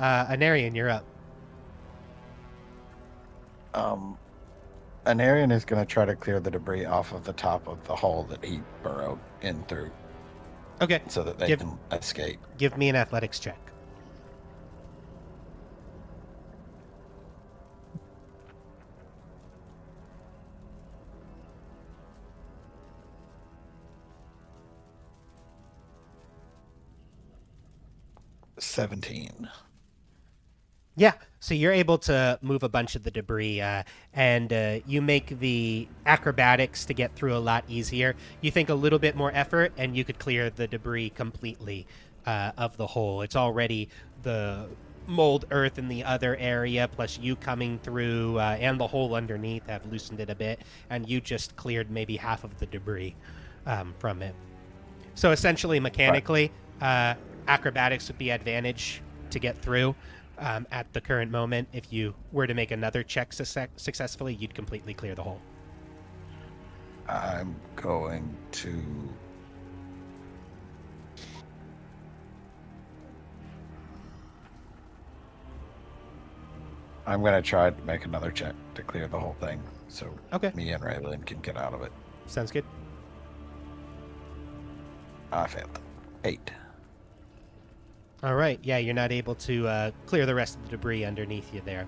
Anarian, you're up. Anarian is going to try to clear the debris off of the top of the hole that he burrowed in through Okay, so that they Give- can escape. give me an athletics check. $17. Yeah, so you're able to move a bunch of the debris, and you make the acrobatics to get through a lot easier. You think a little bit more effort, and you could clear the debris completely of the hole. It's already the mold earth in the other area, plus you coming through, and the hole underneath have loosened it a bit, and you just cleared maybe half of the debris from it. So essentially, mechanically, acrobatics would be advantage to get through. At the current moment, if you were to make another check successfully, you'd completely clear the hole. I'm going to... I'm going to try to make another check to clear the whole thing so Okay, me and Raylan can get out of it. sounds good. I failed. 8. All right, yeah, you're not able to clear the rest of the debris underneath you there.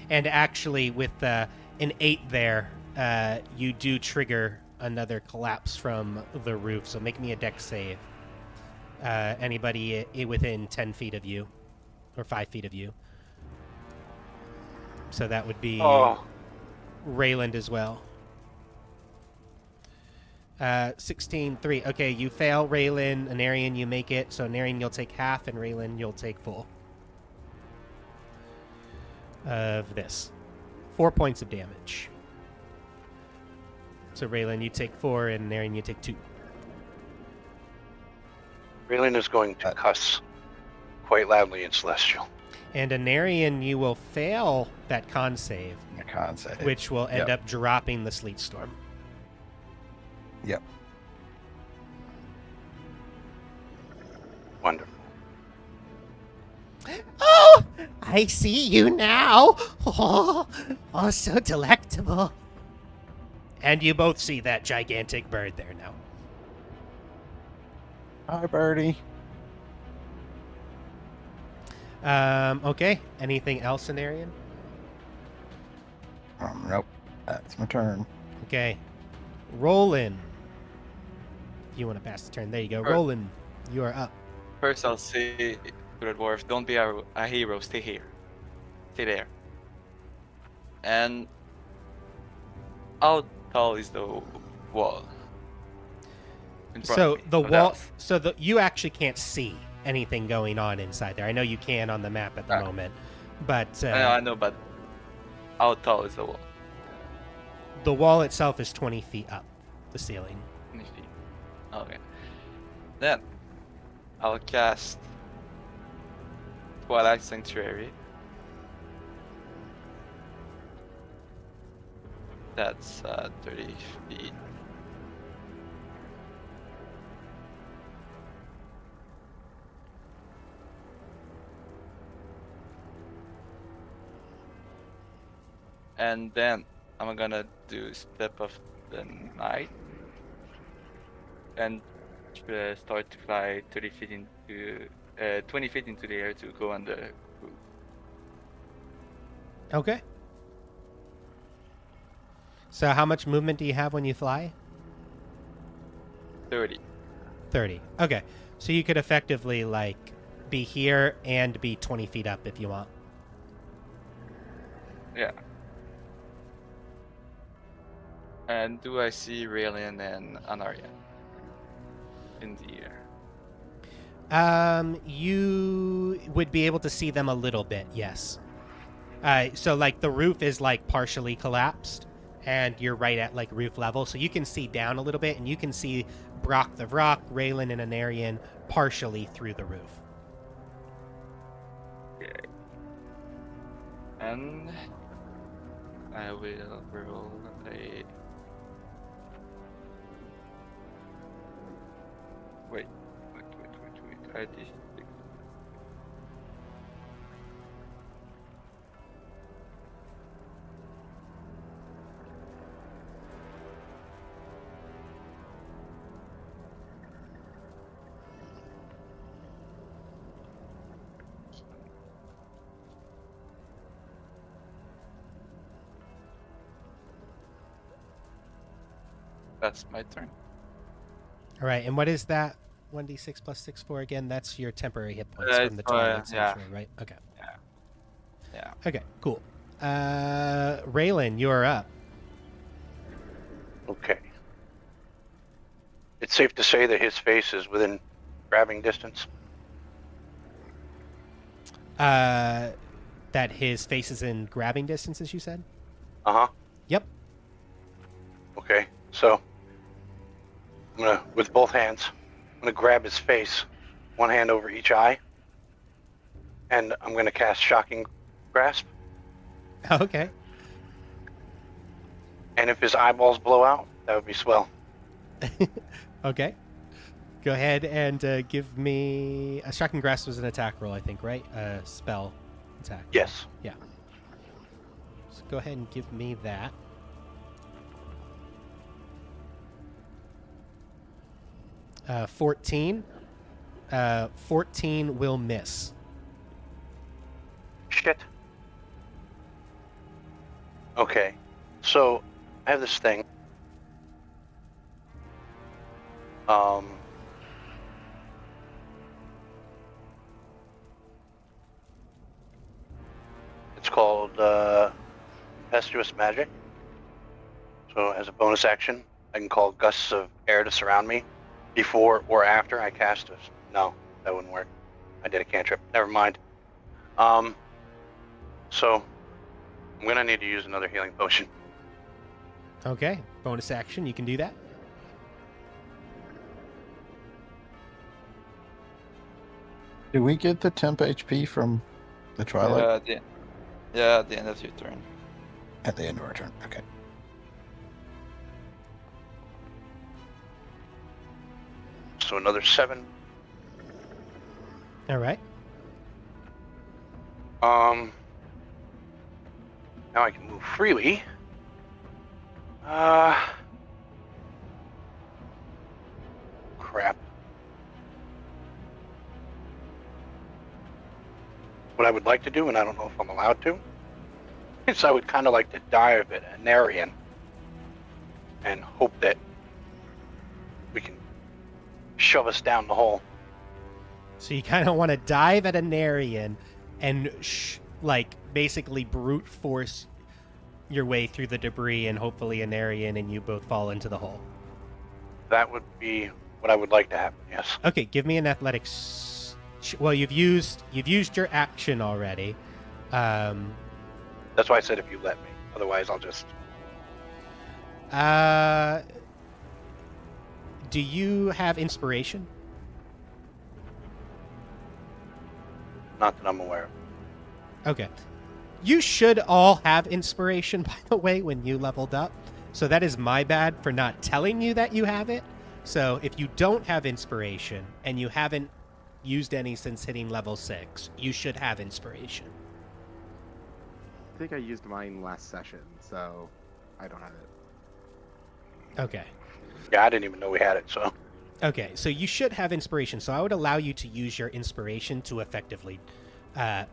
And actually, with an 8 there, you do trigger another collapse from the roof. So make me a dex save. Anybody within 10 feet of you, or 5 feet of you. So that would be Oh, Rayland as well. 16, 3. Okay, you fail, Raylan. Anarian, you make it. So Anarian, you'll take half, and Raylan, you'll take full of this. 4 points of damage. So Raylan, you take 4, and Anarian, you take 2. Raylan is going to cuss quite loudly in Celestial. And Anarian, you will fail that con save, The con save. which will end up dropping the Sleet Storm. Yep. Wonderful. Oh, I see you now. Oh, so delectable. And you both see that gigantic bird there now. Hi, Birdie. Okay. Anything else, Anarian? Nope. That's my turn. Okay. Roland. If you want to pass the turn, there you go. Sure. Roland, you are up. First, I'll say to the dwarf, don't be a hero, stay here. Stay there. And how tall is the wall? In front So of me, the of wall. house? So you actually can't see anything going on inside there. I know you can on the map at the Right. moment, but I know, but how tall is the wall? the wall itself is 20 feet up, the ceiling. 20 feet. Okay. Then, I'll cast Twilight Sanctuary. That's 30 feet. And then I'm gonna do Step of the Night and start to fly 30 feet into 20 feet into the air to go on the roof. Okay. So how much movement do you have when you fly? 30. 30. Okay. So you could effectively, like, be here and be 20 feet up if you want. Yeah. And do I see Raelian and Anaria in the air? You would be able to see them a little bit, yes. So, like, the roof is, like, partially collapsed, and you're right at, like, roof level, so you can see down a little bit, and you can see Brock the Vrock, Raylan, and Anarian partially through the roof. Okay. And I will roll a. Wait. I did. That's my turn. All right, and what is that 1d6 plus 6 for again? That's your temporary hit points It's from the for, Twilight yeah. Sanctuary, right? Okay. Yeah. Okay, cool. Raylan, you're up. Okay. It's safe to say that his face is within grabbing distance. That his face is in grabbing distance, as you said? Uh-huh. Yep. Okay. So I'm gonna, with both hands, I'm gonna grab his face, one hand over each eye, and I'm gonna cast Shocking Grasp. Okay. And if his eyeballs blow out, that would be swell. Okay. Go ahead and give me a Shocking Grasp was an attack roll, I think, right? Spell attack. Yes. Yeah. So go ahead and give me that. Uh, 14. 14 will miss. Shit. Okay. So I have this thing. It's called Tempestuous Magic. So as a bonus action, I can call gusts of air to surround me before or after I cast a... No, that wouldn't work. I did a cantrip. Never mind. So I'm going to need to use another healing potion. Okay, bonus action, you can do that. Do we get the temp HP from the Twilight At the end of your turn. at the end of our turn? Okay. So another 7. All right. Now I can move freely. Crap. What I would like to do, and I don't know if I'm allowed to, is I would kind of like to dive at an Aryan and hope that we can shove us down the hole. So you kind of want to dive at an Aryan and like basically brute force your way through the debris, and hopefully an Aryan and you both fall into the hole. That would be what I would like to happen. Yes. Okay, give me an athletics. Well, you've used your action already. That's why I said if you let me. Otherwise, I'll just. Do you have inspiration? Not that I'm aware of. Okay. You should all have inspiration, by the way, when you leveled up. So that is my bad for not telling you that you have it. So if you don't have inspiration and you haven't used any since hitting level 6, you should have inspiration. I think I used mine last session, so I don't have it. Okay. Yeah, I didn't even know we had it. So. Okay, so you should have inspiration. So I would allow you to use your inspiration to effectively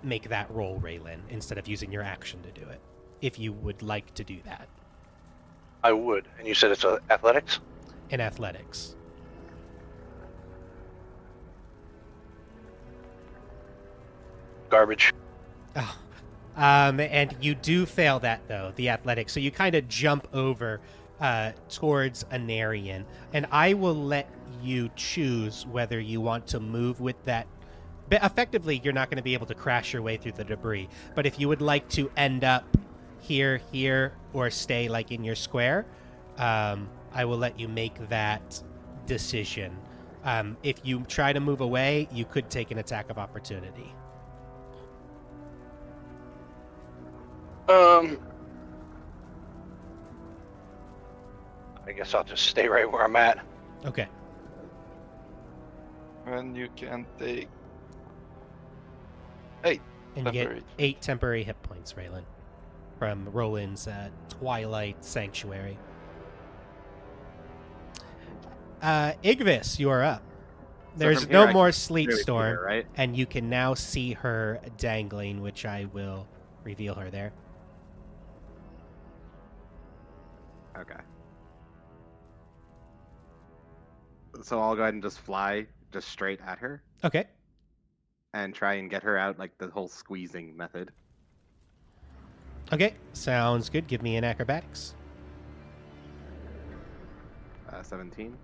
make that roll, Raylan, instead of using your action to do it, if you would like to do that. I would. And you said it's athletics? In athletics. Garbage. Oh. And you do fail that, though, the athletics. So you kind of jump over towards an Aryan, and I will let you choose whether you want to move with that. But effectively, you're not going to be able to crash your way through the debris. But if you would like to end up here, or stay like in your square, I will let you make that decision. If you try to move away, you could take an attack of opportunity. I guess I'll just stay right where I'm at. Okay. And you can take And you get temporary. 8 temporary hit points, Raylan, from Roland's Twilight Sanctuary. Igvis, you are up. There's from here, no I more can sleep clearly see storm, her, right? and you can now see her dangling, which I will reveal her there. Okay. So I'll go ahead and just fly just straight at her Okay. and try and get her out, like the whole squeezing method. Okay, sounds good. Give me an acrobatics. 17.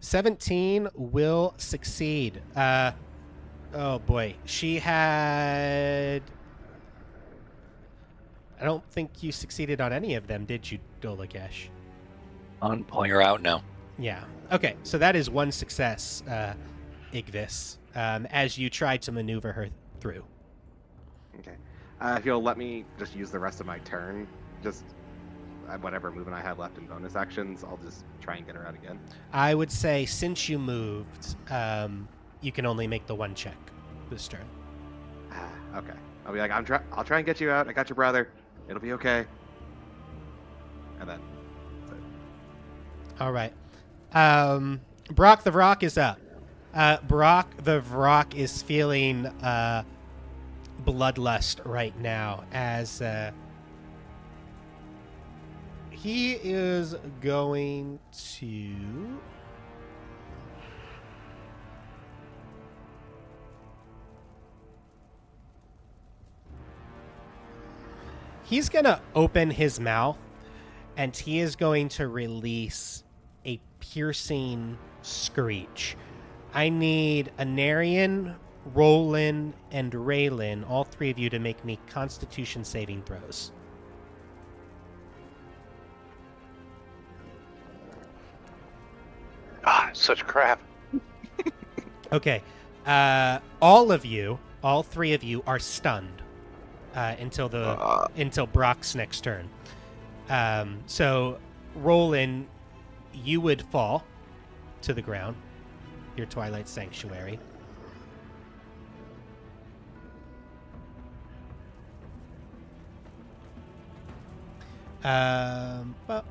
17 will succeed. Oh boy, she had... I don't think you succeeded on any of them, did you, Dolakesh? On pulling her out, no. Yeah. Okay, so that is one success, Igvis, as you tried to maneuver her through. Okay. If you'll let me just use the rest of my turn, just whatever movement I have left in bonus actions, I'll just try and get her out again. I would say since you moved, you can only make the one check this turn. Okay. I'll be like, I'll try and get you out. I got your brother. It'll be okay. And then that's it. All right. Brock the Vrock is up. Brock the Vrock is feeling bloodlust right now as he is going to... He's going to open his mouth and he is going to release a piercing screech. I need Anarian, Roland, and Raylan, all three of you, to make me Constitution saving throws. Ah, such crap. Okay. All three of you are stunned until Brock's next turn. So, Roland, you would fall to the ground, your Twilight Sanctuary. Well,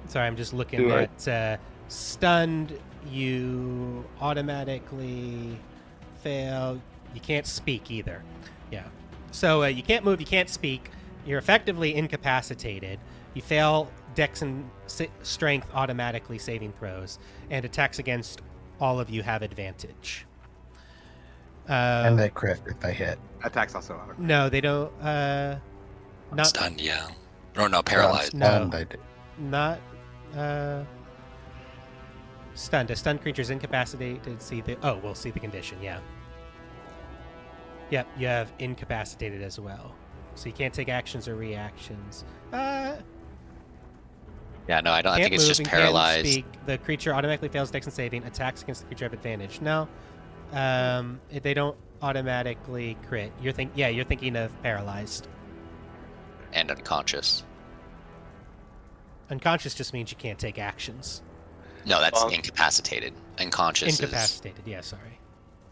sorry, I'm just looking at stunned. You automatically fail. You can't speak either. Yeah. So you can't move. You can't speak. You're effectively incapacitated. You fail Dex and Strength automatically saving throws, and attacks against all of you have advantage. And they crit if they hit. Attacks also auto. No, they don't. Not Stunned, yeah. Or no, paralyzed. No. They do. not stunned. A stunned creature is incapacitated. We'll see the condition. Yeah. Yep, you have incapacitated as well, so you can't take actions or reactions. Yeah, no, I don't. I Can't think it's move just and can't paralyzed. speak. The creature automatically fails Dex and saving. Attacks against the creature have advantage. No, they don't automatically crit. You're thinking of paralyzed. And unconscious. Unconscious just means you can't take actions. No, that's Well, incapacitated. Unconscious is. Incapacitated. Yeah, sorry.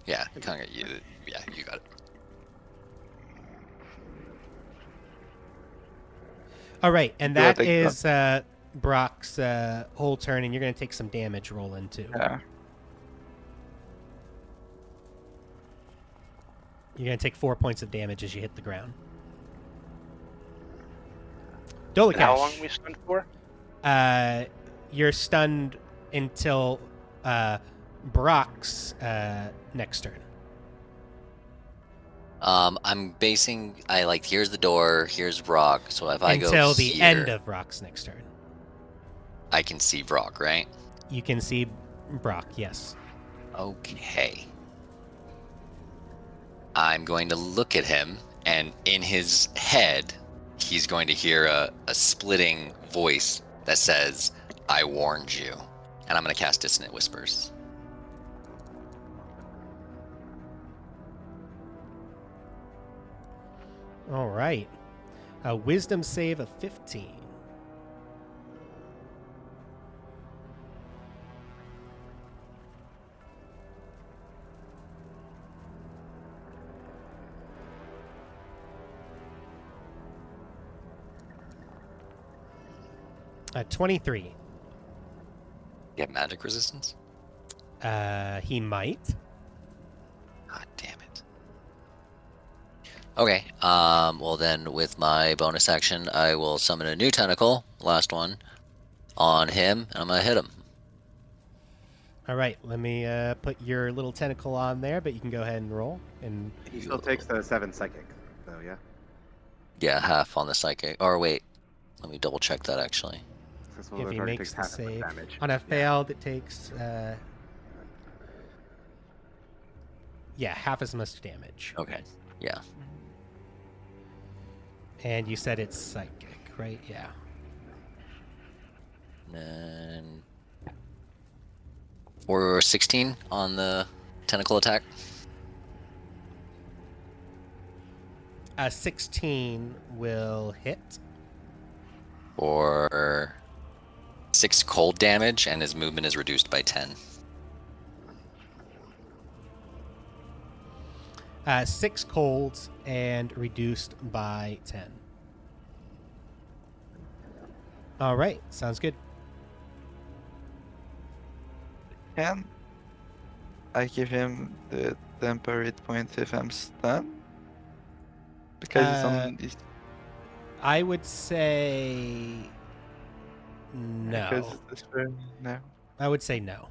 Yeah, you got it. All right, and Do I that take is Brock's whole turn, and you're going to take some damage rolling too. Yeah. You're going to take 4 points of damage as you hit the ground. Dolakesh. And how long are we stunned for? You're stunned until Brock's next turn. Here's the door, here's Brock, so if I go Until the here, end of Brock's next turn. I can see Brock, right? You can see Brock, yes. Okay. I'm going to look at him, and in his head, he's going to hear a splitting voice that says, "I warned you." And I'm going to cast Dissonant Whispers. All right. A wisdom save of 15. A 23. You have magic resistance? He might. God damn it. Okay, well then with my bonus action, I will summon a new tentacle, last one, on him, and I'm gonna hit him. All right, let me put your little tentacle on there, but you can go ahead and roll. And He still takes the 7 psychic, though, yeah? Yeah, half on the psychic. Or wait, let me double check that actually. This one if he already makes takes the half of save damage. on a failed, it takes half as much damage. Okay, yeah. And you said it's psychic, right? Yeah. And then... Or 16 on the tentacle attack. 16 will hit. Or 6 cold damage, and his movement is reduced by 10. 6 colds and reduced by 10. All right, sounds good. Can I give him the temporary point if I'm stunned? Because it's on this. I would say no. Because it's this no. I would say no.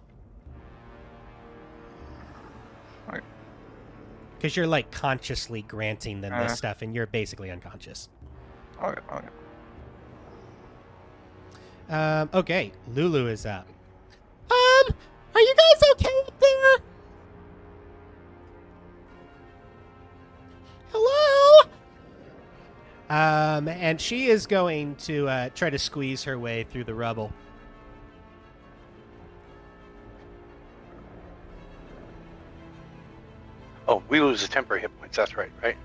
Okay. because you're like consciously granting them this Uh. stuff, and you're basically unconscious. Okay, okay. Okay, Lulu is up. Are you guys okay up there? Hello? And she is going to try to squeeze her way through the rubble. Oh, we lose the temporary hit points. That's right, right?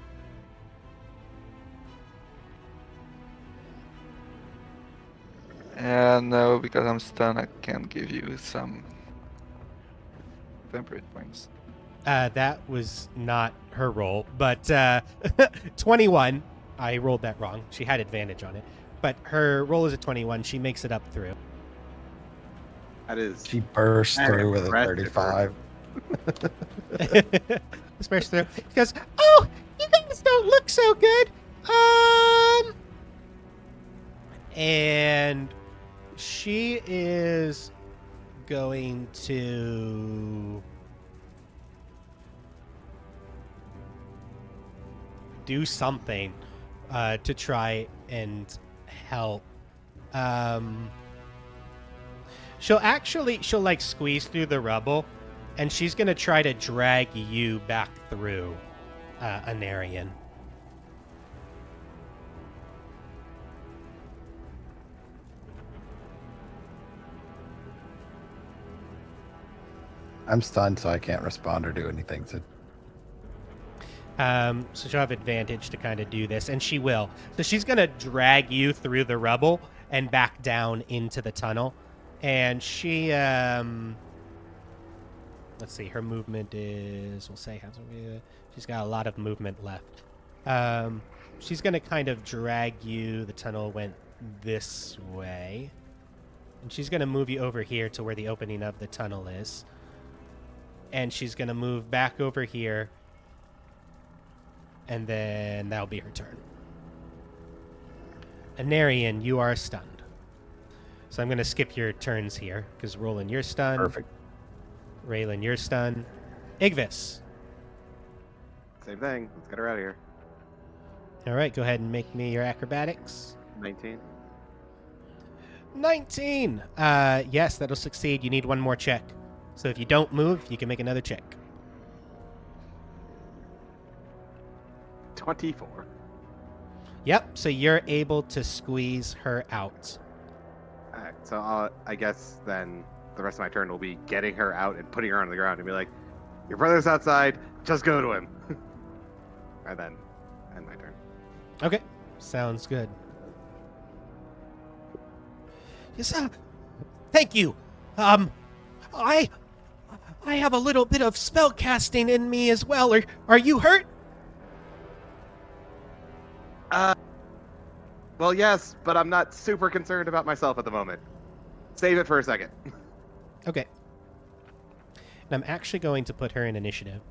No, because I'm stunned, I can't give you some temporary points. That was not her roll, but 21. I rolled that wrong. She had advantage on it, but her roll is a 21. She makes it up through. That is. She burst Very through with a impressive. 35. Especially through. She goes, "Oh, you guys don't look so good." And she is going to do something to try and help. She'll like squeeze through the rubble, and she's gonna try to drag you back through, Anarian. I'm stunned, so I can't respond or do anything. So So she'll have advantage to kind of do this, and she will. So she's going to drag you through the rubble and back down into the tunnel. And she, let's see, her movement is, we'll say, she's got a lot of movement left. She's going to kind of drag you. The tunnel went this way. And she's going to move you over here to where the opening of the tunnel is. And she's going to move back over here. And then that'll be her turn. Anarian, you are stunned. So I'm going to skip your turns here, because Roland, you're stunned. perfect. Raylan, you're stunned. Igvis. Same thing. Let's get her out of here. All right, go ahead and make me your acrobatics. 19. 19! Yes, that'll succeed. You need one more check. So if you don't move, you can make another check. 24. Yep, so you're able to squeeze her out. All right, so I guess then the rest of my turn will be getting her out and putting her on the ground and be like, "Your brother's outside. Just go to him." And then end my turn. Okay, sounds good. Yes, thank you. I have a little bit of spell casting in me as well. Are you hurt? Well, yes, but I'm not super concerned about myself at the moment. Save it for a second. Okay. And I'm actually going to put her in initiative.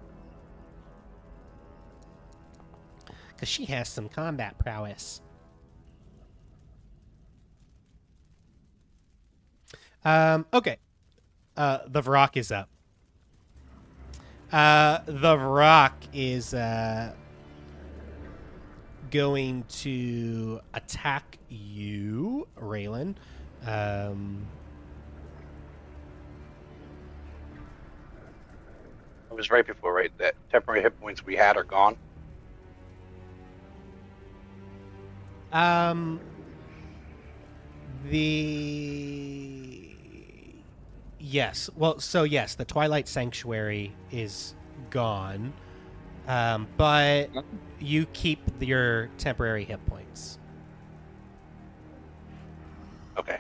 Because she has some combat prowess. Okay. The Vrock is up. The Vrock is going to attack you, Raylan. It was right before, right? That temporary hit points we had are gone. Yes. Well, so yes, the Twilight Sanctuary is gone, but you keep your temporary hit points. Okay.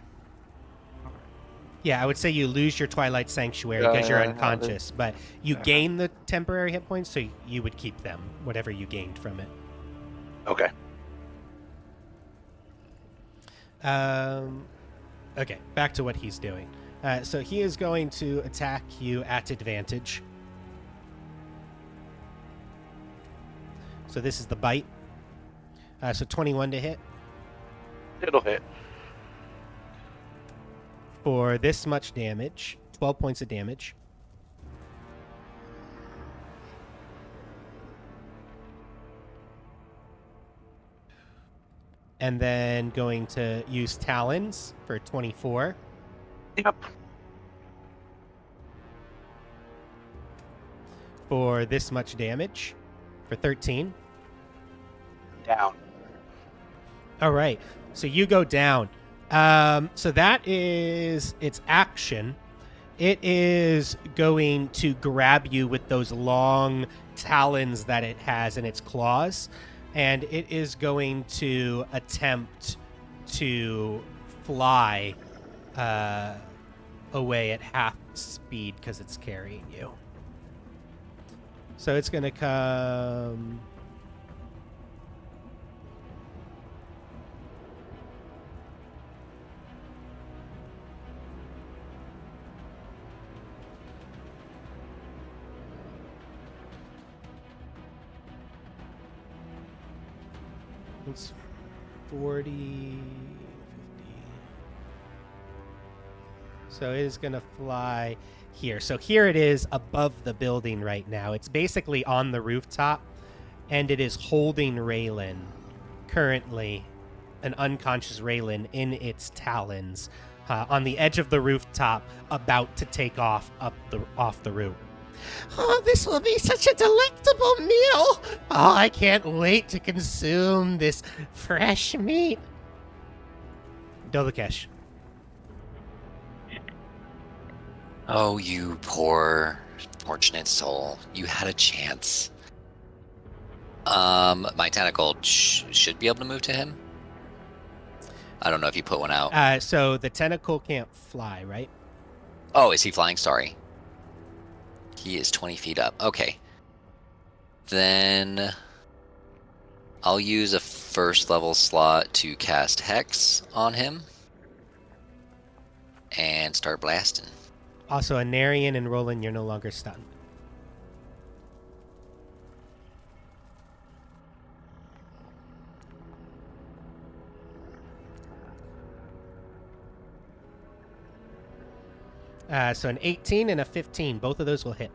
Yeah, I would say you lose your Twilight Sanctuary because you're Yeah, unconscious, but you yeah. gain the temporary hit points, so you would keep them, whatever you gained from it. Okay. Okay, back to what he's doing. So he is going to attack you at advantage. So this is the bite. So 21 to hit. It'll hit. For this much damage, 12 points of damage. and then going to use Talons for 24. Yep. For this much damage for 13. Down. All right. So you go down. So that is its action. It is going to grab you with those long talons that it has in its claws, and it is going to attempt to fly away at half speed because it's carrying you. So it's going to come... It's 40, 50. So it is going to fly here. So here it is above the building right now. It's basically on the rooftop, and it is holding Raylan, currently an unconscious Raylan, in its talons on the edge of the rooftop, about to take off off the roof. Oh, this will be such a delectable meal. Oh, I can't wait to consume this fresh meat. Dolakesh. Oh, you poor, fortunate soul. You had a chance. My tentacle should be able to move to him. I don't know if you put one out. So the tentacle can't fly, right? Oh, is he flying? Sorry. He is 20 feet up. Okay. Then I'll use a first level slot to cast Hex on him and start blasting. Also, Anarian and Roland, you're no longer stunned. So an 18 and a 15. Both of those will hit.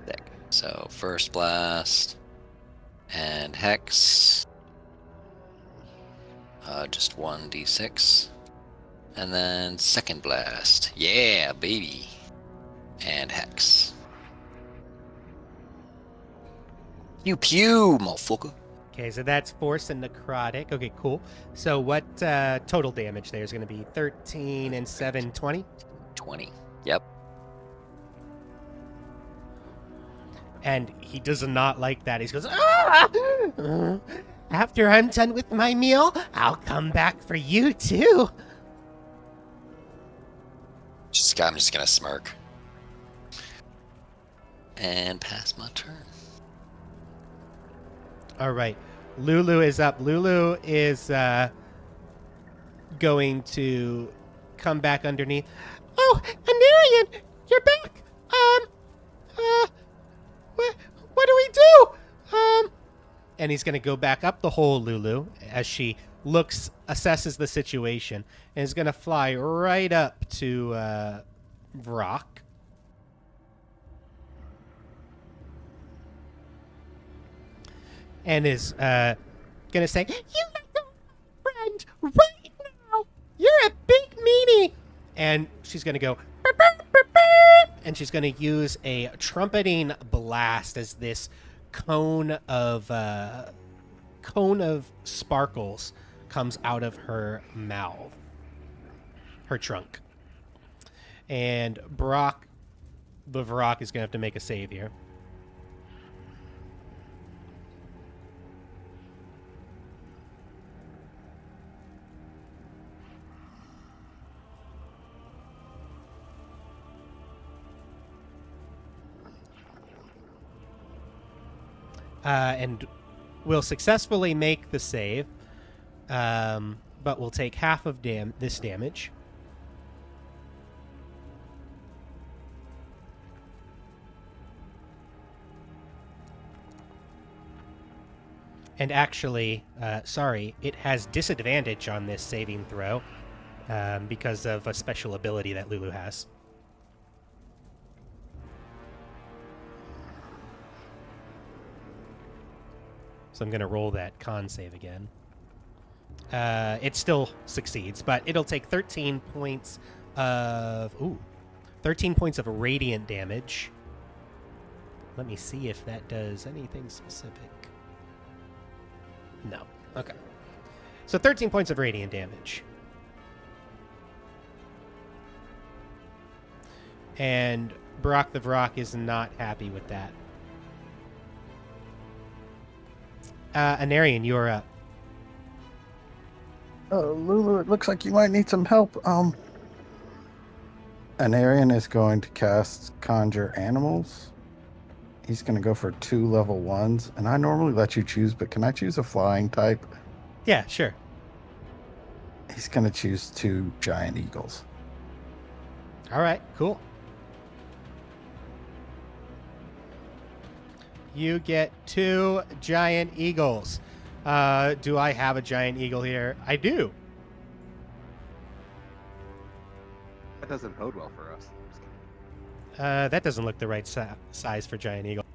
Sick. So first blast and Hex. Just 1d6. And then second blast. Yeah, baby. And Hex. Pew pew, motherfucker. Okay, so that's force and necrotic. Okay, cool. So what total damage there is going to be? 13 and 7, 20? 20. Yep. And he does not like that. He goes, ah! After I'm done with my meal, I'll come back for you too. I'm just gonna smirk. And pass my turn. All right. Lulu is up. Lulu is going to come back underneath. Oh, Anarian, you're back. What do we do? And he's going to go back up the hole, Lulu, as she assesses the situation, and is going to fly right up to Vrock. And is going to say, "You let go, friend, right now. You're a big meanie." And she's going to go, "Burp, burp, burp, burp," and she's going to use a trumpeting blast as this cone of sparkles comes out of her mouth, her trunk. And Brock, the Vrock, is going to have to make a save here. And will successfully make the save, but will take half of this damage. And actually, sorry, it has disadvantage on this saving throw because of a special ability that Lulu has. So I'm going to roll that con save again. It still succeeds, but it'll take 13 points of 13 points of radiant damage. Let me see if that does anything specific. No. Okay. So 13 points of radiant damage. And Brock the Vrock is not happy with that. Anarian, you're up. Lulu, it looks like you might need some help. Anarian is going to cast Conjure Animals. He's going to go for 2 level 1s, and I normally let you choose, but can I choose a flying type? Yeah, sure. He's going to choose 2 giant eagles. All right, cool. You get 2 giant eagles. Do I have a giant eagle here? I do. That doesn't bode well for us. Just kidding. That doesn't look the right size for giant eagle.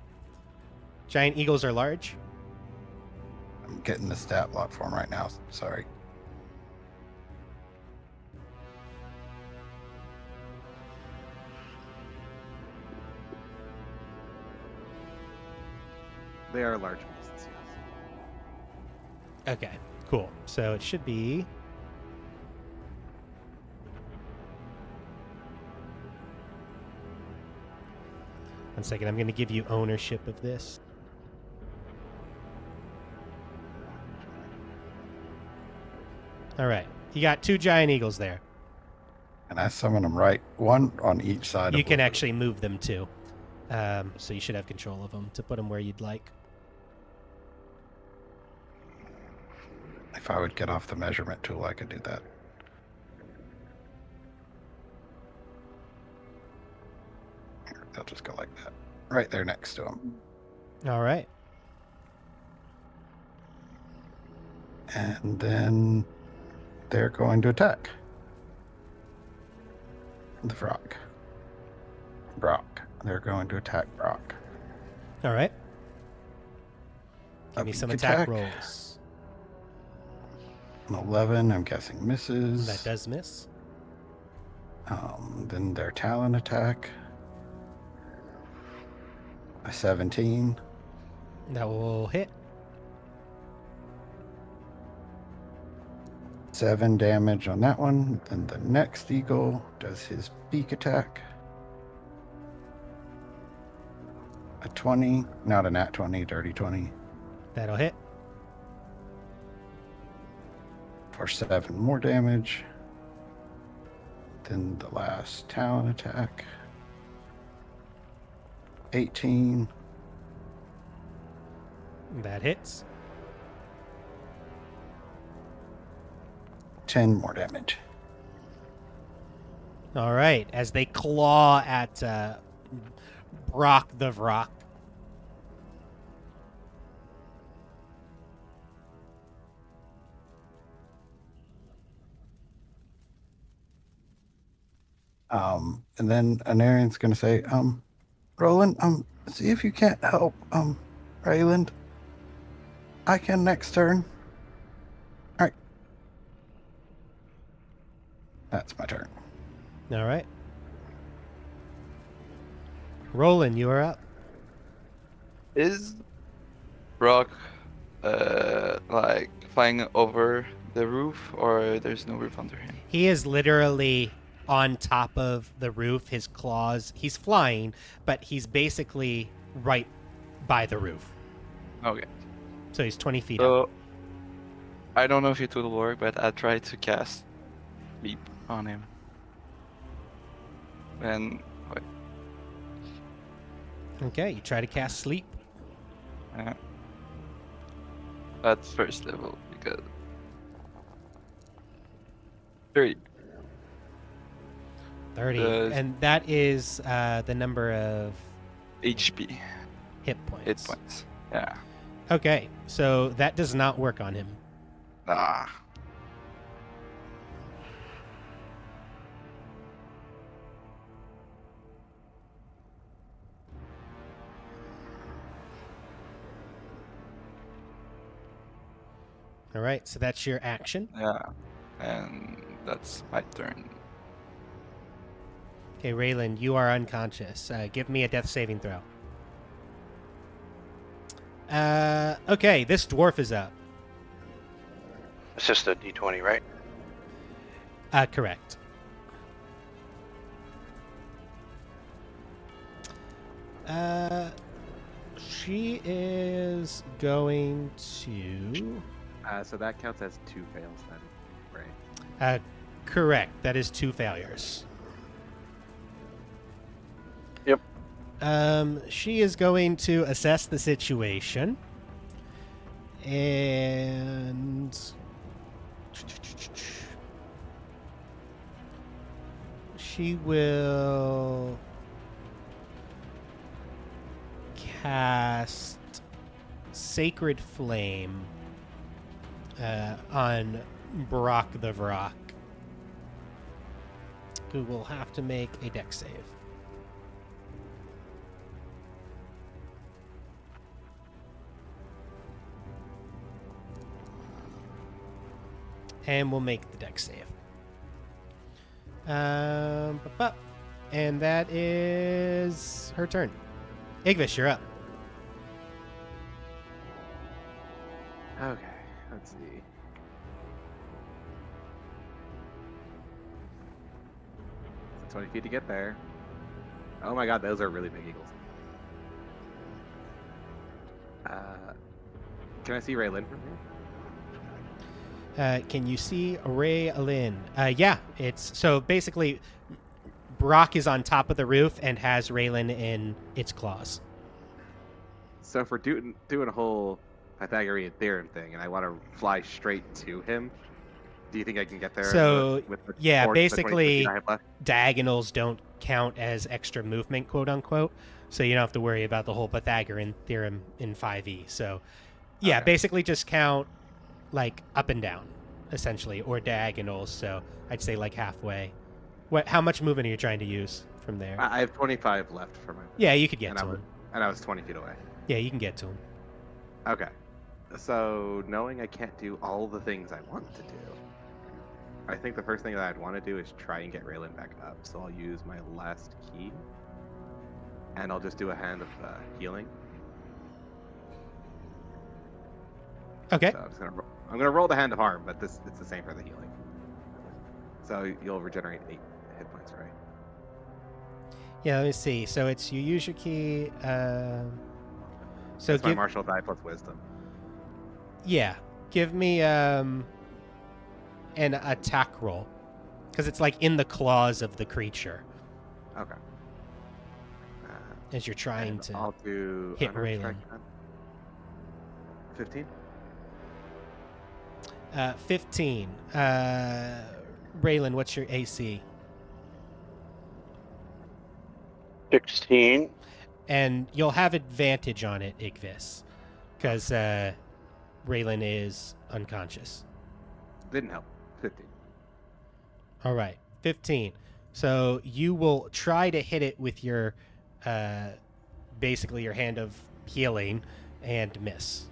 Giant eagles are large? I'm getting the stat block for him right now. Sorry. They are large beasts, yes. Okay, cool. So it should be... One second, I'm going to give you ownership of this. All right, you got 2 giant eagles there. And I summon them right, 1 on each side You of can Lulu. actually move them too. So you should have control of them to put them where you'd like. If I would get off the measurement tool, I could do that. They'll just go like that. Right there next to him. All right. And then they're going to attack. The frog. Brock. They're going to attack Brock. All right. A Give me some big attack attack. rolls. An 11, I'm guessing misses. That does miss. Then their talon attack. A 17. That will hit. 7 damage on that one. Then the next eagle does his beak attack. A 20. Not a nat 20, dirty 20. That'll hit. For 7 more damage. Then the last talon attack. 18. That hits. 10 more damage. All right. As they claw at Brock the Vrock. And then Anarian's gonna say, Roland, see if you can't help, Rayland. I can next turn. Alright. That's my turn. All right. Roland, you are up. Is Brock like flying over the roof, or there's no roof under him? He is literally on top of the roof. His claws, he's flying, but he's basically right by the roof. Okay. So he's 20 feet up. So I don't know if it will work, but I tried to cast Leap on him. And wait, Okay, you try to cast Sleep. at first level because 30. 30. Does- And that is the number of HP, hit points. hit points. Yeah. Okay, so that does not work on him. Ah. All right, so that's your action. Yeah, and that's my turn. Okay, Raylan, you are unconscious. Give me a death saving throw. Okay, this dwarf is up. It's just a D20, right? Correct. She is going to... So that counts as 2 fails then, right? Correct. That is 2 failures. Yep. She is going to assess the situation. And... she will cast Sacred Flame on Brock the Vrock, who will have to make a dex save. And we'll make the dex save. And that is her turn. Igvis, you're up. Okay, let's see. It's 20 feet to get there. Oh my god, those are really big eagles. Can I see Raylin from here? Can you see Raylan? Yeah, it's so basically Brock is on top of the roof and has Raylan in its claws. So if we're doing a whole Pythagorean theorem thing, and I want to fly straight to him, do you think I can get there? So, with the yeah, 20 basically, feet I have left? diagonals don't count as extra movement, quote unquote. So you don't have to worry about the whole Pythagorean theorem in 5e. So, yeah, Okay. basically just count like up and down, essentially, or diagonals. So I'd say like halfway. How much movement are you trying to use from there? I have 25 left for my. Yeah, you could get and to I was, him. and I was 20 feet away. Yeah, you can get to him. Okay. So knowing I can't do all the things I want to do, I think the first thing that I'd want to do is try and get Raylan back up. So I'll use my last key, and I'll just do a hand of healing. Okay. So I'm gonna roll the hand of harm, but it's the same for the healing. So you'll regenerate 8 hit points, right? Yeah, let me see. So it's you use your key. So It's my give martial die plus wisdom. give me an attack roll, because it's like in the claws of the creature Okay. as you're trying And to I'll do hit unarmed Raylan. strike then. 15. 15. Raylan, what's your AC? 16. And you'll have advantage on it, Igvis, because Raylan is unconscious. Didn't help. 15. All right, 15. So you will try to hit it with your, basically your hand of healing, and miss.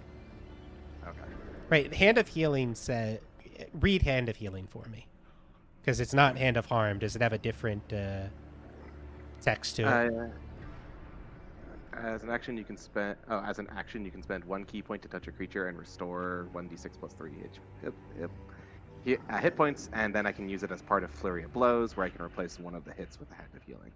Okay. Right, hand of healing said. Read hand of healing for me, because it's not hand of harm. Does it have a different text to it? As an action, you can spend. Oh, as an action, you can spend 1 key point to touch a creature and restore 1d6 plus 3 hit points, and then I can use it as part of Flurry of Blows, where I can replace one of the hits with a hand of healing.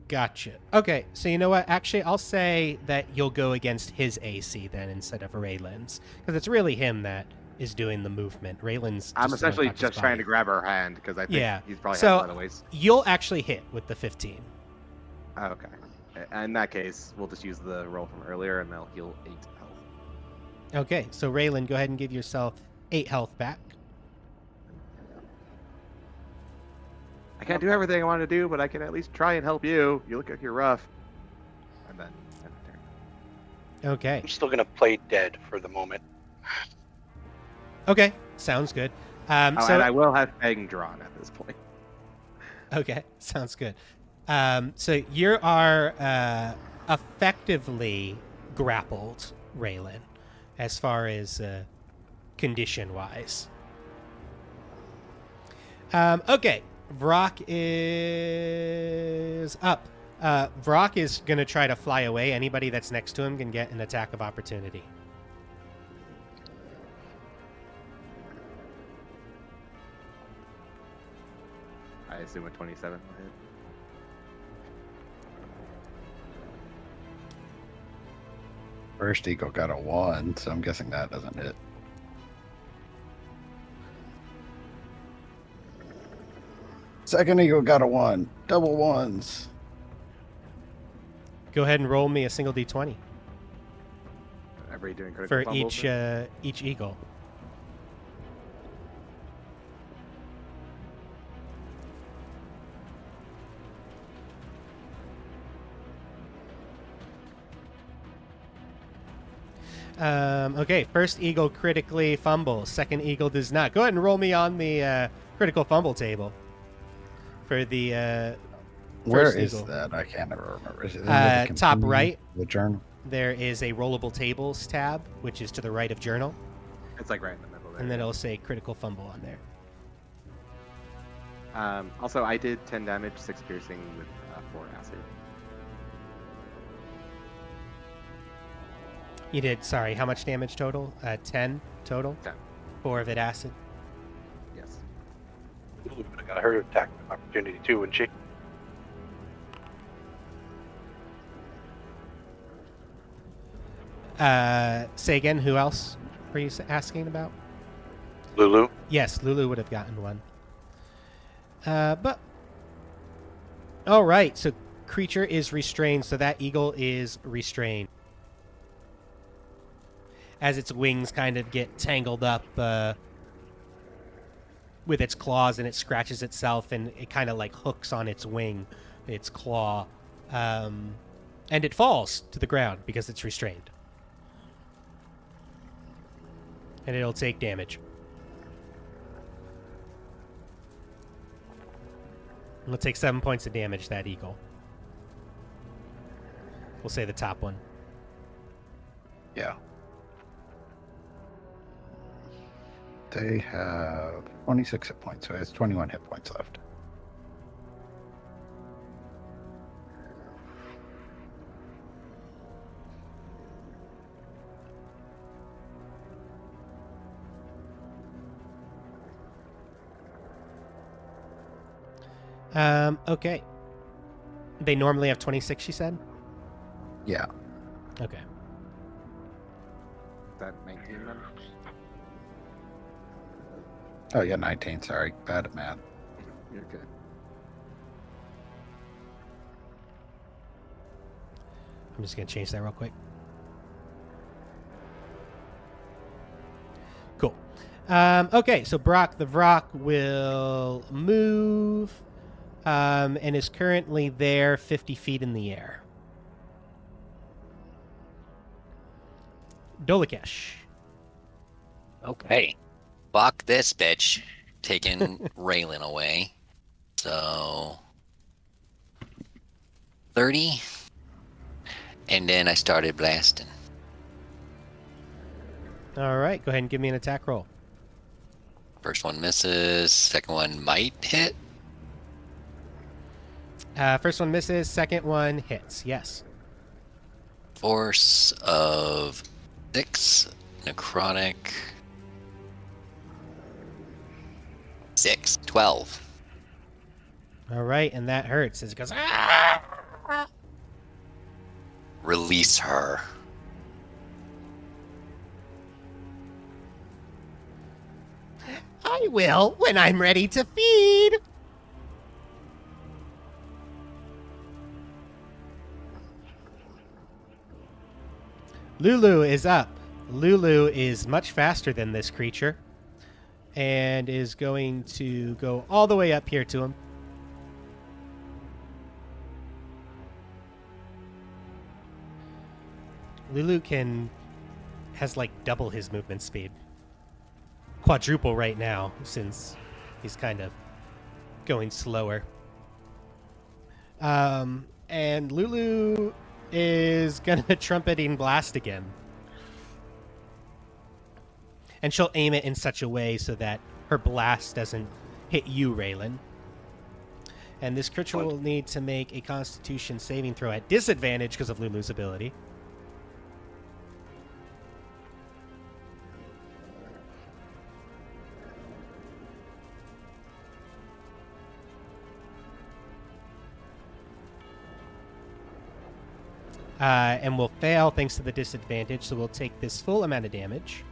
Gotcha. Okay, so you know what? Actually, I'll say that you'll go against his AC then instead of Raylan's, because it's really him that is doing the movement. Raylan's. I'm just an essentially unconscious just trying body. to grab her hand because I think Yeah. he's probably So- had a lot of ways. You'll actually hit with the 15. Okay. In that case, we'll just use the roll from earlier, and they'll heal 8 health. Okay, so Raylan, go ahead and give yourself 8 health back. I can't do everything I want to do, but I can at least try and help you. You look like you're rough. And then end of turn. Okay. I'm still gonna play dead for the moment. Okay, sounds good. Oh, and I will have Fang drawn at this point. Okay, sounds good. So you are effectively grappled, Raylan. as far as condition-wise. Okay, Vrock is up. Vrock is going to try to fly away. Anybody that's next to him can get an attack of opportunity. I assume a 27 will hit. First eagle got a 1, so I'm guessing that doesn't hit. Second eagle got a 1. Double ones. Go ahead and roll me a single d20 Everybody doing critical for fumbles? each eagle. Okay, first eagle critically fumbles. Second eagle does not. Go ahead and roll me on the critical fumble table for the Where first is eagle. that? I can't ever remember. Is it in the Top companion, right. The journal. There is a rollable tables tab, which is to the right of journal, It's like right in the middle there. and then it'll say critical fumble on there. Also, I did 10 damage, 6 piercing with 4 acid. You did, sorry, how much damage total? 10 total? 10. 4 of it acid. Yes. Lulu would have got her attack opportunity too, wouldn't she? Say again, who else were you asking about? Lulu. Yes, Lulu would have gotten one. But all right, so creature is restrained, so that eagle is restrained. As its wings kind of get tangled up with its claws, and it scratches itself, and it kind of like hooks on its wing, its claw, and it falls to the ground because it's restrained. And it'll take damage. It'll take 7 points of damage, that eagle. We'll say the top one. Yeah. They have 26 hit points, so it has 21 hit points left. Okay. They normally have 26, you said? Yeah. Okay. Is that 19 then? Oh, yeah, 19. Sorry. Bad at math. You're good. I'm just going to change that real quick. Cool. Okay, so Brock the Vrock will move and is currently there 50 feet in the air. Dolakesh. Okay. Fuck this bitch. Taking Raylan away. So 30. And then I started blasting. All right, go ahead and give me an attack roll. First one misses. Second one might hit. First one misses, second one hits. Yes. Force of 6. Necrotic. 6. 12. All right, and that hurts as it goes. "Ah!" Release her. I will when I'm ready to feed. Lulu is up. Lulu is much faster than this creature and is going to go all the way up here to him. Lulu has like double his movement speed. Quadruple right now since he's kind of going slower. And Lulu is gonna trumpeting blast again. and she'll aim it in such a way so that her blast doesn't hit you, Raylan. And this creature will need to make a Constitution saving throw at disadvantage because of Lulu's ability. And will fail thanks to the disadvantage, so we'll take this full amount of damage.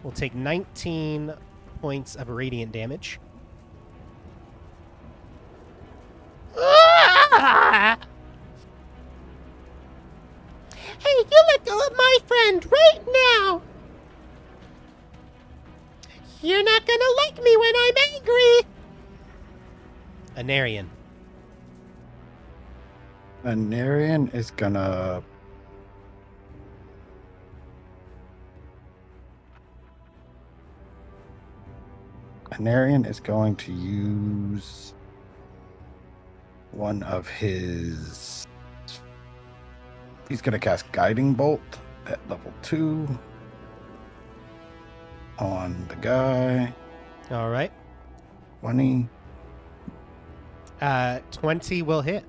We'll take 19 points of radiant damage. Hey, you let go of my friend right now! You're not gonna like me when I'm angry! Anarian. Anarian is gonna... Anarian is going to use one of his... He's going to cast Guiding Bolt at level 2 on the guy. All right. 20. 20 will hit.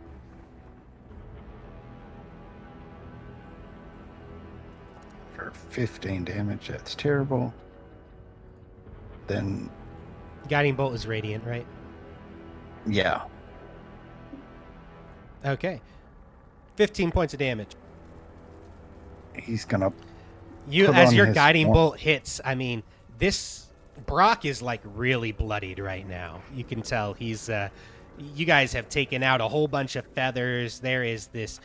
For 15 damage. That's terrible. Then, Guiding Bolt is radiant, right? yeah. Okay. 15 points of damage. He's going to... You, Put as on your his guiding one- bolt hits, I mean, this Brock is like really bloodied right now. You can tell he's. You guys have taken out a whole bunch of feathers. There is this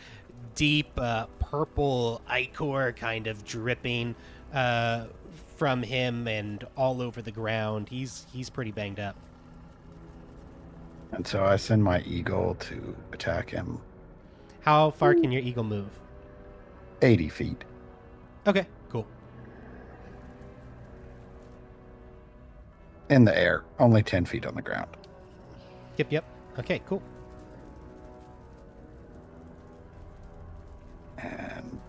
deep purple ichor kind of dripping from him and all over the ground. He's pretty banged up. And so I send my eagle to attack him How far can your eagle move? 80 feet. Okay, cool. In the air, only 10 feet on the ground. Yep. Okay, cool. And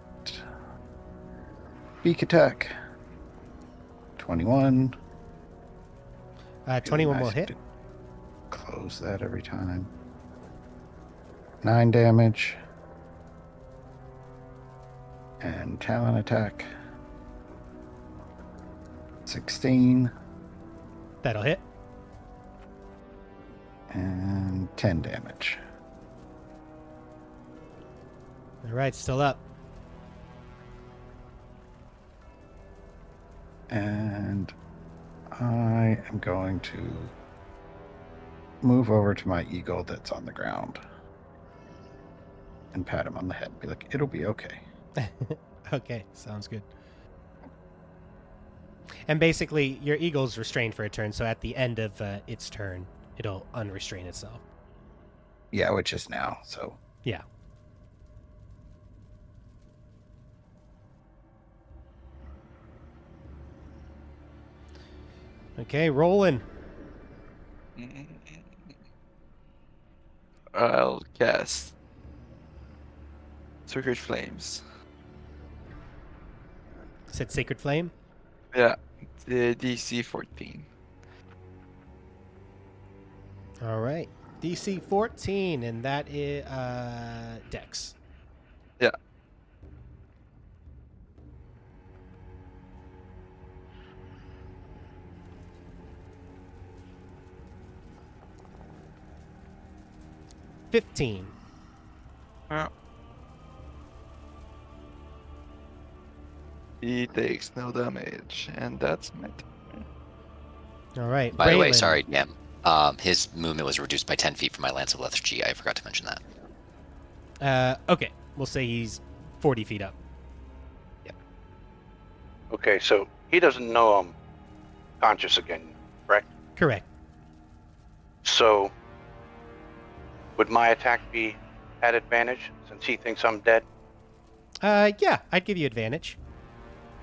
beak attack. 21. 21 will Nice hit. to close that every time. 9 damage. And talon attack. 16. That'll hit. And 10 damage. All right, still up. And I am going to move over to my eagle that's on the ground and pat him on the head and be like, it'll be okay. Okay, sounds good. And basically, your eagle's restrained for a turn, so at the end of its turn, it'll unrestrain itself. Yeah, which is now, so. Yeah. Okay, rolling. I'll cast Sacred Flames. Said Sacred Flame. Yeah, the DC 14. All right. DC 14, and that is Dex. Yeah. $15. Yeah. He takes no damage, and that's my turn. All right. By the way, Braylon. sorry, yeah. His movement was reduced by 10 feet from my Lance of Lethargy. I forgot to mention that. Okay. We'll say he's 40 feet up. Okay, so he doesn't know I'm conscious again, correct? Correct. So, would my attack be at advantage since he thinks I'm dead? Yeah, I'd give you advantage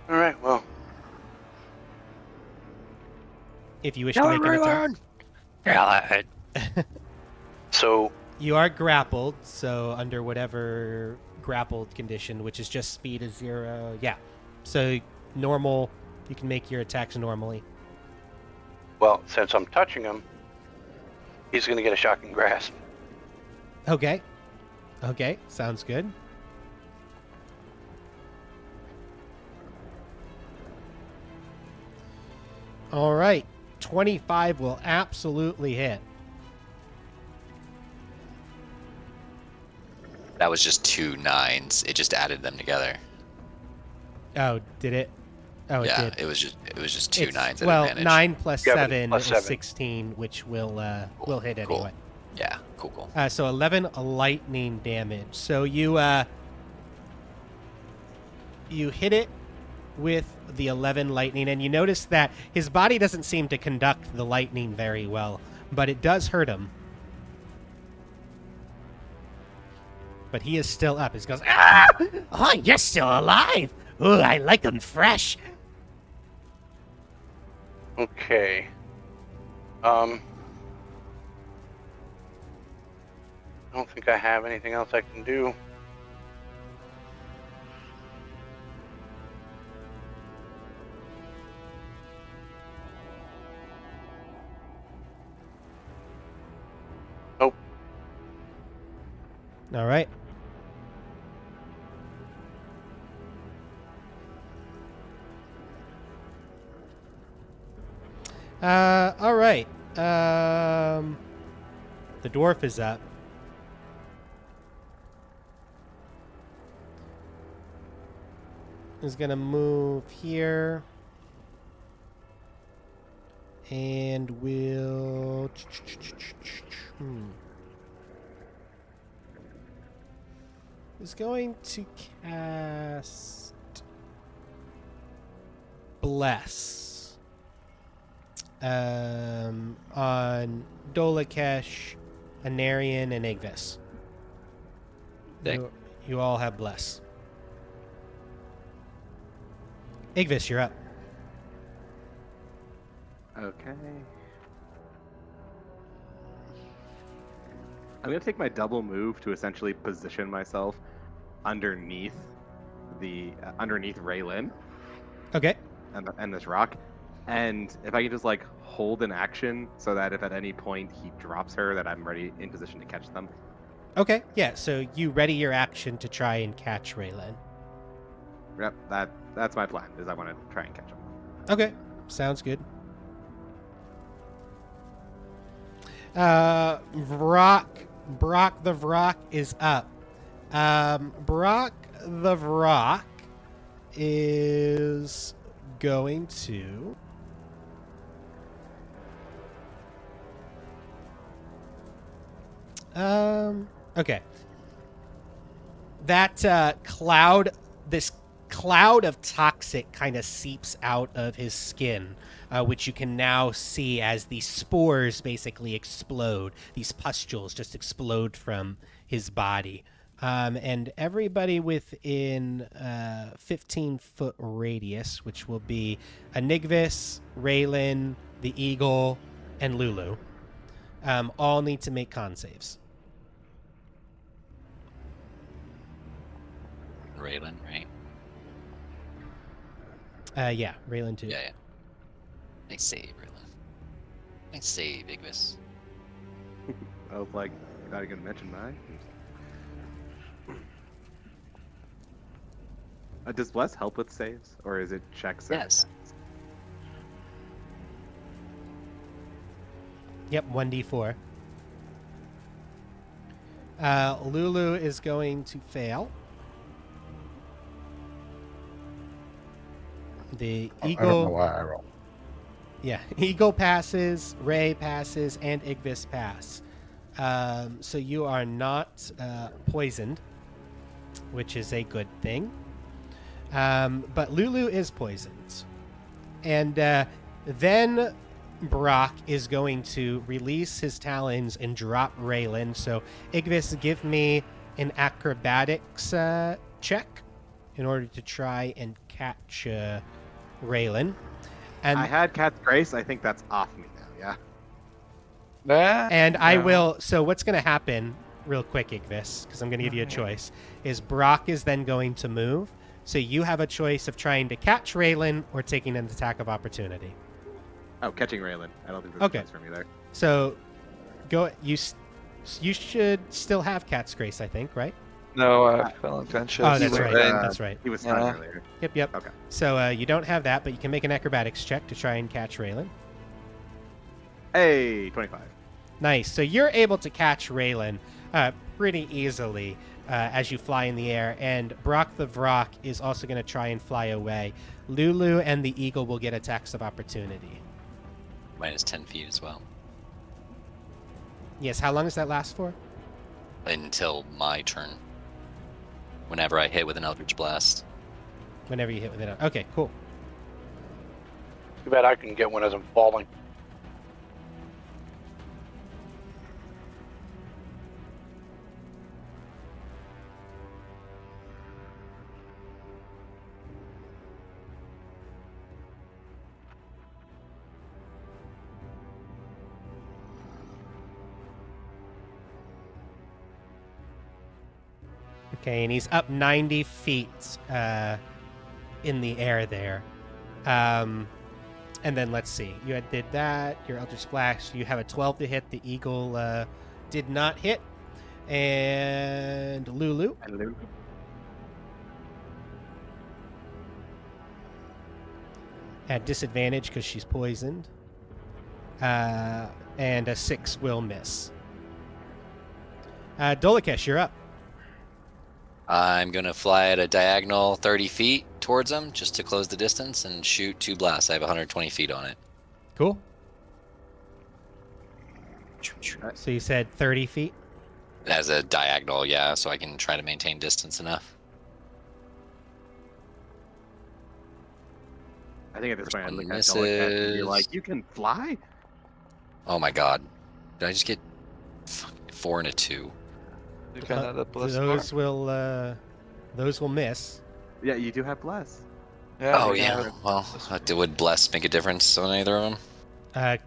All right, well, if you wish to make an attack. Yeah, So You are grappled, so under whatever grappled condition, which is just speed is 0. Yeah. So normal, you can make your attacks normally. well, since I'm touching him, he's gonna get a shocking grasp. Okay. Okay, sounds good. All right. 25 will absolutely hit. that was just 2 9s. It just added them together. Oh, did it? Oh, Yeah, it did. it was just 2 It's- 9s at well, advantage. 9 plus 7 7 plus is 7. 16, which will hit Cool. anyway. Yeah, cool. So 11 lightning damage. So you hit it with the 11 lightning, and you notice that his body doesn't seem to conduct the lightning very well, but it does hurt him. But he is still up. He goes, ah! Oh, you're still alive. Ooh, I like them fresh. Okay. I don't think I have anything else I can do. Nope. All right. All right. The dwarf is up. Is gonna move here. And will... Is going to cast... Bless. On Dolakesh, Anarian, and Igvis. Sick. You all have Bless. Igvis, you're up. Okay. I'm gonna take my double move to essentially position myself underneath underneath Raylin Okay. and this rock, and if I can just like hold an action so that if at any point he drops her, that I'm ready in position to catch them. Okay, yeah, so you ready your action to try and catch Raylan. Yep, that's my plan. Is I want to try and catch him. Okay, sounds good. Brock the Vrock is up. Brock the Vrock is going to... Okay. That this cloud of toxic kind of seeps out of his skin, which you can now see as the spores basically explode. These pustules just explode from his body. And everybody within 15-foot radius, which will be Anigvis, Raylin, the Eagle, and Lulu, all need to make con saves. Raylan, right? Yeah, Raylin too. Yeah. Nice save, Raylan. Nice save, Igvis. I was like, you're not gonna mention mine. Does Bless help with saves, or is it checks? Yes. Yep, 1d4. Lulu is going to fail. The I don't know Eagle... why I roll. Yeah, Eagle passes, Ray passes, and Igvis pass. So you are not poisoned, which is a good thing. But Lulu is poisoned. And then Brock is going to release his talons and drop Raylin. So Igvis, give me an acrobatics check in order to try and catch Raylin. And I had Cat's Grace. I think that's off me now. Yeah. And I Yeah. will. So what's going to happen, real quick, Igvis, because I'm going to give you a choice, is Brock is then going to move. So you have a choice of trying to catch Raylan or taking an attack of opportunity. Oh, catching Raylan. I don't think there's Okay. a choice for me there. So go. You should still have Cat's Grace, I think, right? No, I fell unconscious. Oh, that's He right. was, That's right. He was stunned Yeah. earlier. Yep. Okay. So you don't have that, but you can make an acrobatics check to try and catch Raylan. Hey, 25. Nice. So you're able to catch Raylan pretty easily as you fly in the air, and Brock the Vrock is also going to try and fly away. Lulu and the Eagle will get attacks of opportunity. Minus 10 feet as well. Yes, how long does that last for? Until my turn. Whenever I hit with an Eldritch Blast. Whenever you hit with it. Okay, cool. Too bad I couldn't get one as I'm falling. Okay, and he's up 90 feet in the air there. And then let's see. You did that. Your Eldritch Splash. You have a 12 to hit. The Eagle did not hit. And Lulu. And Lulu. At disadvantage because she's poisoned. And a 6 will miss. Dolakesh, you're up. I'm going to fly at a diagonal 30 feet towards him just to close the distance and shoot 2 blasts. I have 120 feet on it. Cool. So you said 30 feet? As a diagonal, yeah, so I can try to maintain distance enough. I think at this First point, I'm one looking at Dolakesh and be misses. like, you can fly? Oh my god. Did I just get 4 and a 2? You can add a plus those 4. will miss. Yeah, you do have bless. Yeah, Oh you can yeah, add well, would Bless make a difference on either of them?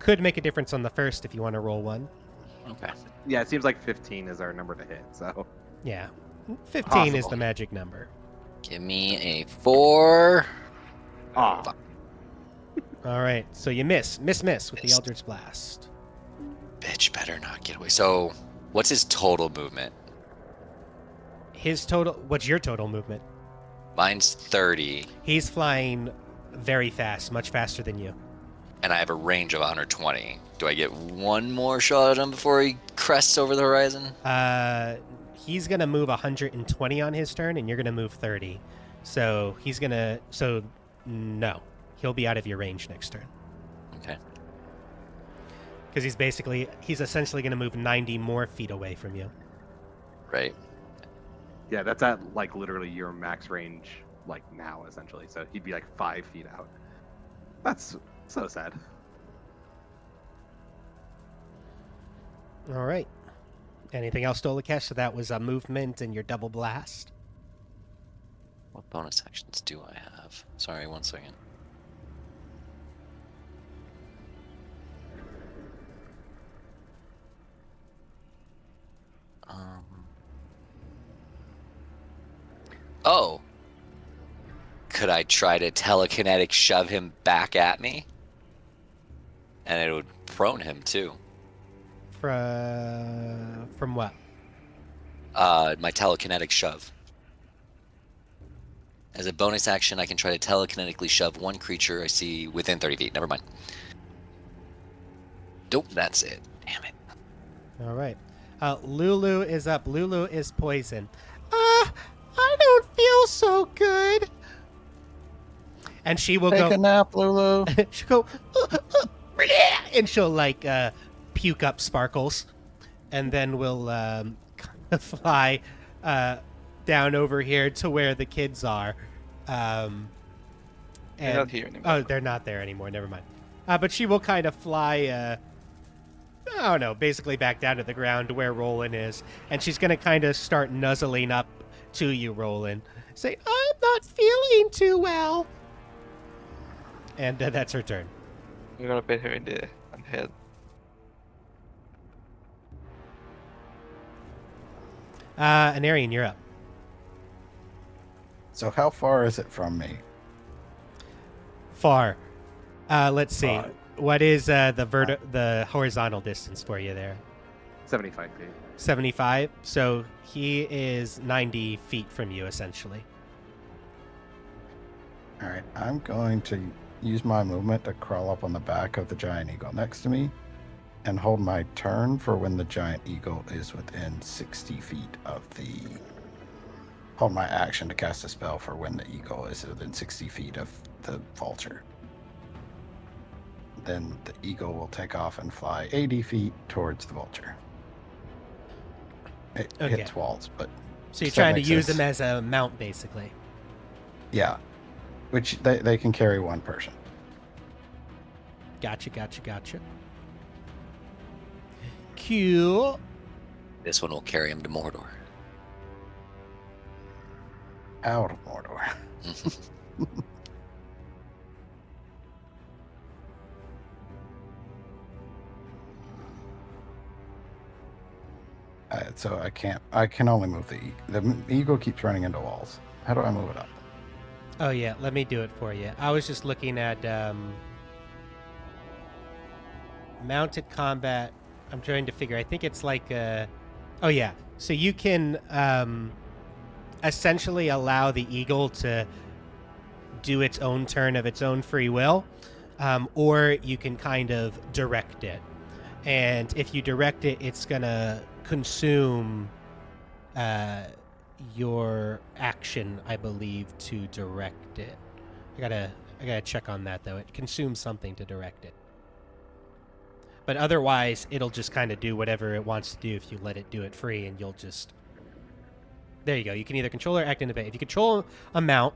Could make a difference on the first if you want to roll one. Okay. Yeah, it seems like 15 is our number to hit, so. Yeah. 15 is Possible. the magic number. Give me a 4. Aw. All right. So you miss with the Missed. Eldritch Blast. Bitch better not get away. So, what's his total movement? What's your total movement? Mine's 30, He's flying very fast, much faster than you. and I have a range of 120. Do I get one more shot at him before he crests over the horizon? He's going to move 120 on his turn, and you're going to move 30. So no. He'll be out of your range next turn. Okay. Because he's essentially going to move 90 more feet away from you. Right. Yeah, that's at, like, literally your max range, like, now, essentially. So he'd be, like, 5 feet out. That's so sad. All right. Anything else, Dolakesh? So that was a movement and your double blast. What bonus actions do I have? Sorry, one second. Oh. Could I try to telekinetic shove him back at me? And it would prone him too. From what? My telekinetic shove. As a bonus action, I can try to telekinetically shove one creature I see within 30 feet. Never mind. Nope, that's it. Damn it. All right. Lulu is up. Lulu is poisoned. I don't feel so good. And she will Take go. a nap, Lulu. She'll go. And she'll like puke up sparkles, and then we'll fly down over here to where the kids are. They're not here anymore. Oh, they're not there anymore. Never mind. But she will kind of fly. I don't know, basically back down to the ground to where Roland is, and she's gonna kind of start nuzzling up to you, Roland. Say, "I'm not feeling too well," and that's her turn. We're gonna pet her in the head. Anarian, you're up. So how far is it from me? Far. Let's see. Far. What is the horizontal distance for you there? 75 feet. 75. So he is 90 feet from you, essentially. All right, I'm going to use my movement to crawl up on the back of the giant eagle next to me and hold my turn for when the giant eagle is within 60 feet of the... Hold my action to cast a spell for when the eagle is within 60 feet of the vulture. Then the eagle will take off and fly 80 feet towards the vulture. It Okay. hits walls, but... So you're Does that trying to make use sense? him as a mount, basically. Yeah. Which they can carry one person. Gotcha. Cool. This one will carry him to Mordor. Out of Mordor. So I can only move the eagle. The eagle keeps running into walls. How do I move it up? Oh, yeah. Let me do it for you. I was just looking at mounted combat. I'm trying to figure. I think it's like oh, yeah. So you can essentially allow the eagle to do its own turn of its own free will, or you can kind of direct it. And if you direct it, it's going to consume your action, I believe, to direct it. I gotta check on that, though. It consumes something to direct it. But otherwise, it'll just kind of do whatever it wants to do if you let it do it free, and you'll just... There you go. You can either control or act independently. If you control a mount...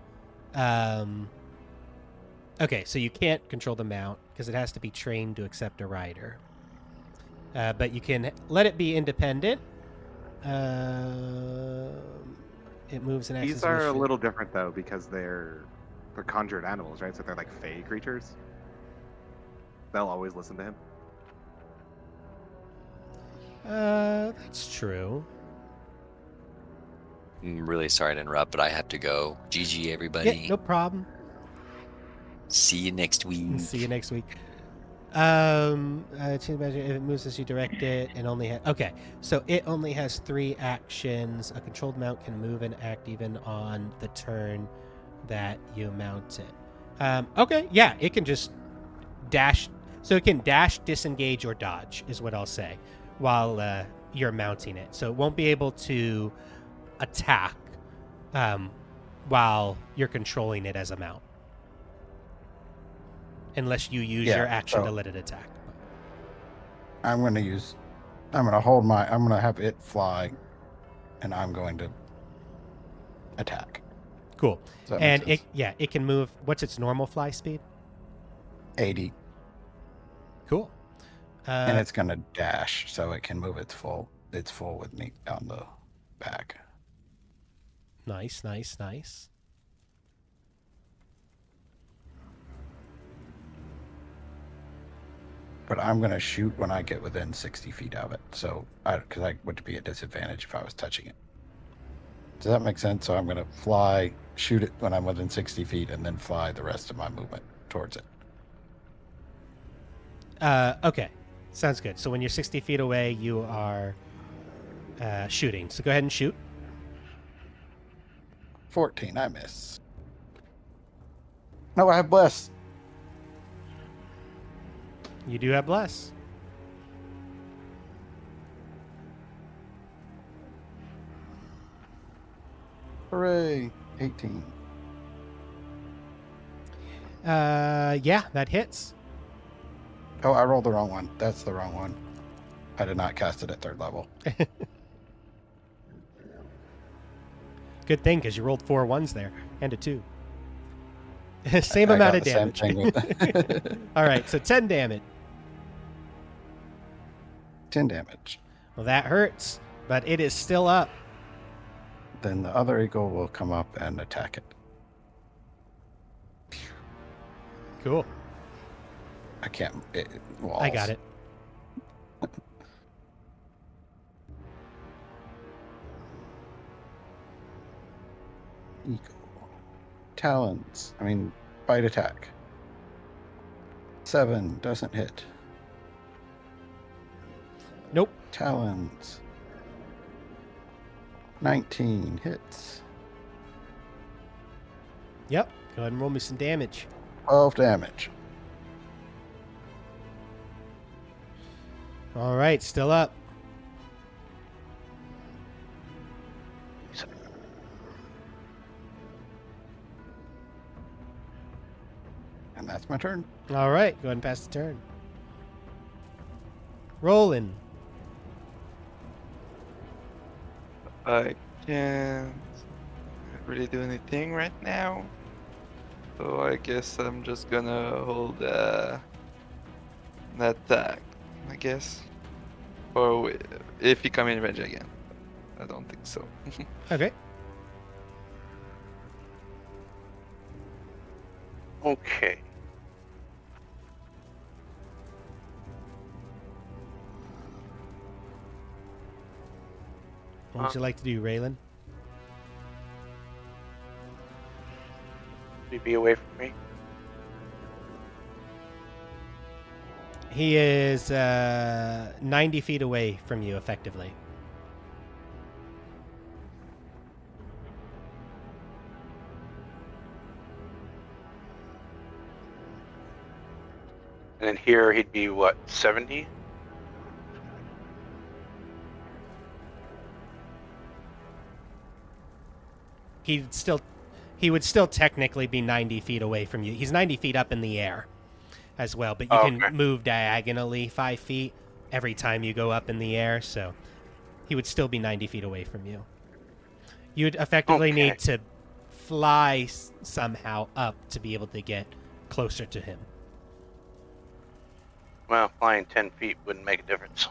Okay, so you can't control the mount, because it has to be trained to accept a rider. But you can let it be independent. It moves and acts These as are a mission. little different though because they're conjured animals, right? So they're like fey creatures. They'll always listen to him. That's true. I'm really sorry to interrupt, but I have to go. GG, everybody. Yeah, no problem. See you next week. See you next week. Change measure if it moves as you direct it, and only okay. So it only has 3 actions. A controlled mount can move and act even on the turn that you mount it. Okay, yeah, it can just dash. So it can dash, disengage, or dodge, is what I'll say, while you're mounting it. So it won't be able to attack while you're controlling it as a mount. Unless you use your action to let it attack. I'm going to have it fly, and I'm going to attack. Cool. Does that make And sense? it can move. What's its normal fly speed? 80. Cool. And it's going to dash, so it can move its full with me on the back. Nice. But I'm going to shoot when I get within 60 feet of it. So, because I would be at disadvantage if I was touching it. Does that make sense? So I'm going to fly, shoot it when I'm within 60 feet, and then fly the rest of my movement towards it. Okay. Sounds good. So when you're 60 feet away, you are shooting. So go ahead and shoot. 14, I miss. No, I have bless. You do have bless. Hooray. 18. Yeah, that hits. Oh, I rolled the wrong one. That's the wrong one. I did not cast it at 3rd level. Good thing, because you rolled 4 1s there and a 2. Same I amount got of the same damage. thing with All right, so 10 damage. 10 damage. Well, that hurts, but it is still up. Then the other eagle will come up and attack it. Cool. I can't. Walls. I got it. Eagle. Talons. Bite attack. 7 doesn't hit. Nope. Talons. 19 hits. Yep. Go ahead and roll me some damage. 12 damage. All right, still up. And that's my turn. All right, go ahead and pass the turn. Rolling. I can't really do anything right now. So I guess I'm just gonna hold an attack, I guess. Or if he come in range again. I don't think so. Okay. Okay. What would you like to do, Raylan? Would he be away from me? He is 90 feet away from you, effectively. And then here he'd be what, 70? He would still technically be 90 feet away from you. He's 90 feet up in the air as well, but you Okay. can move diagonally 5 feet every time you go up in the air, so he would still be 90 feet away from you. You would effectively Okay. need to fly somehow up to be able to get closer to him. Well, flying 10 feet wouldn't make a difference.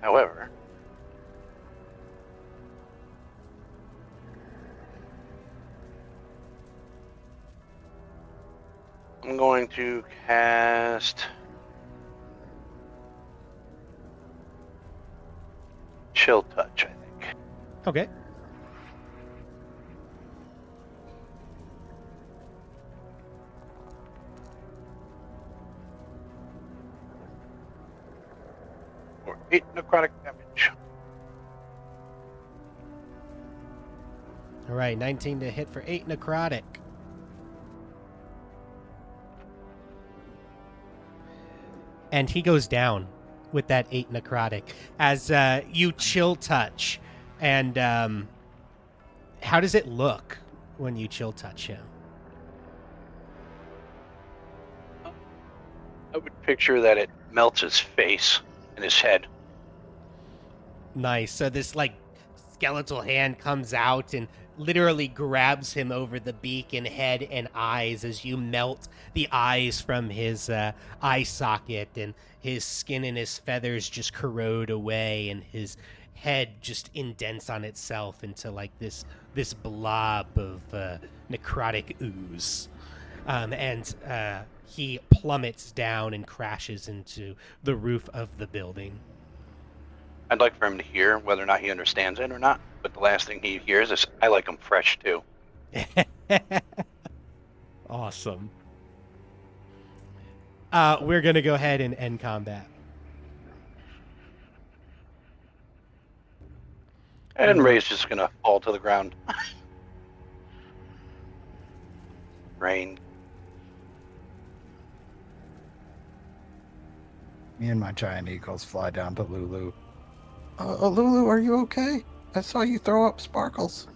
However, I'm going to cast Chill Touch, I think. Okay. For 8 necrotic damage. All right, 19 to hit for 8 necrotic. And he goes down with that 8 necrotic as you chill touch. And how does it look when you chill touch him? I would picture that it melts his face and his head. Nice. So this like skeletal hand comes out and literally grabs him over the beak and head and eyes as you melt the eyes from his eye socket, and his skin and his feathers just corrode away, and his head just indents on itself into like this blob of necrotic ooze. And he plummets down and crashes into the roof of the building. I'd like for him to hear whether or not he understands it or not, but the last thing he hears is, I like him fresh too. Awesome. We're going to go ahead and end combat. And Ray's just gonna fall to the ground. Rain. Me and my giant eagles fly down to Lulu. Lulu, are you okay? I saw you throw up sparkles.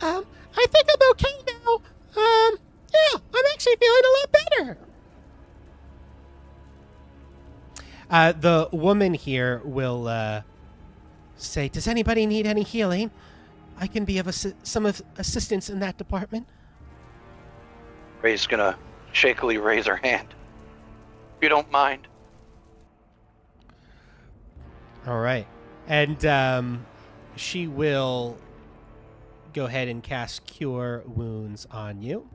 I think I'm okay now. Yeah, I'm actually feeling a lot better. The woman here will say, "Does anybody need any healing? I can be of some assistance in that department." Ray's gonna shakily raise her hand. If you don't mind. All right. And she will go ahead and cast Cure Wounds on you.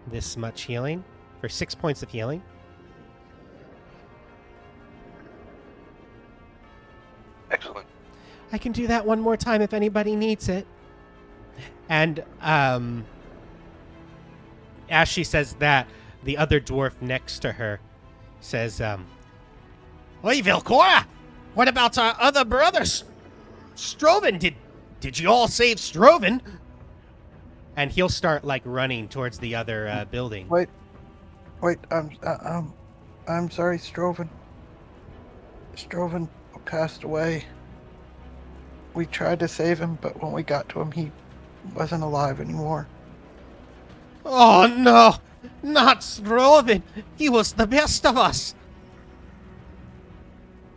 this much healing for 6 points of healing. Excellent. I can do that one more time if anybody needs it. And as she says that, the other dwarf next to her says, Oi, Vilcora! What about our other brothers? Stroven, did you all save Stroven? And he'll start, like, running towards the other building. Wait, I'm sorry, Stroven. Stroven passed away. We tried to save him, but when we got to him, he wasn't alive anymore. Oh, no! Not Stroven! He was the best of us!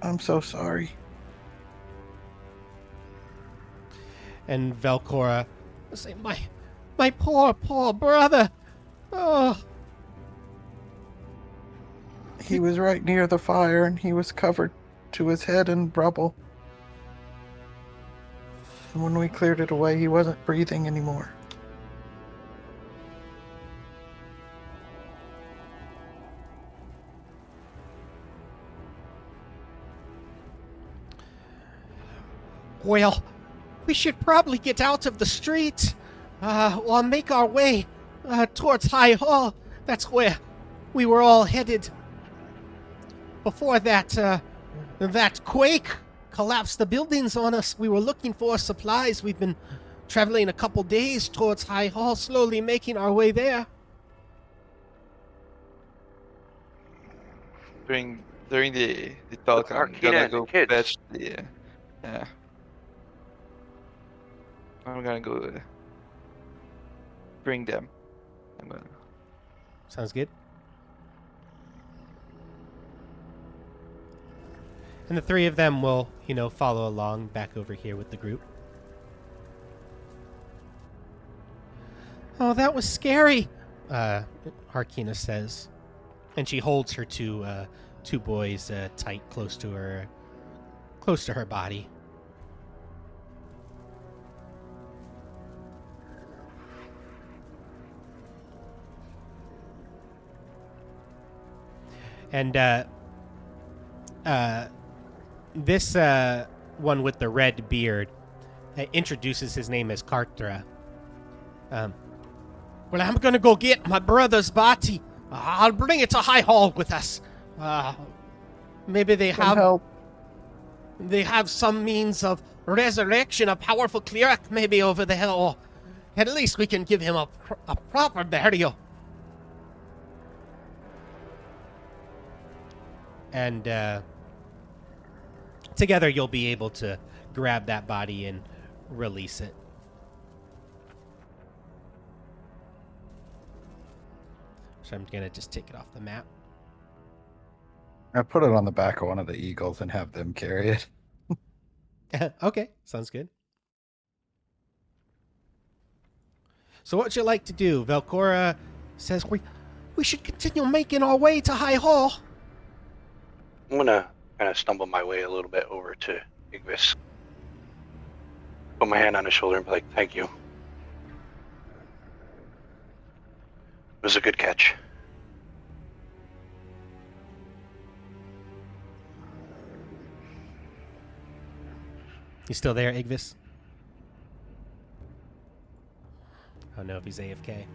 I'm so sorry. And Velcora will say, My poor brother! Oh. He was right near the fire, and he was covered to his head in rubble. And when we cleared it away, he wasn't breathing anymore. Well, we should probably get out of the street, or make our way towards High Hall. That's where we were all headed before that quake collapsed the buildings on us. We were looking for supplies. We've been traveling a couple days towards High Hall, slowly making our way there. During the talk, I'm Arcana gonna and the go kids. fetch the. Yeah. I'm gonna go bring them. I'm gonna. Sounds good. And the three of them will, follow along back over here with the group. Oh, that was scary, Harkina says. And she holds her two boys tight, close to her body. And this one with the red beard introduces his name as Kartra. Well, I'm gonna go get my brother's body. I'll bring it to High Hall with us. Maybe they have some means of resurrection, a powerful cleric maybe over there, or at least we can give him a proper burial. And together you'll be able to grab that body and release it. So I'm going to just take it off the map. I put it on the back of one of the eagles and have them carry it. Okay, sounds good. So what would you like to do? Velcora says we should continue making our way to High Hall. I'm gonna kind of stumble my way a little bit over to Igvis. Put my hand on his shoulder and be like, "Thank you. It was a good catch." You still there, Igvis? I don't know if he's AFK.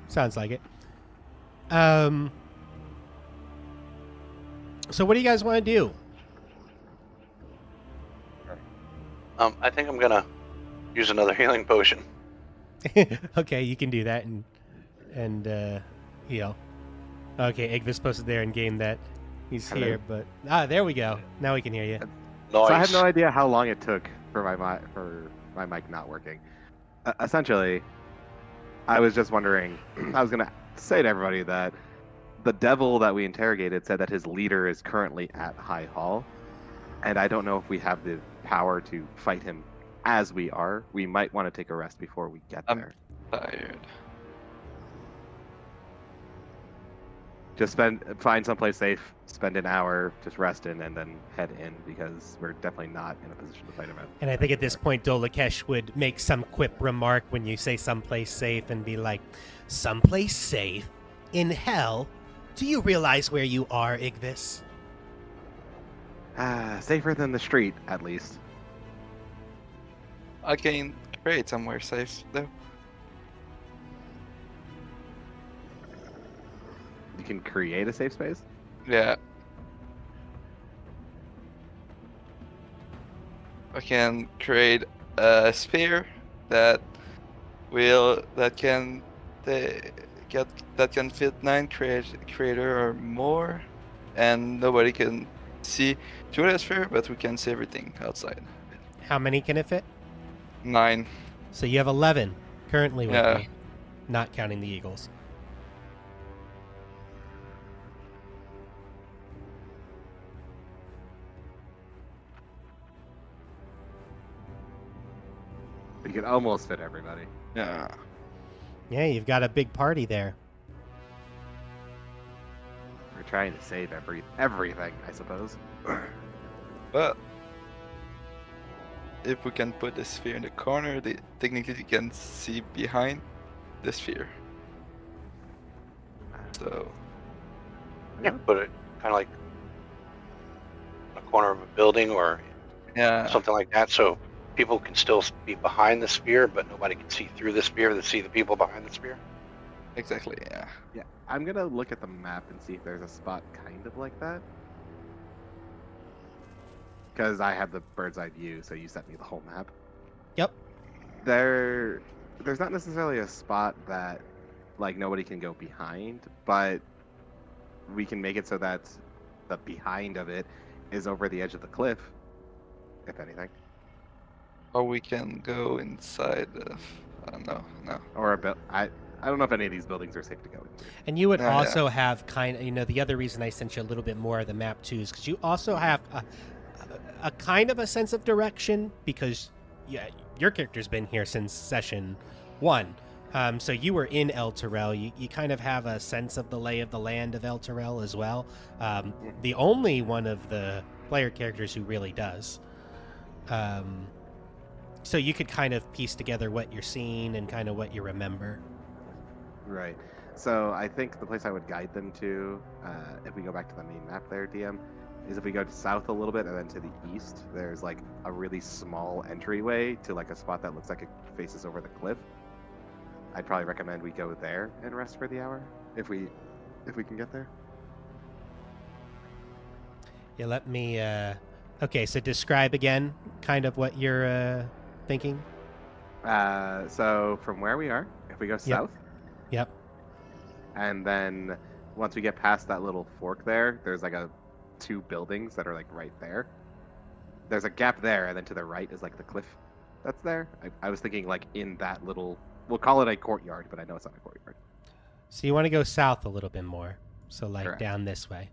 Sounds like it. So what do you guys want to do? I think I'm gonna use another healing potion. Okay, you can do that and heal. Okay, Igvis posted there in game that he's Hello. here, but there we go. Now we can hear you. Nice. So I have no idea how long it took for my mic not working. Essentially, I was just wondering. I was gonna say to everybody that the devil that we interrogated said that his leader is currently at High Hall, and I don't know if we have the power to fight him as we are. We might want to take a rest before we get there. Tired. Just find someplace safe, spend an hour just resting, and then head in because we're definitely not in a position to fight about. And I think at this point, Dolakesh would make some quip remark when you say someplace safe and be like, someplace safe? In hell? Do you realize where you are, Igvis? Safer than the street, at least. I can create somewhere safe though. You can create a safe space. Yeah. I can create a sphere that can that can fit 9 creator or more, and nobody can see through the sphere, but we can see everything outside. How many can it fit? 9. So you have 11 currently with Yeah. you, not counting the Eagles. You can almost fit everybody. Yeah. Yeah, you've got a big party there. We're trying to save everything, I suppose. But if we can put the sphere in the corner, technically you can see behind the sphere. So Yeah, put it kind of like in a corner of a building or yeah, something like that, so people can still be behind the sphere, but nobody can see through the sphere to see the people behind the sphere. exactly. Yeah. Yeah, I'm gonna look at the map and see if there's a spot kind of like that. Because I have the bird's eye view, so you sent me the whole map. Yep. There's not necessarily a spot that like nobody can go behind, but we can make it so that the behind of it is over the edge of the cliff, if anything. Or we can go inside of. No. Or a bit. I don't know if any of these buildings are safe to go into. And you would Yeah. also have kind of, the other reason I sent you a little bit more of the map too is because you also have a kind of a sense of direction because your character's been here since session 1. So you were in El Terrell. You kind of have a sense of the lay of the land of El Terrell as well. The only one of the player characters who really does. So you could kind of piece together what you're seeing and kind of what you remember. Right. So I think the place I would guide them to, if we go back to the main map there, DM, is if we go south a little bit and then to the east, there's like a really small entryway to like a spot that looks like it faces over the cliff. I'd probably recommend we go there and rest for the hour if we can get there. Yeah, let me. Okay, so describe again kind of what you're thinking. So from where we are, if we go south, Yep. and then once we get past that little fork there, there's like 2 buildings that are like right there. There's a gap there, and then to the right is like the cliff that's there. I was thinking like in that little, we'll call it a courtyard, but I know it's not a courtyard. So you want to go south a little bit more. So like Correct. down this way.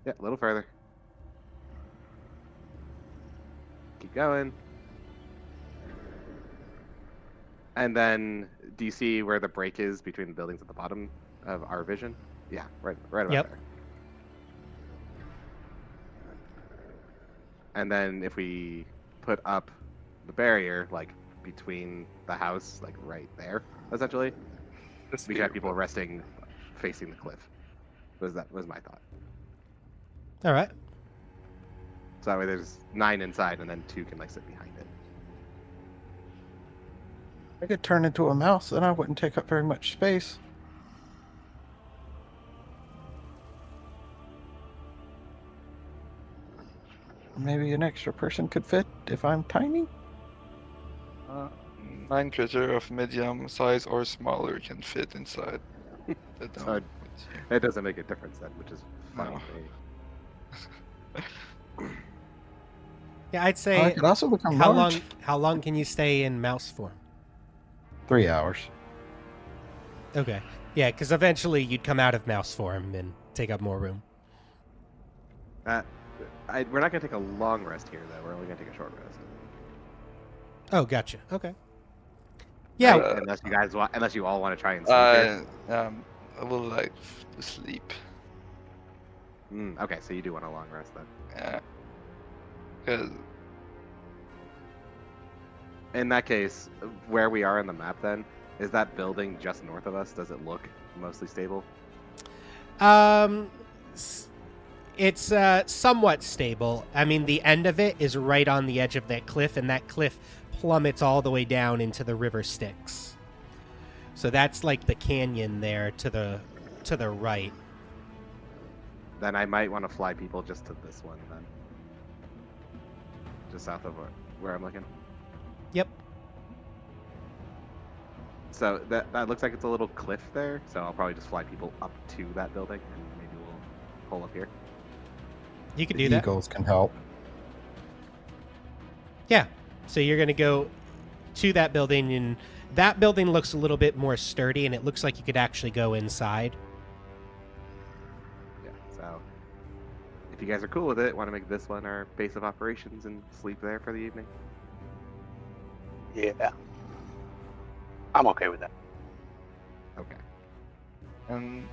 Yeah, a little further. Keep going. And then, do you see where the break is between the buildings at the bottom of our vision? Yeah, right about Yep. there. And then if we put up the barrier, like between the house, like right there, essentially, we can have people resting facing the cliff. Was my thought. All right. So that way there's 9 inside, and then 2 can like sit behind it. I could turn into a mouse, and I wouldn't take up very much space. Maybe an extra person could fit if I'm tiny. 9 creature of medium size or smaller can fit inside the dome. So it doesn't make a difference then, which is fine. No. with me. Yeah, I'd I say could also become how large. long can you stay in mouse form? 3 hours. Okay. Yeah, because eventually you'd come out of mouse form and take up more room. We're not gonna take a long rest here, though. We're only gonna take a short rest. Oh, gotcha. Okay. Yeah. Unless you all want to try and sleep here. I would like to sleep. Okay, so you do want a long rest then. Yeah. Because In that case, where we are on the map then, is that building just north of us? Does it look mostly stable? Um, it's somewhat stable. I mean, the end of it is right on the edge of that cliff, and that cliff plummets all the way down into the river Styx. So that's like the canyon there to the right. Then I might want to fly people just to this one then. Just south of where I'm looking. Yep. So that looks like it's a little cliff there, so I'll probably just fly people up to that building and maybe we'll pull up here. You could The do that. Eagles can help. Yeah. So you're gonna go to that building, and that building looks a little bit more sturdy, and it looks like you could actually go inside. Yeah, so if you guys are cool with it, want to make this one our base of operations and sleep there for the evening? Yeah. I'm okay with that. Okay. and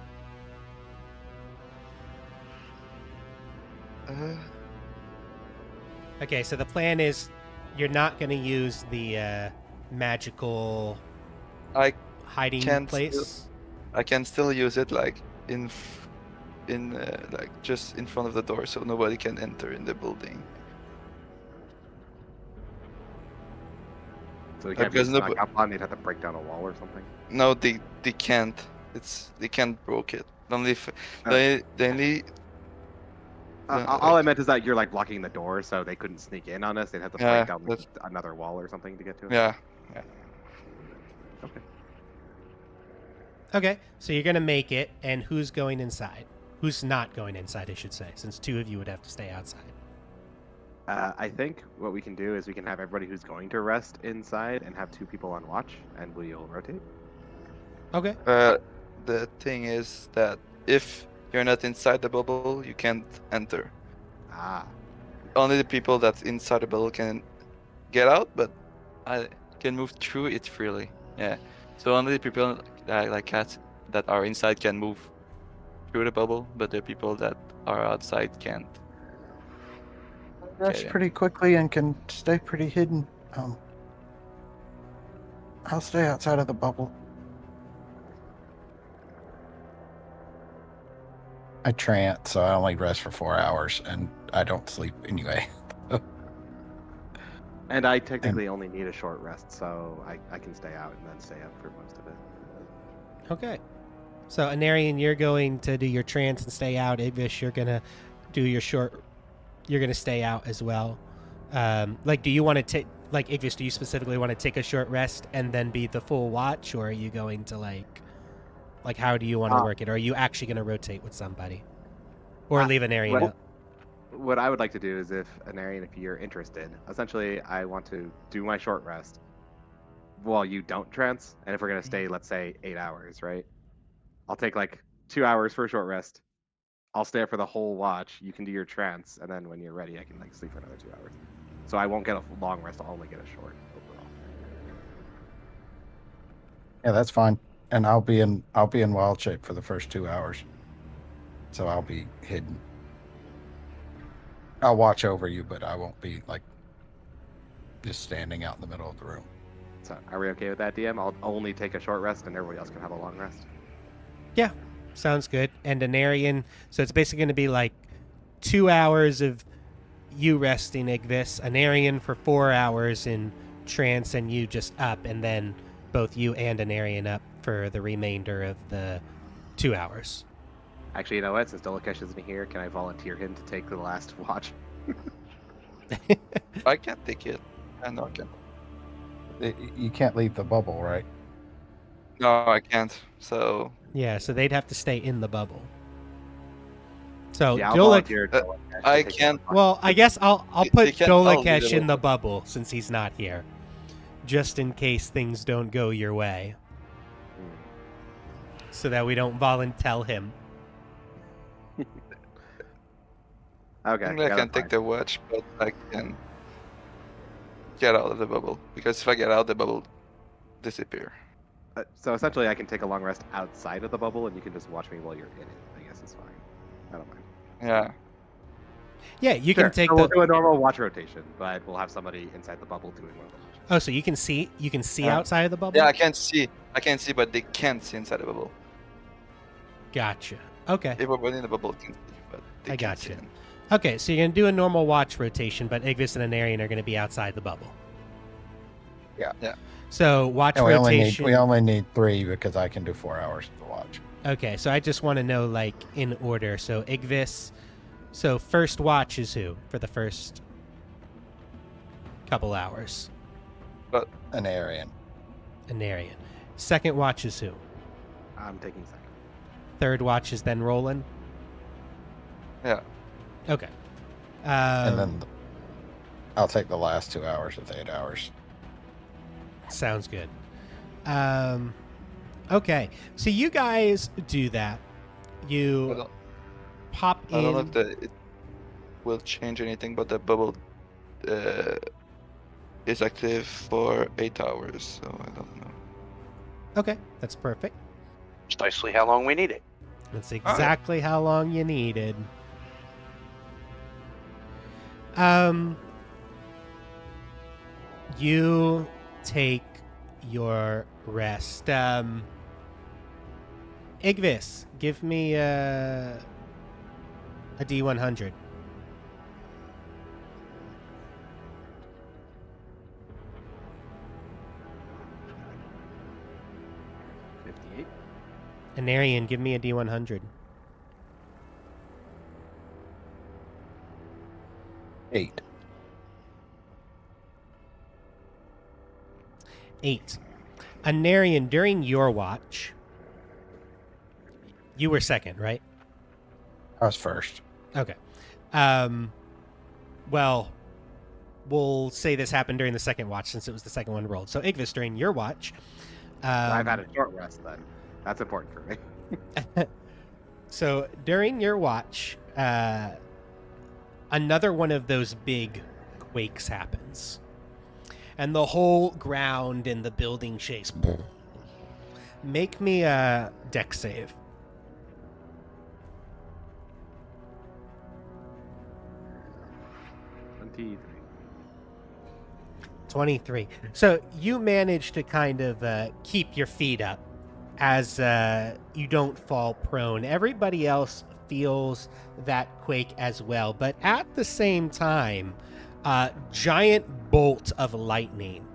Okay, so the plan is you're not going to use the magical I hiding can't place. I can still use it like in like just in front of the door, so nobody can enter in the building. So we can't be because no, snuck up on, they'd have to break down a wall or something. no, they can't. They can't broke it. Only if Oh. they only. All I meant is that you're like blocking the door, so they couldn't sneak in on us. They'd have to Yeah, break down that's- another wall or something to get to us. Yeah. Okay. Okay, so you're going to make it, and who's going inside? Who's not going inside, I should say, since two of you would have to stay outside. I think what we can do is we can have everybody who's going to rest inside and have 2 people on watch, and we'll rotate. Okay. The thing is that if you're not inside the bubble, you can't enter. Ah, Only the people that's inside the bubble can get out, but I can move through it freely. Yeah. So only the people that like cats that are inside can move through the bubble, but the people that are outside can't. Rest Okay. pretty quickly and can stay pretty hidden. I'll stay outside of the bubble. I trance, so I only rest for 4 hours, and I don't sleep anyway. and I technically only need a short rest, so I can stay out and then stay up for most of it. Okay. So, Anarian, you're going to do your trance and stay out. Igvish, you're going to do your short... You're going to stay out as well. Like, do you want to take... Like, Igvish, do you specifically want to take a short rest and then be the full watch? Or are you going to, like how do you want to work it? Or are you actually going to rotate with somebody? Or leave Anarian out? What I would like to do is, if Anarian, if you're interested, essentially I want to do my short rest while you don't trance. And if we're going to stay, let's say, 8 hours, right? I'll take like 2 hours for a short rest. I'll stay up for the whole watch. You can do your trance, and then when you're ready, I can like sleep for another 2 hours. So I won't get a long rest. I'll only get a short overall. Yeah, that's fine. And I'll be in wild shape for the first 2 hours. So I'll be hidden. I'll watch over you, but I won't be like just standing out in the middle of the room. So are we okay with that, DM? I'll only take a short rest, and everybody else can have a long rest. Yeah, sounds good. And Anarian, so it's basically going to be like 2 hours of you resting, Igvis, Anarian for 4 hours in trance, and you just up, and then both you and Anarian up for the remainder of the 2 hours. Actually, you know what? Since Dolakesh isn't here, can I volunteer him to take the last watch? I can't take it. I know I can. You can't leave the bubble, right? No, I can't. So Yeah, so they'd have to stay in the bubble. So Yeah, I'll Dolak, volunteer Dolakesh to I take the can't- watch. well, I guess I'll They put can't all leave Dolakesh the in the bubble since he's not here, just in case things don't go your way, so that we don't volunteer him. Okay. I yeah, can that's take fine. the watch, but I can get out of the bubble, because if I get out, the bubble disappear. So essentially, I can take a long rest outside of the bubble, and you can just watch me while you're in it. I guess it's fine. I don't mind. Yeah. Yeah, you Sure. can take so the. we'll do a normal watch rotation, but we'll have somebody inside the bubble doing one of the watches. Oh, so you can see Yeah. outside of the bubble. Yeah, I can't see, but they can't see inside the bubble. Gotcha. Okay. Everybody in the bubble can see, but they I can't see. gotcha. Okay, so you're gonna do a normal watch rotation, but Igvis and Anarian are gonna be outside the bubble. Yeah. Yeah. So watch And rotation. we only need 3 because I can do 4 hours of the watch. Okay, so I just want to know like in order. So Igvis. So first watch is who for the first couple hours? An Aryan. Anarian. Second watch is who? I'm taking second. Third watch is then Roland. Yeah. Okay. And then I'll take the last 2 hours of the 8 hours. Sounds good. Okay, so you guys do that. You pop in. I don't know if it will change anything, but the bubble is active for 8 hours, so I don't know. Okay, that's perfect. Precisely how long we need it. That's exactly how long you needed. You take your rest. Igvis, give me a D100. Anarian, give me a D100. 8. 8. Anarian, during your watch, you were second, right? I was first. Okay. Well, we'll say this happened during the second watch since it was the second one rolled. So Igvis, during your watch, I've had a short rest then. That's important for me. So during your watch, another one of those big quakes happens. And the whole ground and the building shakes. Make me a deck save. 23. So you manage to kind of keep your feet up as you don't fall prone. Everybody else feels that quake as well. But at the same time, a giant bolt of lightning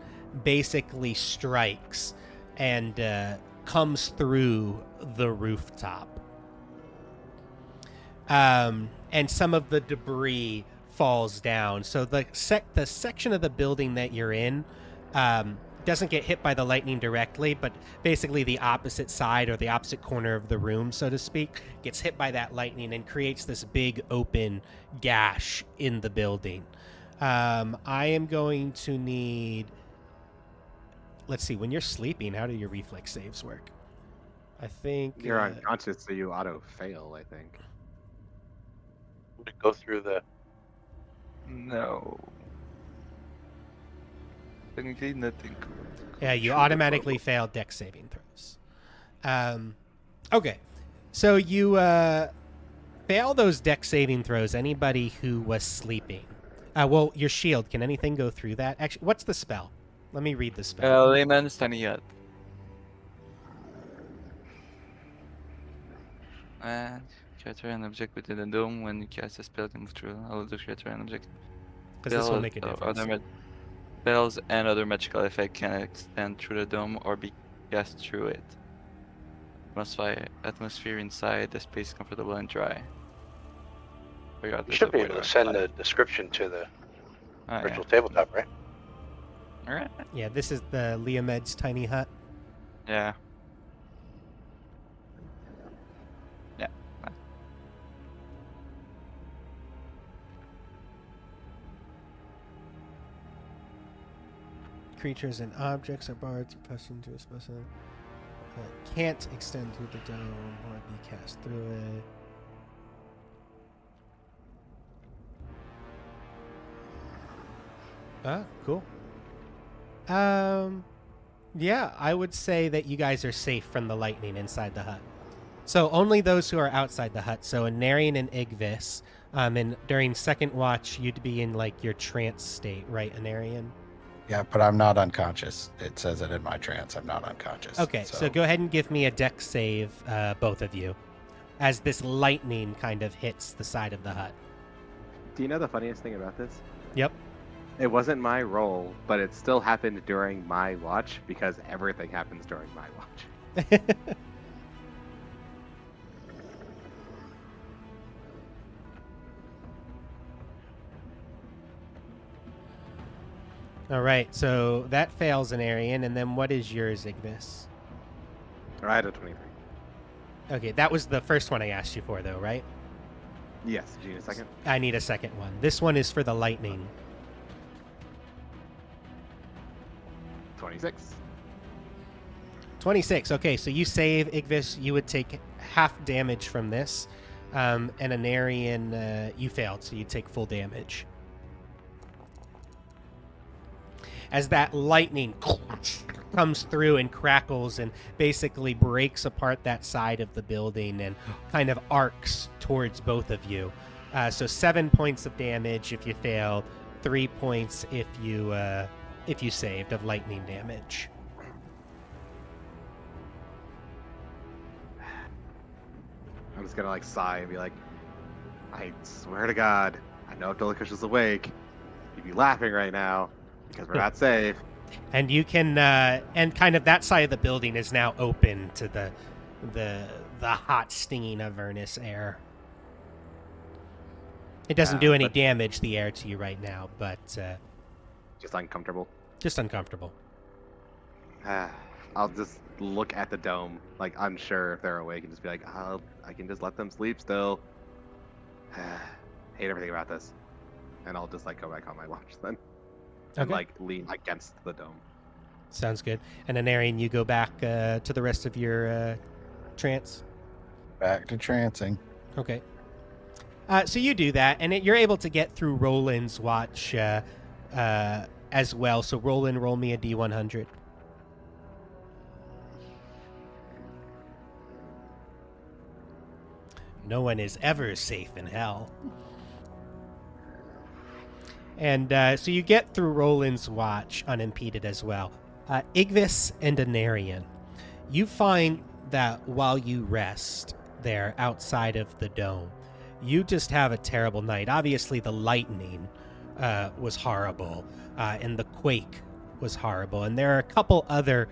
basically strikes and comes through the rooftop. And some of the debris falls down. So the section of the building that you're in doesn't get hit by the lightning directly, but basically the opposite side or the opposite corner of the room, so to speak, gets hit by that lightning and creates this big open gash in the building. I am going to need... Let's see, when you're sleeping, how do your reflex saves work? I think... You're unconscious, so you auto-fail, I think. Would it go through the... No. Technically, nothing. Yeah, you automatically fail dex saving throws. Okay, so you fail those dex saving throws. Anybody who was sleeping. Well, your shield. Can anything go through that? Actually, what's the spell? Let me read the spell. Layman's tiny hut. And creature and object within the dome when you cast a spell can move through all of the creature and object. Because this will make a difference. Spells and other magical effect can extend through the dome or be cast through it. Atmosphere inside the space is comfortable and dry. You should be able to send the description to the virtual tabletop, right? Alright. Yeah, this is the Liamed's tiny hut. Yeah. Creatures and objects are barred to pass into a specimen. Can't extend through the dome or be cast through it. Ah, cool. Yeah, I would say that you guys are safe from the lightning inside the hut. So only those who are outside the hut. So Anarian and Igvis. And during second watch, you'd be in like your trance state, right, Anarian? Yeah, but I'm not unconscious. It says it in my trance. I'm not unconscious. Okay, so go ahead and give me a dex save, both of you, as this lightning kind of hits the side of the hut. Do you know the funniest thing about this? Yep. It wasn't my roll, but it still happened during my watch because everything happens during my watch. All right, so that fails Anarian, and then what is yours, Ignis? I had a 23. Okay, that was the first one I asked you for, though, right? Yes, do you need a second? I need a second one. This one is for the lightning. 26. 26. Okay, so you save, Igvis. You would take half damage from this. And Anarian, you failed, so you take full damage. As that lightning comes through and crackles and basically breaks apart that side of the building and kind of arcs towards both of you. So 7 points of damage if you failed, 3 points if you saved of lightning damage. I'm just gonna like sigh and be like, I swear to God, I know if Dolicush is awake, he'd be laughing right now because we're not safe. And you can, and kind of that side of the building is now open to the hot, stinging Avernus air. It doesn't do any damage, the air, to you right now, but Just uncomfortable. just uncomfortable. I'll just look at the dome, like unsure if they're awake, and just be like, I can just let them sleep still. Hate everything about this. And I'll just like go back on my watch then. And Okay. like lean against the dome. Sounds good. And Anarian, you go back to the rest of your trance. Back to trancing. Okay. So you do that, and you're able to get through Roland's watch as well. So Roland, roll me a D100. No one is ever safe in hell. And so you get through Roland's watch unimpeded as well. Igvis and Anarian, you find that while you rest there outside of the dome, you just have a terrible night. Obviously, the lightning was horrible, and the quake was horrible. And there are a couple other,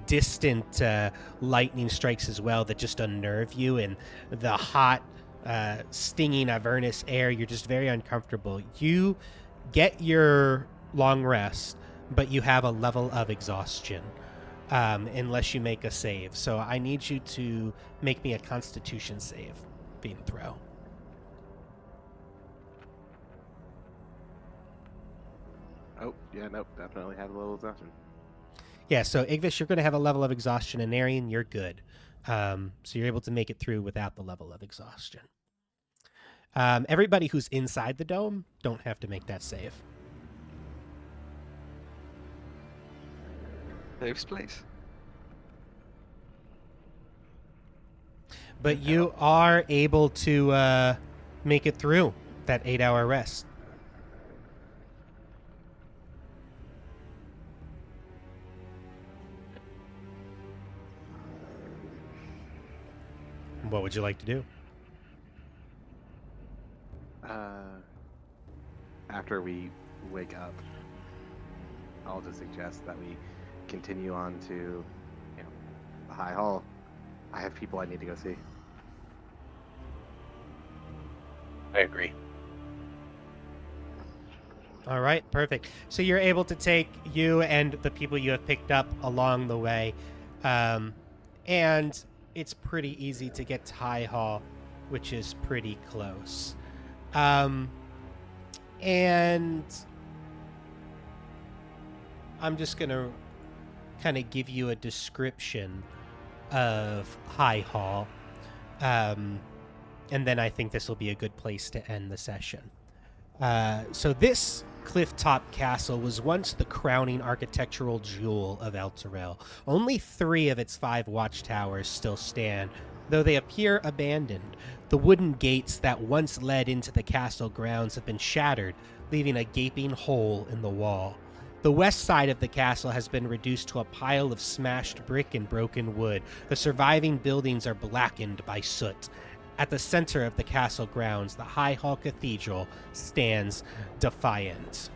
distant lightning strikes as well that just unnerve you. And the hot, stinging Avernus air, you're just very uncomfortable. You get your long rest, but you have a level of exhaustion unless you make a save. So I need you to make me a Constitution save, being throw. Oh, yeah, nope, definitely have a little exhaustion. Yeah, so Igvis, you're going to have a level of exhaustion, and Arian, you're good. So you're able to make it through without the level of exhaustion. Everybody who's inside the dome don't have to make that save. Saves, please. But you are able to make it through that 8-hour rest. What would you like to do? After we wake up, I'll just suggest that we continue on to, the High Hall. I have people I need to go see. I agree. All right, perfect. So you're able to take you and the people you have picked up along the way, and it's pretty easy to get to High Hall, which is pretty close. And I'm just going to kind of give you a description of High Hall. And then I think this will be a good place to end the session. So this clifftop castle was once the crowning architectural jewel of El Terrell. Only 3 of its 5 watchtowers still stand, Though they appear abandoned, the wooden gates that once led into the castle grounds have been shattered, leaving a gaping hole in the wall. The west side of the castle has been reduced to a pile of smashed brick and broken wood. The surviving buildings are blackened by soot. At the center of the castle grounds, the High Hall Cathedral stands defiant.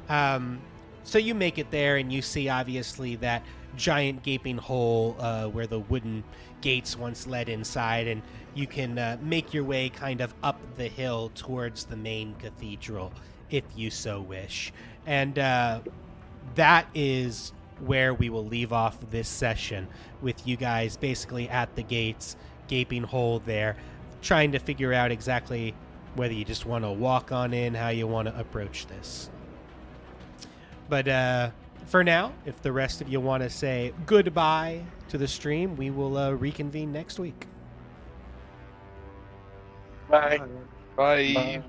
So you make it there, and you see, obviously, that giant gaping hole where the wooden gates once led inside, and you can make your way kind of up the hill towards the main cathedral, if you so wish. And that is where we will leave off this session, with you guys basically at the gates, gaping hole there, trying to figure out exactly whether you just want to walk on in, how you want to approach this. But for now, if the rest of you want to say goodbye to the stream, we will reconvene next week. Bye. Bye.